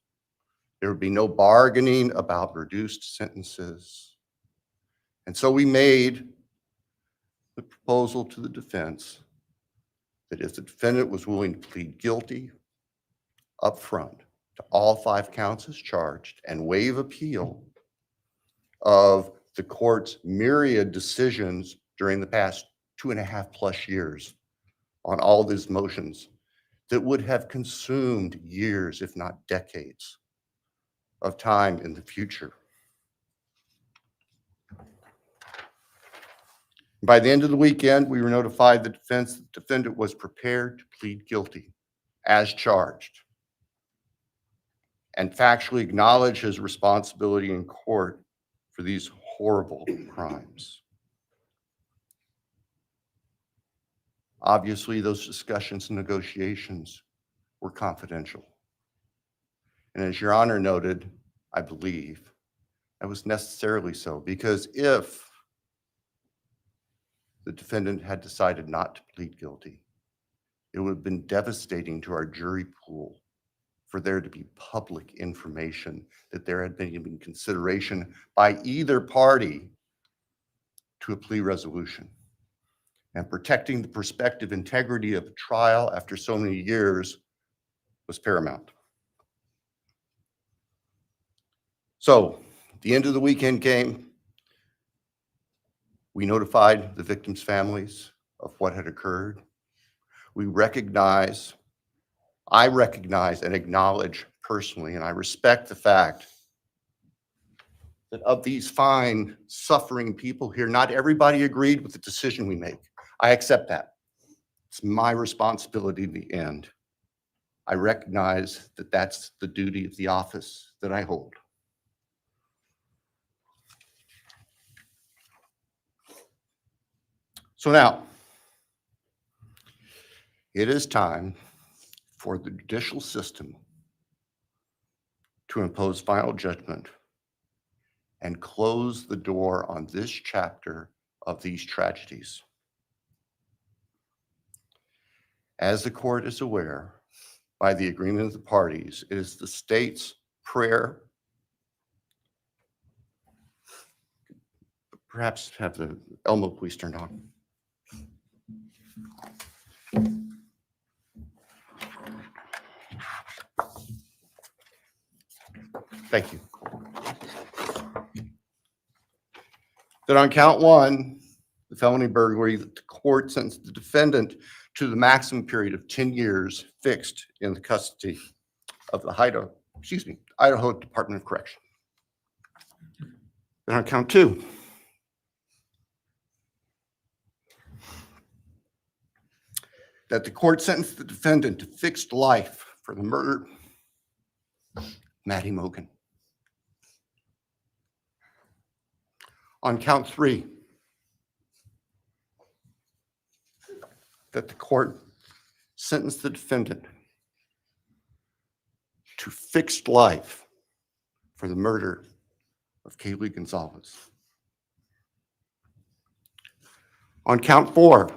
There would be no bargaining about reduced sentences. And so we made the proposal to the defense that if the defendant was willing to plead guilty up front to all 5 counts as charged and waive appeal of the court's myriad decisions during the past 2.5+ years on all these motions that would have consumed years, if not decades, of time in the future. By the end of the weekend, we were notified the defendant was prepared to plead guilty as charged and factually acknowledge his responsibility in court for these horrible crimes. Obviously, those discussions and negotiations were confidential. And as Your Honor noted, I believe that was necessarily so, because if the defendant had decided not to plead guilty, it would have been devastating to our jury pool for there to be public information that there had been consideration by either party to a plea resolution. And protecting the prospective integrity of a trial after so many years was paramount. So the end of the weekend came. We notified the victims' families of what had occurred. I recognize and acknowledge personally, and I respect the fact that of these fine, suffering people here, not everybody agreed with the decision we make. I accept that. It's my responsibility in the end. I recognize that that's the duty of the office that I hold. So now, it is time for the judicial system to impose final judgment and close the door on this chapter of these tragedies. As the court is aware, by the agreement of the parties, it is the state's prayer. Perhaps have the Elmo police turned on. Thank you. That on count one, the felony burglary, that the court sentenced the defendant to the maximum period of 10 years fixed in the custody of the Idaho Department of Correction. Then on count two, that the court sentenced the defendant to fixed life for the murder of Madison Mogen. On count three, that the court sentenced the defendant to fixed life for the murder of Kaylee Goncalves. On count four,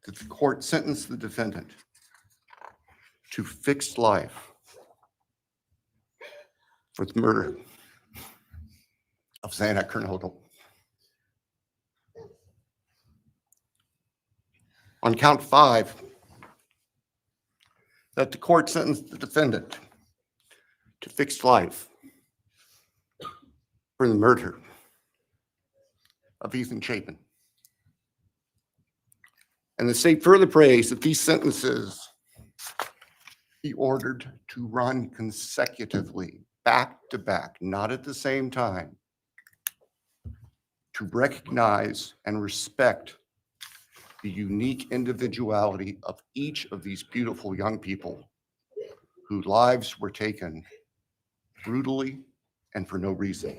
that the court sentenced the defendant to fixed life for the murder of Xana Kernodle. On count five, that the court sentenced the defendant to fixed life for the murder of Ethan Chapin. And the state further prays that these sentences be ordered to run consecutively, back to back, not at the same time, to recognize and respect the unique individuality of each of these beautiful young people whose lives were taken brutally and for no reason.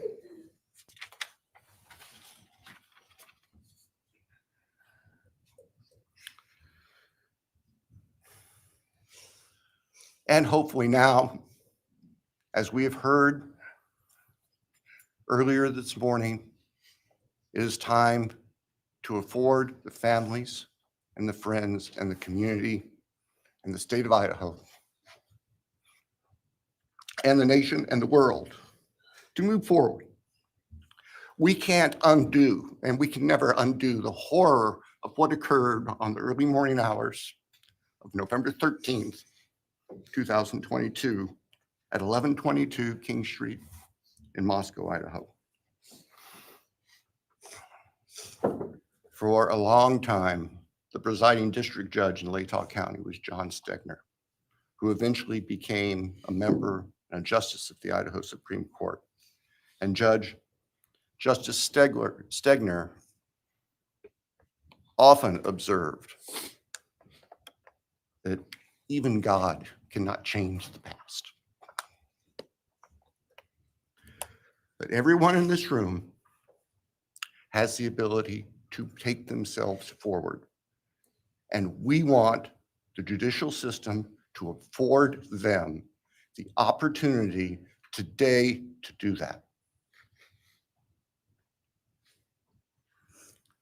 And hopefully now, as we have heard earlier this morning, it is time to afford the families and the friends and the community and the state of Idaho and the nation and the world to move forward. We can't undo, and we can never undo, the horror of what occurred on the early morning hours of November 13th, 2022 at 1122 King Street in Moscow, Idaho. For a long time, the presiding district judge in Latah County was John Stegner, who eventually became a member and a justice of the Idaho Supreme Court. And Justice Stegner often observed that even God cannot change the past. But everyone in this room has the ability to take themselves forward. And we want the judicial system to afford them the opportunity today to do that.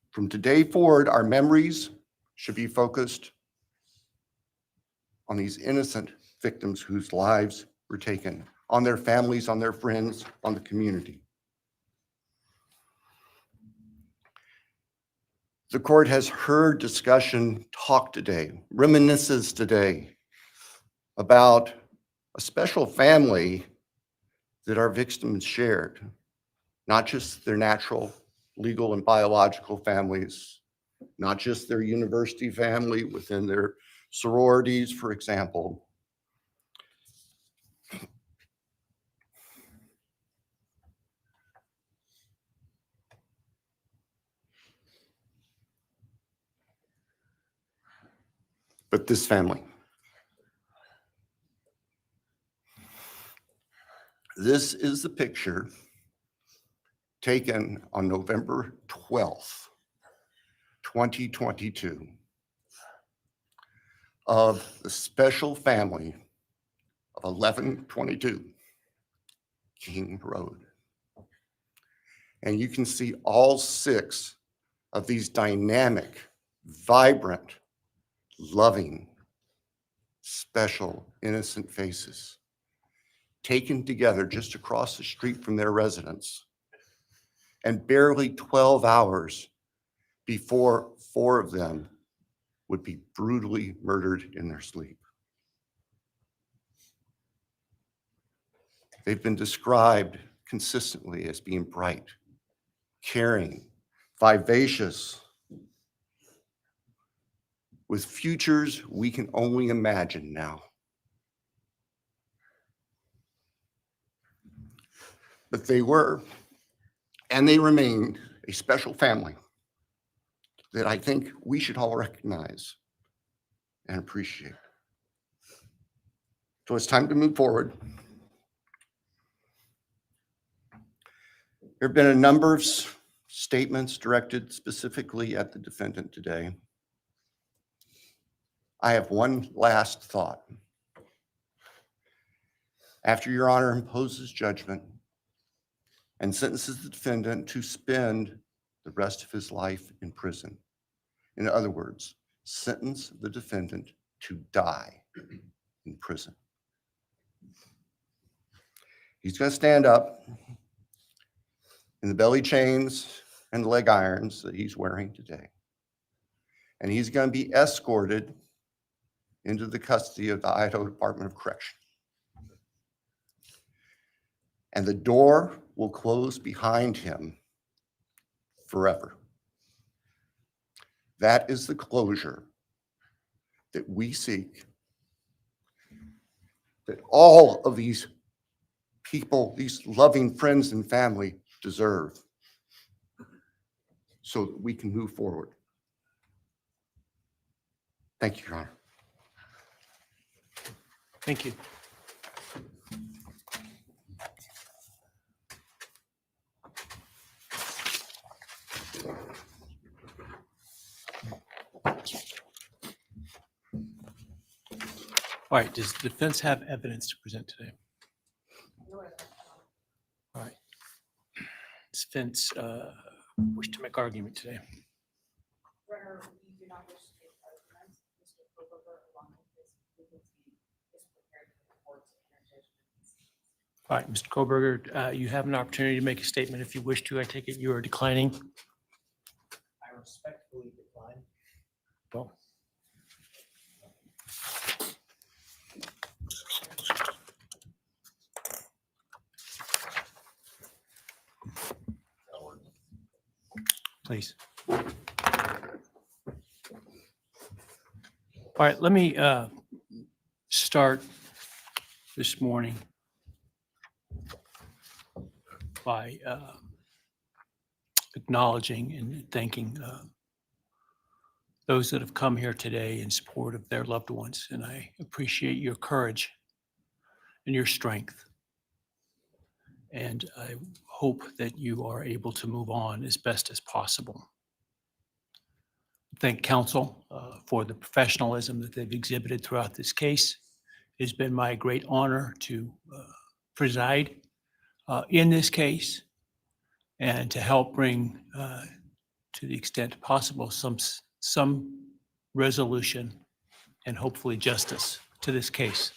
From today forward, our memories should be focused on these innocent victims whose lives were taken, on their families, on their friends, on the community. The court has heard discussion, talk today, reminiscences today about a special family that our victims shared, not just their natural, legal, and biological families, not just their university family within their sororities, for example. But this family. This is the picture taken on November 12th, 2022, of the special family of 1122 King Road. And you can see all 6 of these dynamic, vibrant, loving, special, innocent faces taken together just across the street from their residence. And barely 12 hours before 4 of them would be brutally murdered in their sleep. They've been described consistently as being bright, caring, vivacious, with futures we can only imagine now. But they were, and they remain, a special family that I think we should all recognize and appreciate. So it's time to move forward. There have been a number of statements directed specifically at the defendant today. I have one last thought. After Your Honor imposes judgment and sentences the defendant to spend the rest of his life in prison, in other words, sentence the defendant to die in prison, he's going to stand up in the belly chains and leg irons that he's wearing today. And he's going to be escorted into the custody of the Idaho Department of Correction. And the door will close behind him forever. That is the closure that we seek, that all of these people, these loving friends and family deserve, so that we can move forward. Thank you, Your Honor. Thank you. All right, does the defense have evidence to present today? All right. Does defense wish to make argument today? All right, Mr. Kohberger, you have an opportunity to make a statement if you wish to. I take it you are declining. I respectfully decline. Well, please. All right, let me start this morning by acknowledging and thanking those that have come here today in support of their loved ones. And I appreciate your courage and your strength. And I hope that you are able to move on as best as possible. Thank counsel for the professionalism that they've exhibited throughout this case. It's been my great honor to preside in this case and to help bring, to the extent possible, some resolution and hopefully justice to this case.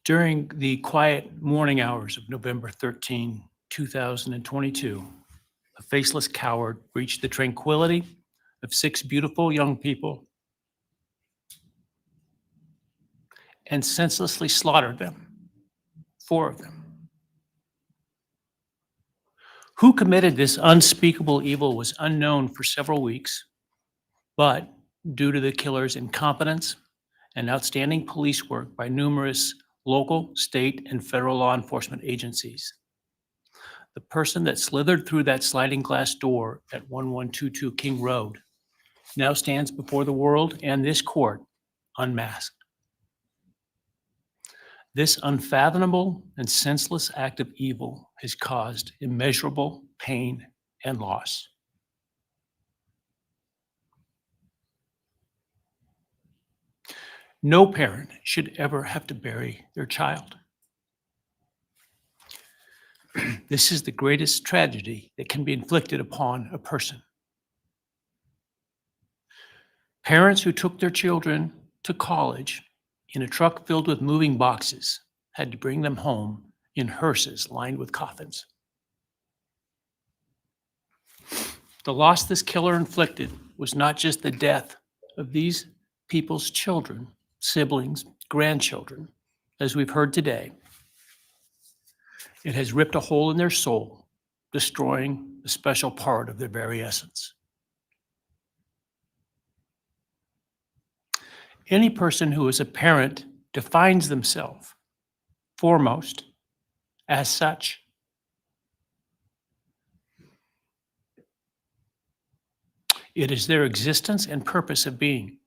During the quiet morning hours of November 13, 2022, a faceless coward breached the tranquility of 6 beautiful young people and senselessly slaughtered them, 4 of them. Who committed this unspeakable evil was unknown for several weeks, but due to the killer's incompetence and outstanding police work by numerous local, state, and federal law enforcement agencies, the person that slithered through that sliding glass door at 1122 King Road now stands before the world and this court unmasked. This unfathomable and senseless act of evil has caused immeasurable pain and loss. No parent should ever have to bury their child. This is the greatest tragedy that can be inflicted upon a person. Parents who took their children to college in a truck filled with moving boxes had to bring them home in hearses lined with coffins. The loss this killer inflicted was not just the death of these people's children, siblings, grandchildren, as we've heard today. It has ripped a hole in their soul, destroying a special part of their very essence. Any person who is a parent defines themselves foremost as such. It is their existence and purpose of being.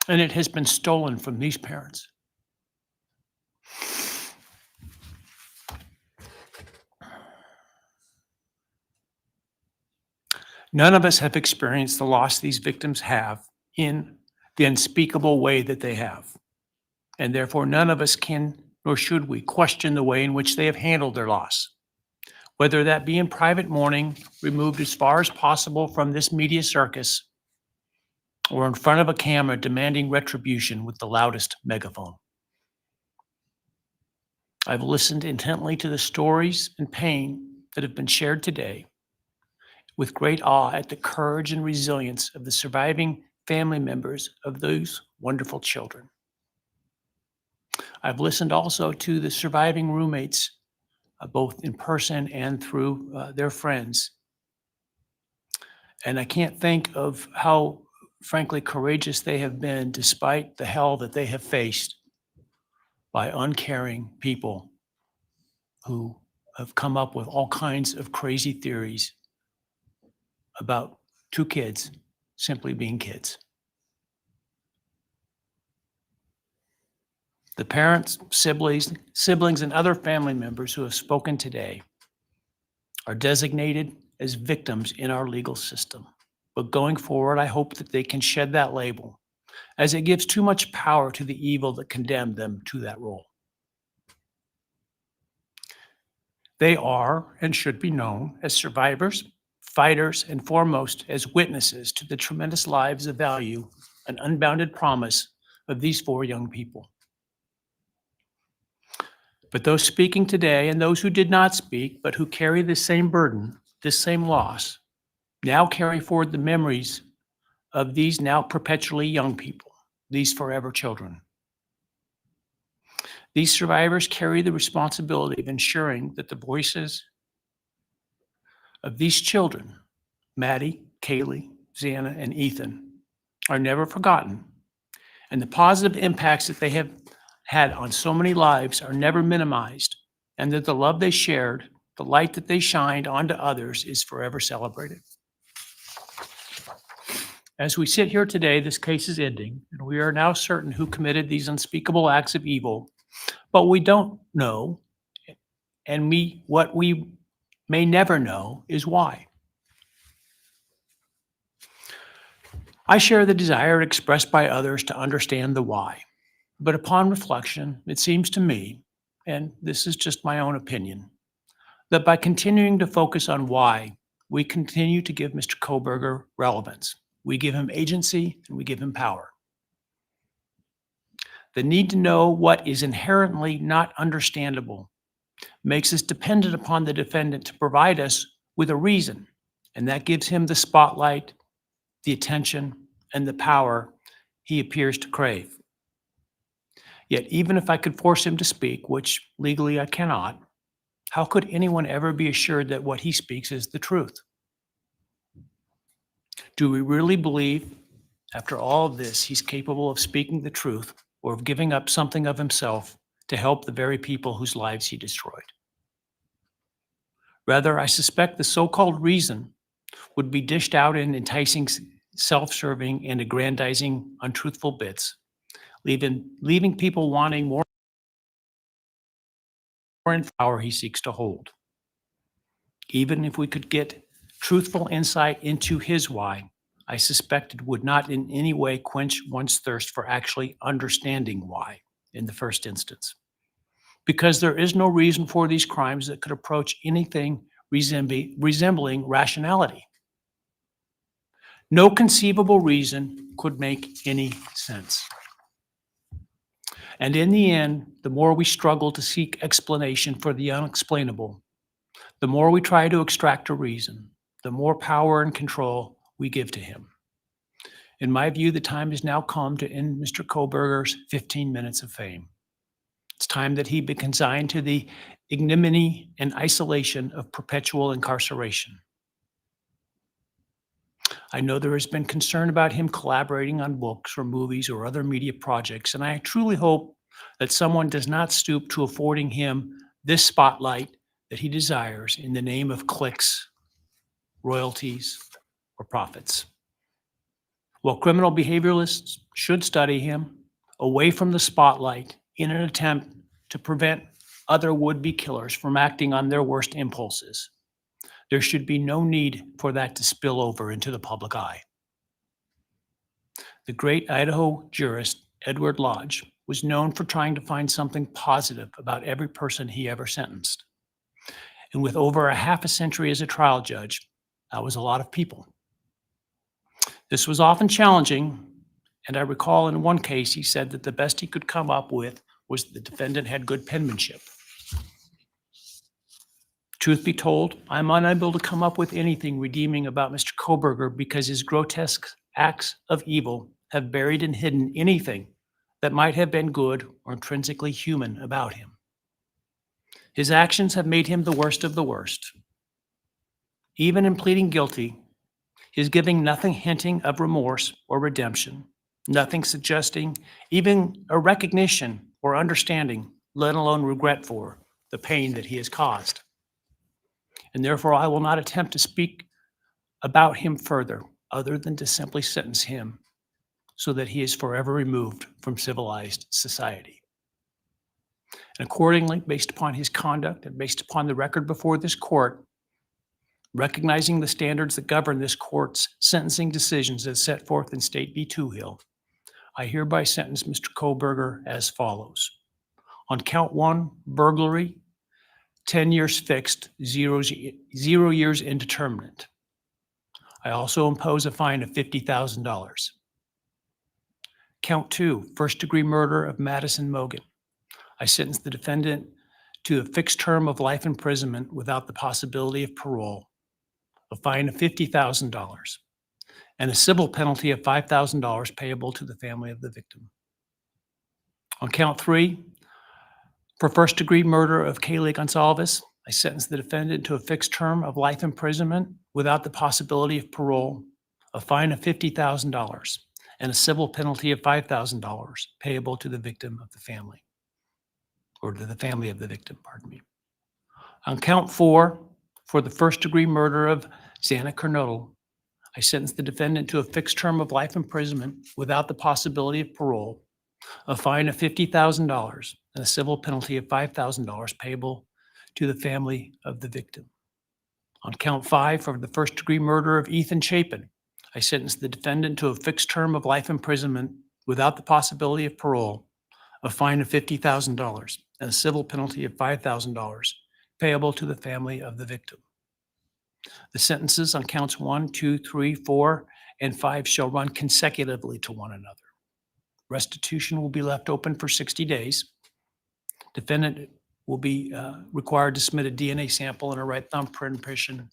And it has been stolen from these parents. None of us have experienced the loss these victims have in the unspeakable way that they have. And therefore, none of us can, nor should we, question the way in which they have handled their loss. Whether that be in private mourning, removed as far as possible from this media circus, or in front of a camera demanding retribution with the loudest megaphone. I've listened intently to the stories and pain that have been shared today, with great awe at the courage and resilience of the surviving family members of those wonderful children. I've listened also to the surviving roommates, both in person and through their friends. And I can't think of how, frankly, courageous they have been despite the hell that they have faced by uncaring people who have come up with all kinds of crazy theories about two kids simply being kids. The parents, siblings, and other family members who have spoken today are designated as victims in our legal system. But going forward, I hope that they can shed that label, as it gives too much power to the evil that condemned them to that role. They are and should be known as survivors, fighters, and foremost as witnesses to the tremendous lives of value and unbounded promise of these four young people. But those speaking today and those who did not speak, but who carry the same burden, this same loss, now carry forward the memories of these now perpetually young people, these forever children. These survivors carry the responsibility of ensuring that the voices of these children, Maddie, Kaylee, Xana, and Ethan, are never forgotten, and the positive impacts that they have had on so many lives are never minimized, and that the love they shared, the light that they shined onto others is forever celebrated. As we sit here today, this case is ending, and we are now certain who committed these unspeakable acts of evil, but we don't know, and what we may never know is why. I share the desire expressed by others to understand the why. But upon reflection, it seems to me, and this is just my own opinion, that by continuing to focus on why, we continue to give Mr. Kohberger relevance. We give him agency and we give him power. The need to know what is inherently not understandable makes us dependent upon the defendant to provide us with a reason, and that gives him the spotlight, the attention, and the power he appears to crave. Yet even if I could force him to speak, which legally I cannot, how could anyone ever be assured that what he speaks is the truth? Do we really believe, after all of this, he's capable of speaking the truth or of giving up something of himself to help the very people whose lives he destroyed? Rather, I suspect the so-called reason would be dished out in enticing, self-serving, and aggrandizing untruthful bits, leaving people wanting more in power he seeks to hold. Even if we could get truthful insight into his why, I suspect it would not in any way quench one's thirst for actually understanding why in the first instance. because there is no reason for these crimes that could approach anything resembling rationality. No conceivable reason could make any sense. And in the end, the more we struggle to seek explanation for the unexplainable, the more we try to extract a reason, the more power and control we give to him. In my view, the time has now come to end Mr. Kohberger's 15 minutes of fame. It's time that he be consigned to the ignominy and isolation of perpetual incarceration. I know there has been concern about him collaborating on books or movies or other media projects, and I truly hope that someone does not stoop to affording him this spotlight that he desires in the name of clicks, royalties, or profits. While criminal behavioralists should study him away from the spotlight in an attempt to prevent other would-be killers from acting on their worst impulses, there should be no need for that to spill over into the public eye. The great Idaho jurist Edward Lodge was known for trying to find something positive about every person he ever sentenced. And with over a half a century as a trial judge, that was a lot of people. This was often challenging, and I recall in one case he said that the best he could come up with was the defendant had good penmanship. Truth be told, I'm unable to come up with anything redeeming about Mr. Kohberger because his grotesque acts of evil have buried and hidden anything that might have been good or intrinsically human about him. His actions have made him the worst of the worst. Even in pleading guilty, his giving nothing hinting of remorse or redemption, nothing suggesting even a recognition or understanding, let alone regret for the pain that he has caused. And therefore, I will not attempt to speak about him further, other than to simply sentence him so that he is forever removed from civilized society. And accordingly, based upon his conduct and based upon the record before this court, recognizing the standards that govern this court's sentencing decisions as set forth in State v. Toohill, I hereby sentence Mr. Kohberger as follows. On count 1, burglary, 10 years fixed, 0 years indeterminate. I also impose a fine of $50,000. Count 2, first-degree murder of Madison Mogen. I sentence the defendant to a fixed term of life imprisonment without the possibility of parole, a fine of $50,000, and a civil penalty of $5,000 payable to the family of the victim. On count 3, for first-degree murder of Kaylee Goncalves, I sentence the defendant to a fixed term of life imprisonment without the possibility of parole, a fine of $50,000, and a civil penalty of $5,000 payable to the victim of the family, or to the family of the victim, pardon me. On count 4, for the first-degree murder of Xana Kernodle, I sentence the defendant to a fixed term of life imprisonment without the possibility of parole, a fine of $50,000, and a civil penalty of $5,000 payable to the family of the victim. On count 5, for the first-degree murder of Ethan Chapin, I sentence the defendant to a fixed term of life imprisonment without the possibility of parole, a fine of $50,000, and a civil penalty of $5,000 payable to the family of the victim. The sentences on counts 1, 2, 3, 4, and 5 shall run consecutively to one another. Restitution will be left open for 60 days. Defendant will be required to submit a DNA sample and a right thumbprint impression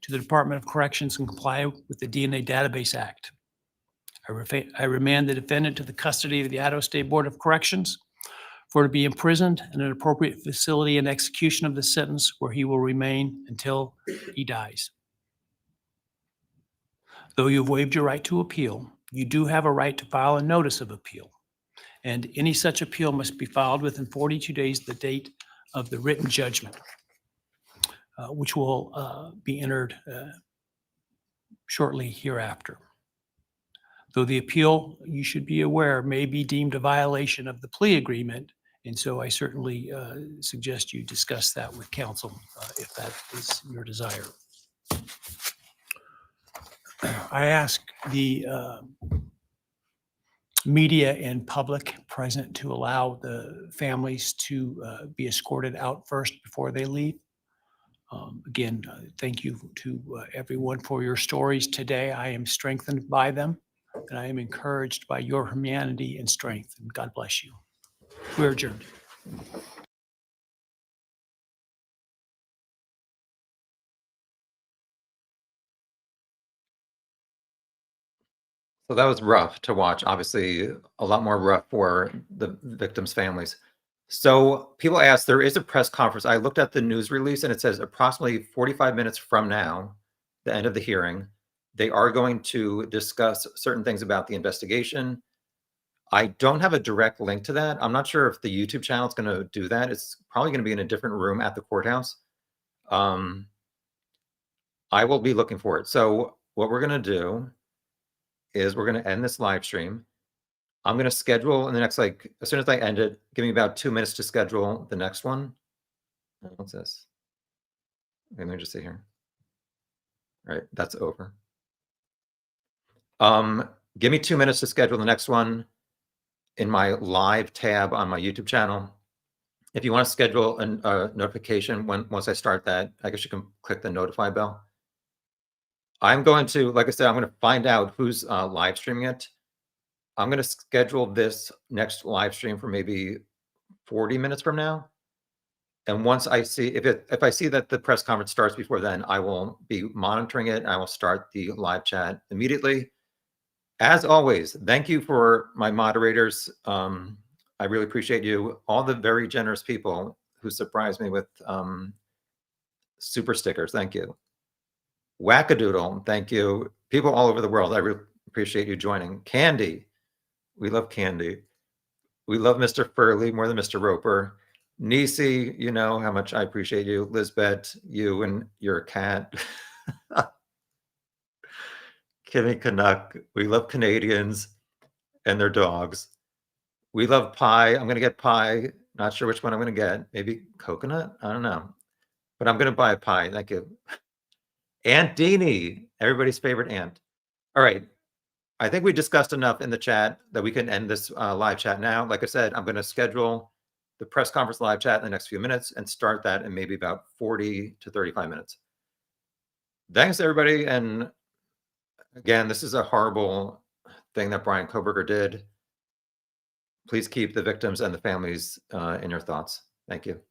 to the Department of Corrections and comply with the DNA Database Act. I remand the defendant to the custody of the Idaho State Board of Corrections for to be imprisoned in an appropriate facility in execution of the sentence where he will remain until he dies. Though you have waived your right to appeal, you do have a right to file a notice of appeal, and any such appeal must be filed within 42 days of the date of the written judgment, which will be entered shortly hereafter. Though the appeal, you should be aware, may be deemed a violation of the plea agreement, and so I certainly suggest you discuss that with counsel if that is your desire. I ask the media and public present to allow the families to be escorted out first before they leave. Again, thank you to everyone for your stories today. I am strengthened by them, and I am encouraged by your humanity and strength. And God bless you. We're adjourned. So that was rough to watch. Obviously, a lot more rough for the victims' families. So people ask, there is a press conference. I looked at the news release and it says approximately 45 minutes from now, the end of the hearing, they are going to discuss certain things about the investigation. I don't have a direct link to that. I'm not sure if the YouTube channel is going to do that. It's probably going to be in a different room at the courthouse. I will be looking for it. So what we're going to do is we're going to end this live stream. I'm going to schedule in the next, like, as soon as I end it, give me about 2 minutes to schedule the next one. What's this? Let me just see here. All right, that's over. Give me 2 minutes to schedule the next one in my live tab on my YouTube channel. If you want to schedule a notification once I start that, I guess you can click the notify bell. I'm going to, like I said, I'm going to find out who's live streaming it. I'm going to schedule this next live stream for maybe 40 minutes from now. And once I see, if I see that the press conference starts before then, I will be monitoring it. I will start the live chat immediately. As always, thank you for my moderators. I really appreciate you. All the very generous people who surprised me with super stickers. Thank you. Wackadoodle, thank you. People all over the world, I really appreciate you joining. Candy, we love Candy. We love Mr. Furley more than Mr. Roper. Nisi, you know how much I appreciate you. Lisbeth, you and your cat. Kimmy Canuck, we love Canadians and their dogs. We love pie. I'm going to get pie. Not sure which one I'm going to get. Maybe coconut? I don't know. But I'm going to buy a pie. Thank you. Aunt Deanie, everybody's favorite aunt. All right. I think we discussed enough in the chat that we can end this live chat now. Like I said, I'm going to schedule the press conference live chat in the next few minutes and start that in maybe about 40 to 35 minutes. Thanks, everybody. And again, this is a horrible thing that Bryan Kohberger did. Please keep the victims and the families in your thoughts. Thank you.